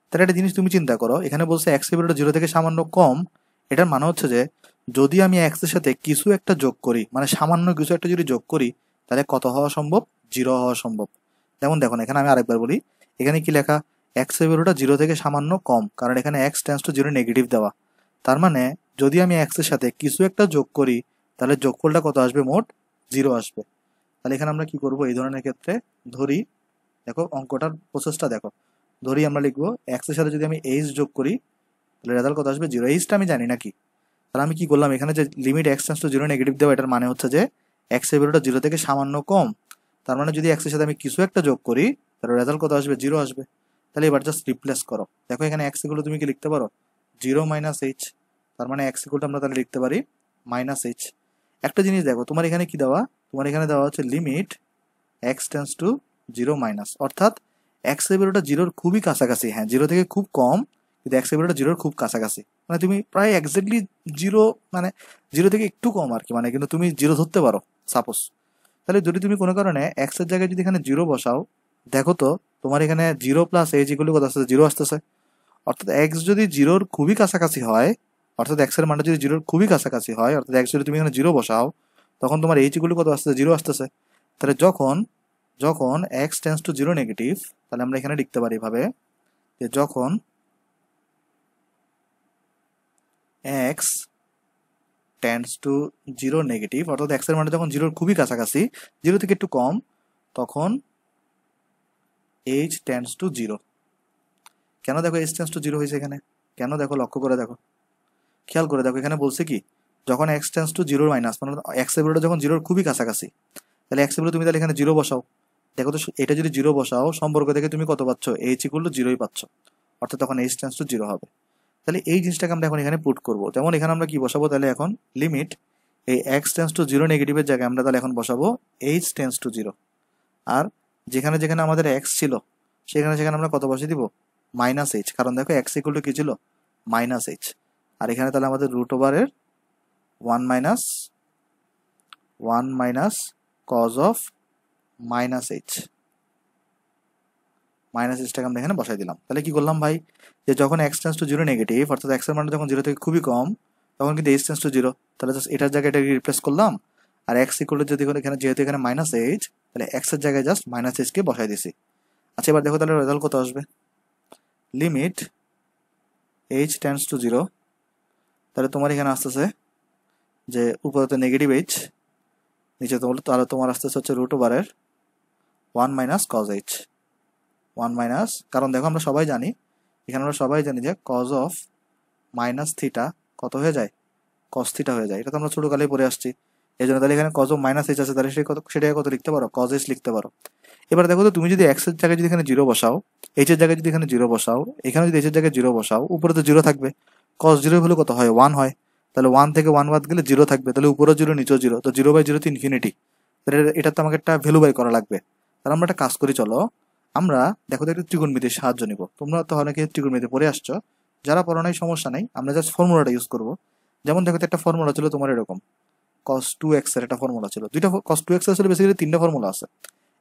তাহলে একটা জিনিস তুমি চিন্তা করো, এখানে বলছে এক্স এর ভ্যালুটা 0 থেকে সামান্য কম, এটার মানে হচ্ছে যে যদি আমি এক্স এর সাথে কিছু একটা যোগ করি, মানে সামান্য কিছু একটা যদি যোগ করি, তাহলে কত হওয়া সম্ভব, 0 হওয়া সম্ভব। যেমন দেখো এখানে আমি আরেকবার বলি, এখানে কি লেখা, এক্স এর ভ্যালুটা 0 থেকে সামান্য কম, কারণ এখানে এক্স টেন্ডস টু 0 নেগেটিভ দেওয়া। তার মানে যদি আমি এক্স এর সাথে কিছু একটা যোগ করি, তাহলে যোগফলটা কত আসবে, মোট 0 আসবে। তাহলে এখানে আমরা কি করব, এই ধরনের ক্ষেত্রে ধরি, দেখো অঙ্কটার প্রসেসটা দেখো, ধরি আমরা লিখবো এক্স এর সাথে যদি আমি এইচ যোগ করি, তাহলে রেজাল্ট কত আসবে, 0। এইচটা আমি জানি নাকি, তাহলে আমি কি করলাম, এখানে যে limit x tends to 0 negative দেওয়া, এটার মানে হচ্ছে যে এক্স এর ভ্যালুটা 0 থেকে সামান্য কম। তার মানে যদি এক্স এর সাথে আমি কিছু একটা যোগ করি, তাহলে রেজাল্ট কত আসবে, 0 আসবে। তাহলে এবার জাস্ট রিপ্লেস করো। দেখো এখানে এক্স ইকুয়াল তুমি কি লিখতে পারো, 0 মাইনাস এইচ। তার মানে এক্স ইকুয়াল আমরা তাহলে লিখতে পারি মাইনাস এইচ। একটা জিনিস দেখো, তোমার এখানে কি দেওয়া, তোমার এখানে দেওয়া হচ্ছে limit x tends to 0 minus, অর্থাৎ এক্স এর ভ্যালুটা 0-র খুবই কাছাকাছি। হ্যাঁ, 0 থেকে খুব কম, কিন্তু এক্স এর ভ্যালুটা 0-র খুব কাছাকাছি, মানে তুমি প্রায় এক্স্যাক্টলি 0, মানে 0 থেকে একটু কম আর কি, মানে কিন্তু তুমি 0 ধরতে পারো সাপোজ। তাহলে যদি তুমি কোনো কারণে এক্স এর জায়গায় যদি এখানে 0 বসাও, দেখো তো তোমার এখানে 0 প্লাস এইচ ইকুয়াল কত আসতেছে, 0 আসতেছে। অর্থাৎ এক্স যদি 0-র খুবই কাছাকাছি হয়, অর্থাৎ এক্স এর মানটা যদি 0-র খুবই কাছাকাছি হয়, অর্থাৎ এক্স যদি তুমি এখানে 0 বসাও, তখন তোমার এইচ ইকুয়াল কত আসতেছে, 0 আসতেছে। তাহলে যখন যখন এক্স টেন্ডস টু 0 নেগেটিভ, তাহলে আমরা এখানে লিখতে পারি এভাবে যে যখন এক্স টেন্ডস টু 0 নেগেটিভ, অর্থাৎ এক্স এর মানে যখন 0-র খুবই কাছাকাছি, 0 থেকে একটু কম, তখন এইচ টেন্ডস টু 0। কেন দেখো এইচ টেন্ডস টু 0 হয়েছে এখানে, কেন দেখো, লক্ষ্য করে দেখো, খেয়াল করে দেখো, এখানে বলছে কি যখন এক্স টেন্ডস টু 0 মাইনাস, মানে এক্স এর ভ্যালুটা যখন 0-র খুবই কাছাকাছি, তাহলে এক্স এর ভ্যালু তুমি তাহলে এখানে 0 বসাও। দেখো তো এটা যদি 0 বসাও, সম্পর্ক থেকে তুমি কত পাচ্ছ, এইচ ইকুয়াল টু 0ই পাচ্ছ, অর্থাৎ তখন এইচ টেন্ডস টু 0 হবে। তাহলে এই জিনিসটাকে আমরা এখন এখানে পুট করবো। যেমন এখানে আমরা কি বসাবো, তাহলে এখন লিমিট এই এক্স টেন্ডস টু 0 নেগেটিভের জায়গায় আমরা তাহলে এখন বসাবো এইচ টেন্ডস টু 0। আর যেখানে যেখানে আমাদের এক্স ছিল, সেখানে সেখানে আমরা কত বসিয়ে দিব, মাইনাস এইচ, কারণ দেখো এক্স ইকুয়াল টু কি ছিল, মাইনাস এইচ। আর এখানে তাহলে আমাদের রুট ওভারের 1 minus cos of minus h, minus এইচটাকে আমরা এখানে বসাই দিলাম। তাহলে কি করলাম ভাই, যে যখন এক্স টেন্ডস টু 0 নেগেটিভ, অর্থাৎ এক্স এর মান যখন 0 থেকে খুবই কম, তখন কিন্তু এইচ টেন্ডস টু 0, তাহলে জাস্ট এটার জায়গায় এটাকে রিপ্লেস করলাম। আর এক্স ইকুয়াল যদি এখানে যেহেতু এখানে মাইনাস এইচ, তাহলে এক্স এর জায়গায় জাস্ট মাইনাস এইচকে বসাই দিছি। আচ্ছা, এবার দেখো তাহলে রেজাল্ট কত আসবে, লিমিট এইচ টেন্ডস টু 0, তাহলে তোমার এখানে আসতেছে যে উপরে তো নেগেটিভ এইচ, নিচে তাহলে তোমার আসতেছে হচ্ছে রুট ওভারের 1 মাইনাস কজ এইচ, 1 মাইনাস, কারণ দেখো আমরা সবাই জানি, এখানে আমরা সবাই জানি যে কজ অফ মাইনাস থিটা কত হয়ে যায়, কস থিটা হয়ে যায়। এটা তো আমরা ছোটকালেই পড়ে আসছি। এই জন্য তাহলে এখানে কজ অফ মাইনাস এইচ আছে, তাহলে সেটাকে কত লিখতে পারো, কজ এইচ লিখতে পারো। এবার দেখো তো তুমি যদি এক্স এর জায়গায় যদি এখানে 0 বসাও, এইচ এর জায়গায় যদি এখানে 0 বসাও, এখানে যদি এইচ এর জায়গায় 0 বসাও, উপরে তো 0 থাকবে, কস 0 হলে কত হয়, 1 হয়। তাহলে 1 থেকে 1 বাদ গেলে 0 থাকবে, তাহলে উপরেও 0 নিচেও 0, তো 0/0 তো ইনফিনিটি। তাহলে এটা তো আমাকে একটা ভ্যালু বাই করা লাগবে। তাহলে আমরা একটা কাজ করি, চলো আমরা দেখো তো একটা ত্রিকোণমিতির সাহায্য নিব। তোমরা তো অনেকে ত্রিকোণমিতি পড়ে আসছো, যারা পড়ো নাই সমস্যা নাই, আমরা জাস্ট ফর্মুলাটা ইউজ করবো। যেমন দেখো তো একটা ফর্মুলা ছিল তোমার এরকম, cos 2x এর একটা ফর্মুলা ছিল, দুইটা cos 2x এর আসলে বেসিক্যালি তিনটা ফর্মুলা আছে।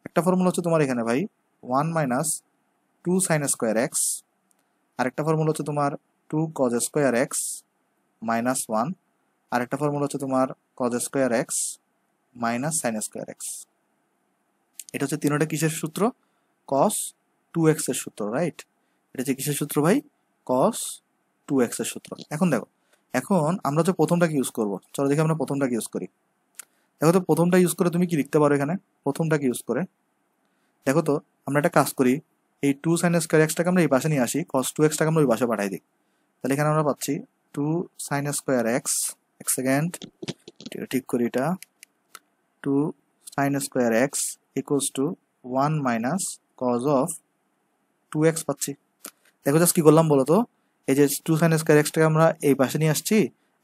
একটা ফর্মুলা হচ্ছে তোমার এখানে ভাই 1 মাইনাস 2 সাইন স্কোয়ার এক্স, আরেকটা ফর্মুলা হচ্ছে তোমার two cos square x minus one, আর একটা ফর্মুলা হচ্ছে তোমার cos square x minus sine square x. এটা হচ্ছে তিনটা কিসের সূত্র? কস টু এক্স এর সূত্র, রাইট? এটা হচ্ছে কিসের সূত্র ভাই? কস টু এক্স এর সূত্র। এখন দেখো, এখন আমরা যে প্রথমটাকে ইউজ করব, চলো দেখি আমরা প্রথমটাকে ইউজ করি। দেখো তো প্রথমটা ইউজ করে তুমি কি লিখতে পারো এখানে? প্রথমটাকে ইউজ করে দেখো তো, আমরা একটা কাজ করি, এই টু সাইন স্কোয়ার এক্সটাকে আমরা এই পাশে নিয়ে আসি, কস টু এক্সটাকে আমরা ওই পাশে পাঠাই দিই। তাহলে এখানে আমরা পাচ্ছি টু সাইন স্কোয়ার এক্স, এক সেকেন্ড ঠিক করি, এটা two sine square x equals to one minus cos of two x পাচ্ছি। দেখো জাস্ট কি করলাম বলো তো, এই যে টু সাইন স্কোয়ার এক্সটাকে আমরা এই পাশে নিয়ে আসছি,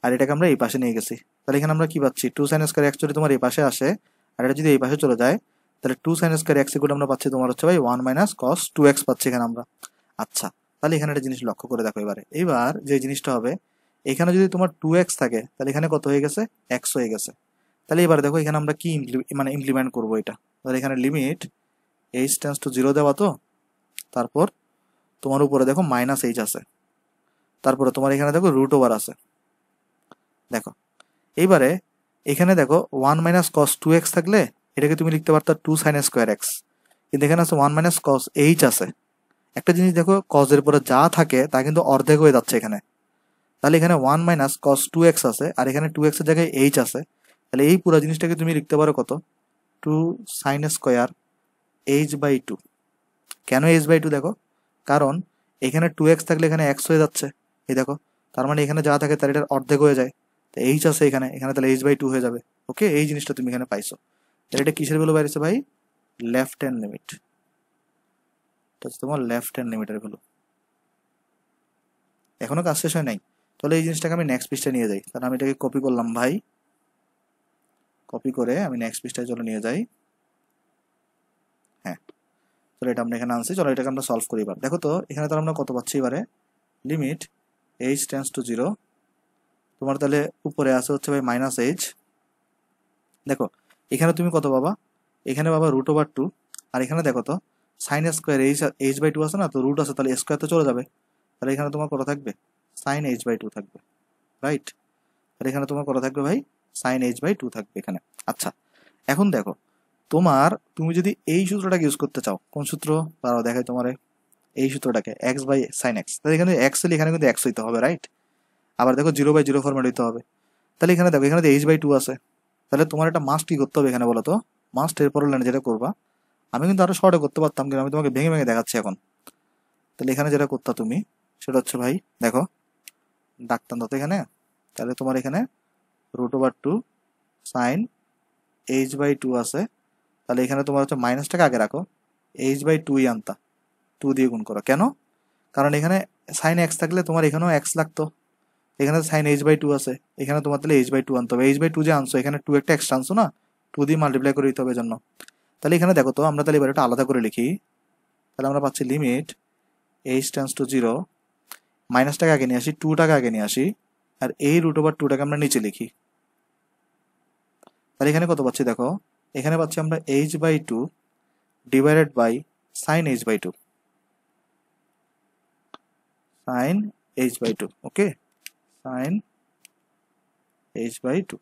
আর এটাকে আমরা এই পাশে নিয়ে গেছি। তাহলে এখানে আমরা কি পাচ্ছি? টু সাইন স্কোয়ার এক্স যদি তোমার এই পাশে আসে আর এটা যদি এই পাশে চলে যায়, তাহলে two sine square x equal আমরা পাচ্ছি তোমার হচ্ছে ভাই one minus cos two x পাচ্ছি এখানে আমরা। আচ্ছা, তাহলে এখানে একটা জিনিস লক্ষ্য করে দেখো এবারে, এইবার যে জিনিসটা হবে, এখানে যদি তোমার টু এক্স থাকে তাহলে এখানে কত হয়ে গেছে? এক্স হয়ে গেছে। তাহলে এবার দেখো এখানে আমরা কি ইমপ্লিমেন্ট করবো এটা। তাহলে এখানে limit h tends to zero দেওয়া, তো তারপর তোমার উপরে দেখো মাইনাস এইচ আছে, তারপরে তোমার এখানে দেখো রুট ওভার আছে। দেখো এইবারে এখানে দেখো one minus cos two x থাকলে এটাকে তুমি লিখতে পারতো টু সাইন স্কোয়ার এক্স, কিন্তু এখানে আছে ওয়ান মাইনাস কস এইচ আছে। একটা জিনিস দেখো, কজের পরে যা থাকে তা কিন্তু অর্ধেক হয়ে যাচ্ছে এখানে। তাহলে এখানে one minus cos two x আছে, আর এখানে টু এক্স এর জায়গায় এইচ আছে। তাহলে এই পুরো জিনিসটাকে তুমি লিখতে পারো কত? Two sine square H by two. কেন এইচ বাই টু? দেখো, কারণ এখানে টু এক্স থাকলে এখানে এক্স হয়ে যাচ্ছে, এই দেখো, তার মানে এখানে যা থাকে তার এটার অর্ধেক হয়ে যায়। তো এইচ আছে এখানে, এখানে তাহলে এইচ বাই টু হয়ে যাবে। ওকে, এই জিনিসটা তুমি এখানে পাইছো। তাহলে এটা কিসের ভ্যালু বাইরেছে ভাই? Left hand limit. এটা হচ্ছে তোমার লেফট হ্যান্ড লিমিটের ভ্যালু। এখনো কাজ শেষ হয় নাই, তাহলে এই জিনিসটাকে আমি নেক্সট পৃষ্ঠায় নিয়ে যাই। তাহলে আমি এটাকে কপি করলাম ভাই, কপি করে আমি নেক্সট পৃষ্ঠায় চলে নিয়ে যাই। হ্যাঁ, চলো এটা আমরা এখানে আনছি, চলো এটাকে আমরা সলভ করি। এবার দেখো তো এখানে তো আমরা কত পাচ্ছি এবারে? Limit h tends to zero, তোমার তাহলে উপরে আছে হচ্ছে ভাই মাইনাস এইচ। দেখো এখানে তুমি কত পাবা? এখানে পাবা রুট ওভার টু, আর এখানে দেখো তো sine square H, H by two আছে না, তো রুট আছে, তাহলে স্কোয়ার তো চলে যাবে। তাহলে এখানে তোমার কত থাকবে? সাইন এইচ বাই টু থাকবে, রাইট? তাহলে এখানে তোমার কত থাকবে ভাই? সাইন এইচ বাই টু থাকবে এখানে। আচ্ছা, এখন দেখো তুমি যদি এই সূত্রটাকে ইউজ করতে চাও, কোন সূত্র তারাও দেখায় তোমার, এই সূত্রটাকে এক্স বাই সাইন এক্স, তাহলে এখানে এক্স হলে এখানে কিন্তু এক্স হইতে হবে, রাইট? আবার দেখো জিরো বাই জিরো ফর্মেট হইতে হবে। তাহলে এখানে দেখো এখানে তো এইচ বাই টু আছে, তাহলে তোমার একটা মাস্ট কি করতে হবে এখানে বলো তো? মাস্ট এর পরের লাইনে যেটা করবা, আমি কিন্তু আরো শর্টে করতে পারতাম, কিন্তু আমি তোমাকে ভেঙে ভেঙে দেখাচ্ছি এখন। তাহলে এখানে যেটা করতে তুমি, সেটা হচ্ছে ভাই দেখো, ডাকতাম তো এখানে, তাহলে তোমার এখানে root over two sine H by two আছে। তাহলে এখানে তোমার হচ্ছে মাইনাসটাকে আগে রাখো, এইচ বাই টুই আনতা, টু দিয়ে গুণ করো। কেন? কারণ এখানে সাইন এক্স থাকলে তোমার এখানেও এক্স লাগতো, এখানে সাইন এইচ বাই টু আছে, এখানে তোমার তাহলে এইচ বাই টু আনতে হবে। এইচ বাই টু যে আনছো, এখানে টু একটা এক্সট্রা আনছো না, টু দিয়ে মাল্টিপ্লাই করে দিতে হবে জন্য। তাহলে এখানে দেখো তো, আমরা তাহলে এবার এটা আলাদা করে লিখি। তাহলে আমরা পাচ্ছি limit h tends to zero, মাইনাসটাকে আগে নিয়ে আসি, টুটাকে আগে নিয়ে আসি, আর এই রুট ওভার টুটাকে আমরা নিচে লিখি। তাহলে এখানে কত পাচ্ছি দেখো, এখানে পাচ্ছি আমরা H by two divided by sine H by two, sine H by two. Okay, sine H by two.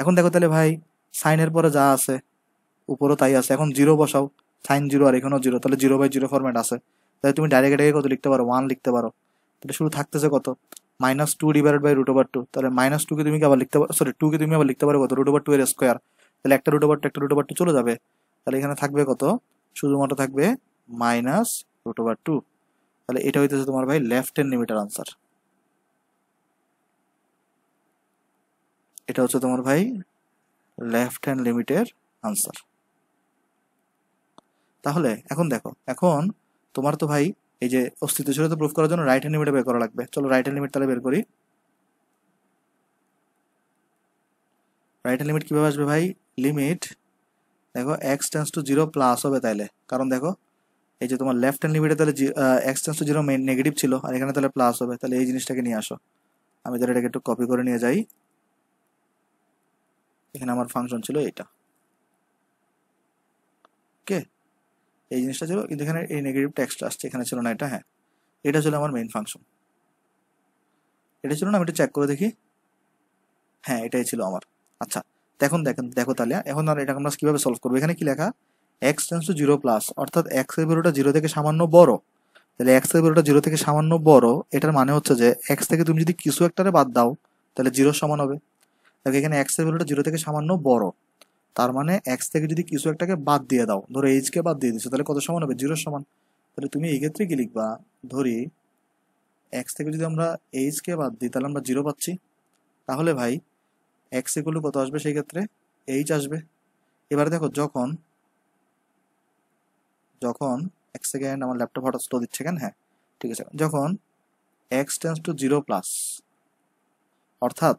এখন দেখো তাহলে ভাই, সাইনের পরে যা আছে উপরও তাই আছে, এখন জিরো বসাও, সাইন জিরো আর এখানেও জিরো, তাহলে জিরো বাই জিরো ফরম্যাট আছে। তাহলে তুমি ডাইরেক্ট এটাকে কত লিখতে পারো? ওয়ান লিখতে পারো। তাহলে শুধু থাকতেছে কত? Minus two divided by root over two. তাহলে মাইনাস টুকে তুমি আবার লিখতে পারো, সরি টুকে তুমি আবার লিখতে পারো কত? রুট ওভার টু এর স্কোয়ার। তাহলে একটা রুট ওভার টু একটা রুট ওভার টু চলে যাবে, তাহলে এখানে থাকবে কত? শুধুমাত্র থাকবে মাইনাস রুট ওভার টু। তাহলে এটা হইতেছে তোমার ভাই লেফট হ্যান্ড লিমিটের আনসার। এটা হচ্ছে তোমার ভাই লেফট হ্যান্ড লিমিটের আনসার। তাহলে এখন দেখো, এখন তোমার তো ভাই এই যে অস্তিত্বশীলতা প্রুফ করার জন্য রাইট হ্যান্ড লিমিট বের করা লাগবে। চলো রাইট হ্যান্ড লিমিট তাহলে বের করি। রাইট হ্যান্ড লিমিট কিভাবে আসবে ভাই? লিমিট দেখো x tends to zero plus হবে, তাইলে কারণ দেখো এই যে তোমার লেফট হ্যান্ড লিমিটে তাহলে x tends to zero negative ছিল, আর এখানে তাহলে প্লাস হবে, তাহলে এই জিনিসটাকে নিয়ে আসো। আমি তাহলে এটাকে একটু কপি করে নিয়ে যাই। এখানে আমার ফাংশন ছিল এটা, ওকে, এই জিনিসটা ছিল, কিন্তু এখানে এই নেগেটিভ টেক্সট আসছে, এখানে ছিল না এটা। হ্যাঁ, এটা ছিল আমার মেইন ফাংশন। এটা ছিল না, আমি একটু চেক করে দেখি। হ্যাঁ, এটাই ছিল আমার। আচ্ছা, তো এখন দেখেন, দেখো তাহলে এখন আর এটা আমরা কিভাবে সলভ করবো। এখানে কি লেখা, x tends to zero plus, অর্থাৎ এক্স এর ভ্যালুটা জিরো থেকে সামান্য বড়। তাহলে এক্স এর ভ্যালুটা জিরো থেকে সামান্য বড়, এটার মানে হচ্ছে যে এক্স থেকে তুমি যদি কিছু একটারে বাদ দাও তাহলে জিরোর সমান হবে। দেখো এখানে এক্স এর ভ্যালুটা জিরো থেকে সামান্য বড়, তার মানে এক্স থেকে যদি কিছু একটাকে বাদ দিয়ে দাও, ধরো এইচ কে বাদ দিয়ে দিচ্ছ, তাহলে কত সমান হবে, জিরোর সমান। তাহলে তুমি এই ক্ষেত্রে কি লিখবা, ধরি এক্স থেকে যদি আমরা এইচ কে বাদ দিই তাহলে আমরা জিরো পাচ্ছি। তাহলে ভাই এক্স ইকুয়াল কত আসবে সেই ক্ষেত্রে, এইচ আসবে। এবারে দেখো যখন যখন এক সেকেন্ড, আমার ল্যাপটপ হঠাৎ স্লো দিচ্ছে কেন, হ্যাঁ ঠিক আছে, যখন x tends to zero plus, অর্থাৎ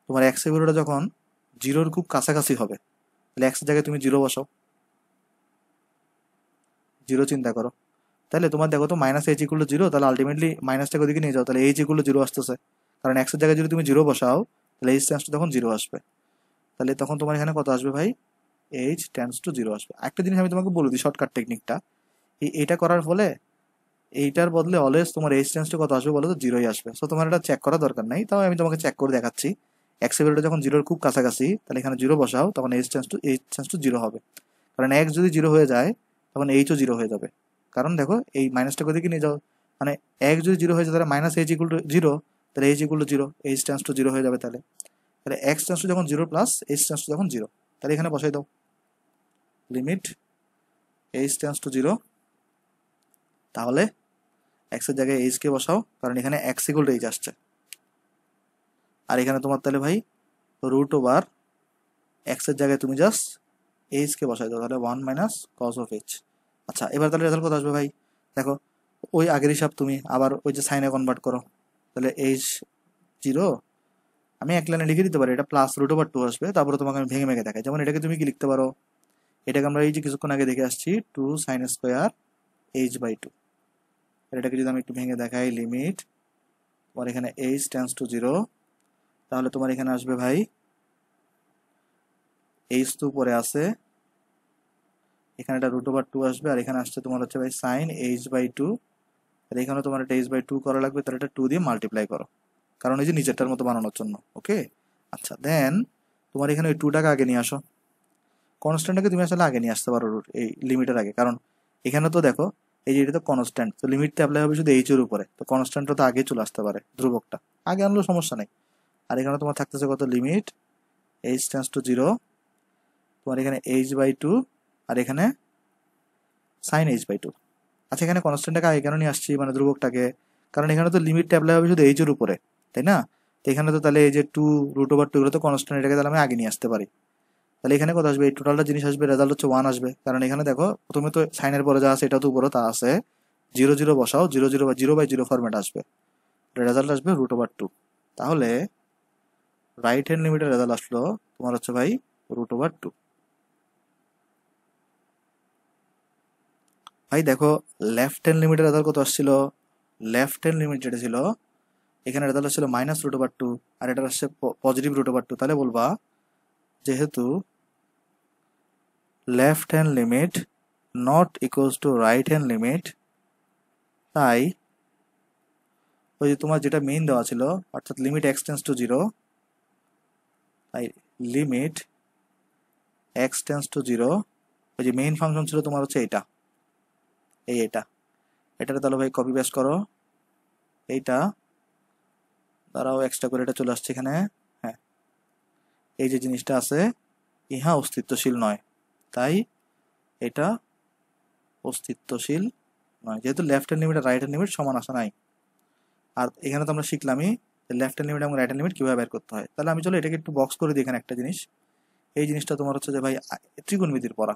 তোমার এক্স এর ভ্যালুটা যখন জিরোর খুব কাছাকাছি হবে, তাহলে এক্স এর জায়গায় তুমি জিরো বসাও, জিরো চিন্তা করো। তাহলে তোমার দেখো তো minus h equal to zero, তাহলে আলটিমেটলি মাইনাসটাকে ওদিকে নিয়ে যাও, তাহলে এইচ ইকুয়াল টু জিরো আসতেছে। কারণ এক্স এর জায়গায় যদি তুমি জিরো বসাও তাহলে এইচ টেন্স টু তখন জিরো আসবে। তাহলে তখন তোমার এখানে কত আসবে ভাই, এইচ টেন্স টু জিরো আসবে। একটা জিনিস আমি তোমাকে বলে দিই শর্টকাট টেকনিকটা, এইটা করার ফলে এইটার বদলে অলওয়েজ তোমার এইচ টেন্স টু কত আসবে বলো তো, জিরোই আসবে। সো তোমার এটা চেক করার দরকার নাই, তাও আমি তোমাকে চেক করে দেখাচ্ছি। এক্স এর ভ্যালুটা যখন জিরোর খুব কাছাকাছি, তাহলে এখানে জিরো বসাও, তখন এইচ টেন্স টু জিরো হবে। কারণ এক্স যদি জিরো হয়ে যায় তখন এইচও জিরো হয়ে যাবে। কারণ দেখো এই মাইনাসটা কোথায় নিয়ে যাও, মানে এক্স যদি জিরো হয়ে যায় তাহলে minus h equal to zero, তাহলে h equal to zero, h tends to zero হয়ে যাবে। তাহলে তাহলে এক্স টেন্স টু যখন zero plus h tends to যখন জিরো, তাহলে এখানে বসাই দাও limit h tends to zero. তাহলে এক্স এর জায়গায় এইচ কে বসাও, কারণ এখানে এক্স ইকুয়াল টু এইচ আসছে। আর এখানে তোমার তাহলে ভাই রুট ওভার এক্স এর জায়গায় তুমি জাস্ট এইচ কে বসাই দাও, তাহলে one minus cos of H. আচ্ছা, এবার তাহলে রেজাল্ট কত আসবে ভাই, দেখো ওই আগের হিসাব তুমি আবার ওই যে সাইনে কনভার্ট করো, তাহলে এইচ জিরো আমি এক লাইনে লিখে দিতে পারি, এটা প্লাস রুট ওভার টু আসবে। তারপরে তোমাকে আমি ভেঙে ভেঙে দেখাই, যেমন এটাকে তুমি কি লিখতে পারো, এটাকে আমরা এই যে কিছুক্ষণ আগে দেখে আসছি two sine square H by two. এটাকে যদি আমি একটু ভেঙে দেখাই, লিমিট তোমার এখানে এইচ টেন্স টু জিরো, তাহলে তোমার এখানে আসবে ভাই এইচ তো উপরে আছে, এখানে একটা রুট ওভার টু আসবে, আর এখানে আসছে তোমার হচ্ছে ভাই সাইন এইচ বাই টু। আর এখানে তোমার একটা এইচ বাই টু করা লাগবে, তাহলে এটা টু দিয়ে মাল্টিপ্লাই করো, কারণ এই যে নিচেরটার মতো বানানোর জন্য। ওকে, আচ্ছা দেন তোমার এখানে ওই টুটাকে আগে নিয়ে আসো, কনস্ট্যান্টটাকে তুমি আসলে আগে নিয়ে আসতে পারো এই লিমিটের আগে, কারণ এখানে তো দেখো এই যে এটা তো কনস্ট্যান্ট, তো লিমিটটা অ্যাপ্লাই হবে শুধু এইচ এর উপরে, তো কনস্ট্যান্টটা তো আগে চলে আসতে পারে, ধ্রুবকটা আগে আনলেও সমস্যা নেই। আর এখানে তোমার থাকতেছে কত, limit h tends to zero, তোমার এখানে এইচ বাই টু, আর এখানে সাইন এইচ বাই টু। আচ্ছা, এখানে কনস্ট্যান্টটাকে আগে কেন নিয়ে আসছি, মানে ধ্রুবকটাকে, কারণ এখানে তো লিমিটটা অ্যাপ্লাই হবে শুধু এইচ এর উপরে, তাই না। তো এখানে তো তাহলে এই যে টু রুট ওভার টু, এগুলো তো কনস্ট্যান্ট, এটাকে তাহলে আমি আগে নিয়ে আসতে পারি। তাহলে এখানে কত আসবে, এই টোটালটা জিনিস আসবে, রেজাল্ট হচ্ছে ওয়ান আসবে, কারণ এখানে দেখো প্রথমে তো সাইনের পরে যা আছে এটা তো উপরে তা আছে, জিরো জিরো বসাও, জিরো জিরো বা জিরো বাই জিরো ফরম্যাট আসবে, রেজাল্ট আসবে রুট ওভার টু। তাহলে রাইট হ্যান্ড লিমিটের রেজাল্ট আসলো তোমার হচ্ছে ভাই রুট ওভার টু। ভাই দেখো লেফট হ্যান্ড লিমিটের রেজাল্ট কত আসছিল, লেফট হ্যান্ড লিমিট যেটা ছিল এখানে রেজাল্ট আসছিল মাইনাস রুট ওভার টু, আর এটা আসছে পজিটিভ রুট ওভার টু। তাহলে বলবা যেহেতু left hand limit not equals to right hand limit, তাই ওই যে তোমার যেটা মেইন দেওয়া ছিল, অর্থাৎ limit x tends to zero, তাই limit x tends to zero, ওই যে মেইন ফাংশন ছিল তোমার হচ্ছে এটা, এটা এটাতে তাহলে ভাই কপি পেস্ট করো, এইটা দ্বারাও এক্সট্রা করে এটা চলে আসছে এখানে। হ্যাঁ, এই যে জিনিসটা আছে ইহা অস্তিত্বশীল নয়, তাই এটা অস্তিত্বশীল নয়, যেহেতু লেফট হ্যান্ড লিমিট আর রাইট হ্যান্ড লিমিট সমান আসা নাই। আর এখানে তো আমরা শিখলামই লেফট হ্যান্ড লিমিট এবং রাইট হ্যান্ড লিমিট কিভাবে বের করতে হয়। তাহলে আমি চলো এটাকে একটু বক্স করে দিই এখানে একটা জিনিস, এই জিনিসটা তোমার হচ্ছে যে ভাই ত্রিকোণমিতির পড়া।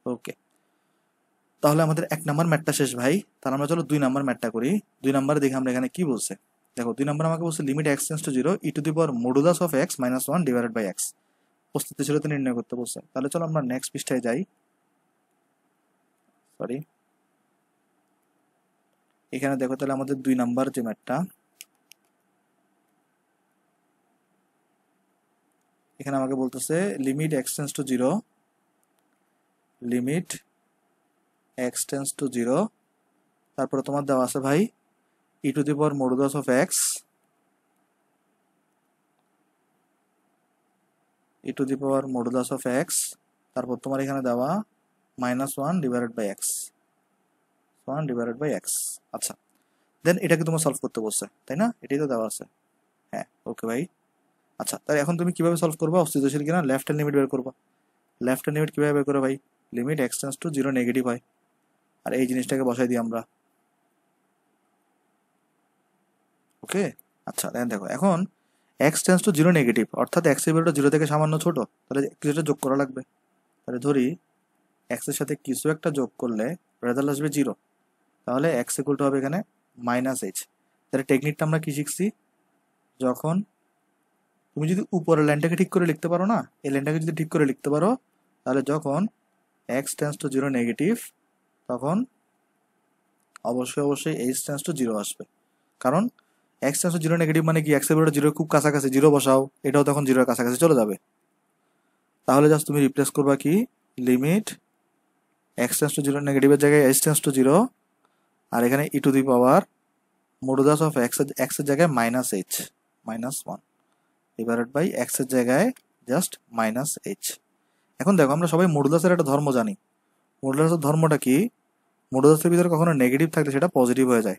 ওকে, তাহলে আমাদের এক নাম্বার ম্যাটটা শেষ ভাই, তাহলে আমরা চলো দুই নাম্বার ম্যাটটা করি। দুই নাম্বারে দেখি আমরা এখানে কি বলছে। দেখো দুই নাম্বার আমাকে বলছে limit x tends to zero e to the power modulus of x minus one divided by x, অস্তিত্বশীলতা নির্ণয় করতে বলছে। তাহলে চলো আমরা নেক্সট পৃষ্ঠায় যাই। সরি, এখানে দেখো তাহলে আমাদের দুই নাম্বার যে ম্যাটটা, এখানে আমাকে বলতেছে limit x tends to zero, limit x tends to zero তারপরে তোমার দেওয়া আছে ভাই e to the power modulus of x, e to the power modulus of x, তারপর তোমার এখানে দেওয়া -1 divided by x, 1 divided by x. আচ্ছা, দেন এটাকে তোমার সলভ করতে বলছে, তাই না? এটাই তো দেওয়া আছে। হ্যাঁ, ওকে ভাই। আচ্ছা, তাহলে এখন তুমি কিভাবে সলভ করবা? অস্থিতিশীল কিনা লেফট হ্যান্ড লিমিট বের করবা। লেফট হ্যান্ড লিমিট কিভাবে বের করো ভাই? Limit x tends to 0 negative হয়, আর এই জিনিসটাকে বসাই দিই আমরা। ওকে, আচ্ছা দেখো এখন এক্স টেন্ডস টু 0 নেগেটিভ, অর্থাৎ এক্স এর ভ্যালুটা 0 থেকে সামান্য ছোট, তাহলে কিছুটা যোগ করা লাগবে। তাহলে ধরি এক্স এর সাথে কিছু একটা যোগ করলে রেজাল্ট আসবে 0, তাহলে এক্স ইকুয়াল টু হবে এখানে -h। তাহলে টেকনিকটা আমরা কি শিখছি? যখন তুমি যদি উপরের লাইনটাকে ঠিক করে লিখতে পারো না, এই লাইনটাকে যদি ঠিক করে লিখতে পারো, তাহলে যখন এক্স টেন্ডস টু 0 নেগেটিভ তখন অবশ্যই এইচ টেন্ডস টু 0 আসবে। কারণ এক্স টেন্ডস টু 0 নেগেটিভ মানে কি, এক্স এর ভ্যালুটা 0 খুব কাছাকাছি, 0 বসাও, এটাও তখন 0 এর কাছাকাছি চলে যাবে। তাহলে জাস্ট তুমি রিপ্লেস করবা কি, লিমিট এক্স টেন্ডস টু 0 নেগেটিভের জায়গায় এইচ টেন্ডস টু 0, আর এখানে e to the power modulus of x এর জায়গায় -h, -1 ডিভাইডেড বাই এক্স এর জায়গায় জাস্ট -h। এখন দেখো আমরা সবাই মডুলাসের একটা ধর্ম জানি। মডুলাসের ধর্মটা কি? মডুলাসের ভিতরে কখনো নেগেটিভ থাকলে সেটা পজিটিভ হয়ে যায়,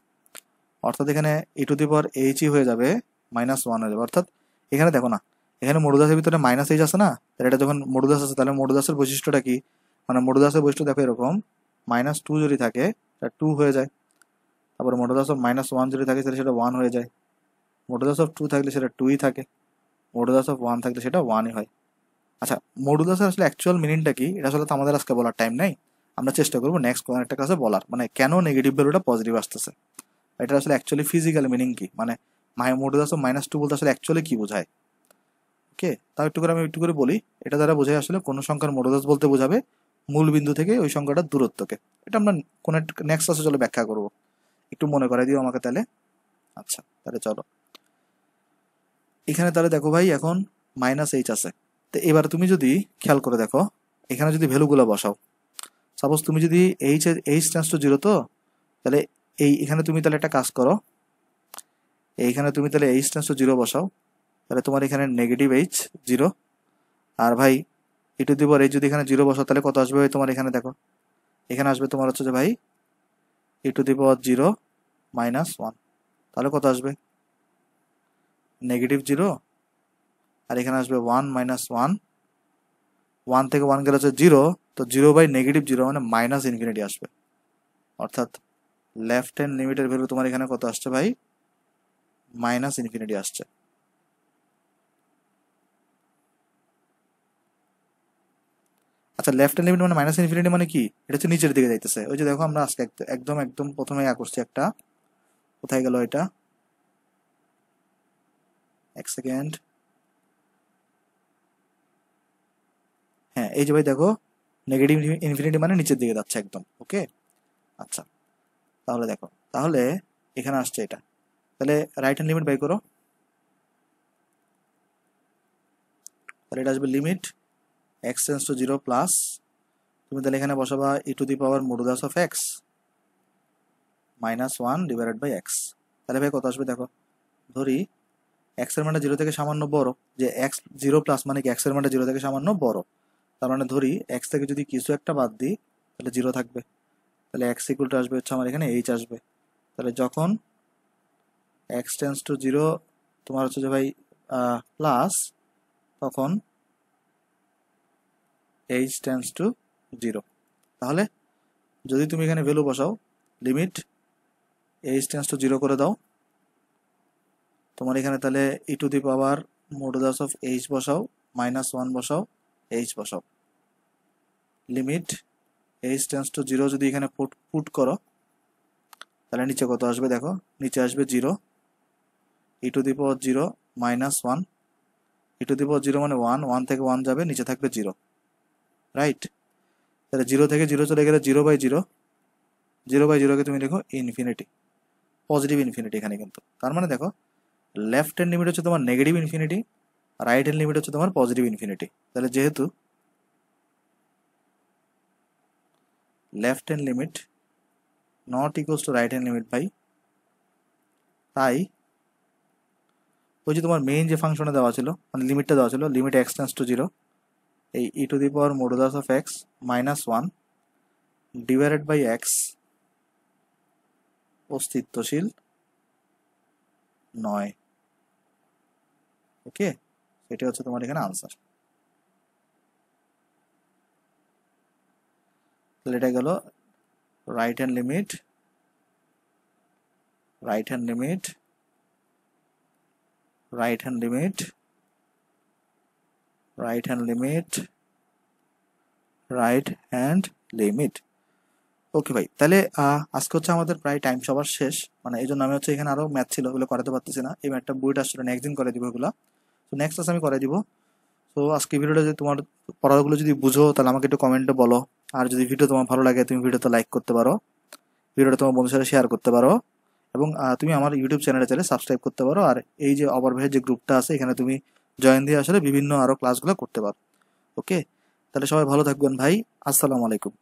অর্থাৎ এখানে ই টু দি পাওয়ার এইচই হয়ে যাবে -1 হয়ে যাবে। অর্থাৎ এখানে দেখো না, এখানে মডুলাসের ভিতরে -h আছে না, তাহলে এটা যখন মডুলাস আছে তাহলে মডুলাসের বৈশিষ্ট্যটা কি? মানে মডুলাসের বৈশিষ্ট্য দেখো এরকম, -2 যদি থাকে এটা 2 হয়ে যায়, তারপর মডুলাস অফ -1 যদি থাকে তাহলে সেটা 1 হয়ে যায়, মডুলাস অফ 2 থাকলে সেটা 2ই থাকে, মডুলাস অফ 1 থাকলে সেটা 1ই হয়। আচ্ছা, মডুলাসের আসলে অ্যাকচুয়াল মিনিংটা কি, এটা আসলে তো আমাদের আজকে বলার টাইম নাই, আমরা চেষ্টা করবো নেক্সট কোনো একটা ক্লাসে বলার, মানে কেন নেগেটিভ ভ্যালুটা পজিটিভ আসতেছে, এটা আসলে অ্যাকচুয়ালি ফিজিক্যাল মিনিং কি, মানে মডুলাস অফ -2 বলতে আসলে অ্যাকচুয়ালি কি বোঝায়। ওকে, তাও আমি একটু করে বলি। এটা দ্বারা বোঝায় আসলে কোনো সংখ্যার মডুলাস বলতে বোঝাবে মূল বিন্দু থেকে ওই সংখ্যাটার দূরত্বকে। এটা আমরা কোনো নেক্সট ক্লাসে চলে ব্যাখ্যা করব, একটু মনে করাই দিও আমাকে তাহলে। আচ্ছা, তাহলে চলো এখানে তাহলে দেখো ভাই এখন -h আছে। তো এবার তুমি যদি খেয়াল করে দেখো, এখানে যদি ভ্যালুগুলো বসাও, সাপোজ তুমি যদি h টেন্ডস টু 0, তো তাহলে এখানে তুমি তাহলে একটা কাজ করো, এইখানে তুমি তাহলে h টেন্ডস টু 0 বসাও, তাহলে তোমার এখানে -h 0, আর ভাই e to the power h যদি এখানে 0 বসাও তাহলে কত আসবে ভাই? তোমার এখানে দেখো, এখানে আসবে তোমার হচ্ছে যে ভাই ই টু দি পাওয়ার 0 -1, তাহলে কত আসবে? -0, আর এখানে আসবে 1 -1, 1 থেকে 1 গেলে হচ্ছে 0, তো 0 বাই -0 মানে -ইনফিনিটি আসবে, অর্থাৎ লেফট হ্যান্ড লিমিটের ভ্যালু তোমার এখানে কত আসছে ভাই? -ইনফিনিটি আসছে। আচ্ছা, লেফট হ্যান্ড লিমিট মানে -ইনফিনিটি মানে কি? এটা হচ্ছে নিচের দিকে যাইতেছে। ওই যে দেখো আমরা আজকে একদম প্রথমে করছি একটা, কোথায় গেল এটা, এক সেকেন্ড, হ্যাঁ এই যে ভাই দেখো নেগেটিভ ইনফিনিটি মানে নিচের দিকে যাচ্ছে একদম। ওকে, আচ্ছা তাহলে দেখো, তাহলে এখানে আসছে এটা, তাহলে রাইট হ্যান্ড লিমিট বাই করো, তাহলে এটা আসবে limit x tends to 0 plus, তুমি তাহলে এখানে বসাবা e to the power modulus of x -1 divided by x. তাহলে ভাই কত আসবে দেখো, ধরি এক্স এর মানটা 0 থেকে সামান্য বড়, যে এক্স 0 প্লাস মানে কি এক্স এর মানটা 0 থেকে সামান্য বড়, তার মানে ধরি এক্স থেকে যদি কিছু একটা বাদ দিই তাহলে 0 থাকবে, তাহলে এক্স ইকুয়াল টু আসবে হচ্ছে আমার এখানে এইচ আসবে। তাহলে যখন এক্স টেন্ডস টু 0 তোমার হচ্ছে যে ভাই প্লাস, তখন এইচ টেন্ডস টু 0। তাহলে যদি তুমি এখানে ভ্যালু বসাও, লিমিট এইচ টেন্ডস টু 0 করে দাও, তোমার এখানে তাহলে e to the power modulus of h বসাও, -1 বসাও, এইচ বসাও, লিমিট এইচ টেন্ডস টু 0 যদি এখানে পুট করো তাহলে নিচে কত আসবে দেখো, নিচে আসবে 0, ই to the power 0 -1, E to the পাওয়ার 0 মানে 1, 1 থেকে 1 যাবে, নিচে থাকবে 0, রাইট? তাহলে 0 থেকে 0 চলে গেলে 0/0, 0/0কে তুমি দেখো ইনফিনিটি, পজিটিভ ইনফিনিটি এখানে কিন্তু। তার মানে দেখো লেফট হ্যান্ড লিমিট হচ্ছে তোমার negative infinity, right hand limit হচ্ছে তোমার পজিটিভ ইনফিনিটি। তাহলে যেহেতু left hand limit not equals to right hand limit ভাই। তাই ওই যে তোমার মেইন যে ফাংশনে দেওয়া ছিল, মানে লিমিটটা দেওয়া ছিল, লিমিট এক্স টেন্স টু 0, এই e to the power modulus of x minus 1 divided by x অস্তিত্বশীল নয়। ওকে, এটা হচ্ছে তোমার এখানে আনসার। তাহলে এটা গেল right hand limit, right hand limit, right hand limit, right hand limit, right hand limit. Okay ভাই, তাহলে আজকে হচ্ছে আমাদের প্রায় টাইম সবার শেষ, মানে এই জন্য আমি হচ্ছে এখানে আরো ম্যাথ ছিল, ওগুলো করাতে পারতেছি না। এই ম্যাথটা বুয়েট আসলে নেক্সট দিন করে দিব ওগুলো, তো নেক্সট ক্লাস আমি করে দিব। তো আজকে ভিডিওটা যদি তোমার পড়াগুলো যদি বুঝো তাহলে আমাকে একটু কমেন্টে বলো। আর যদি ভিডিও তোমার ভালো লাগে তুমি ভিডিওতে লাইক করতে পারো, ভিডিওটা তোমার বন্ধুর সাথে শেয়ার করতে পারো, এবং তুমি আমার ইউটিউব চ্যানেলে চাইলে সাবস্ক্রাইব করতে পারো। আর এই যে অপর ভাইয়ের যে গ্রুপটা আছে এখানে তুমি জয়েন দিয়ে আসলে বিভিন্ন আরো ক্লাসগুলো করতে পারো। ওকে, তাহলে সবাই ভালো থাকবেন ভাই। আসসালামু আলাইকুম।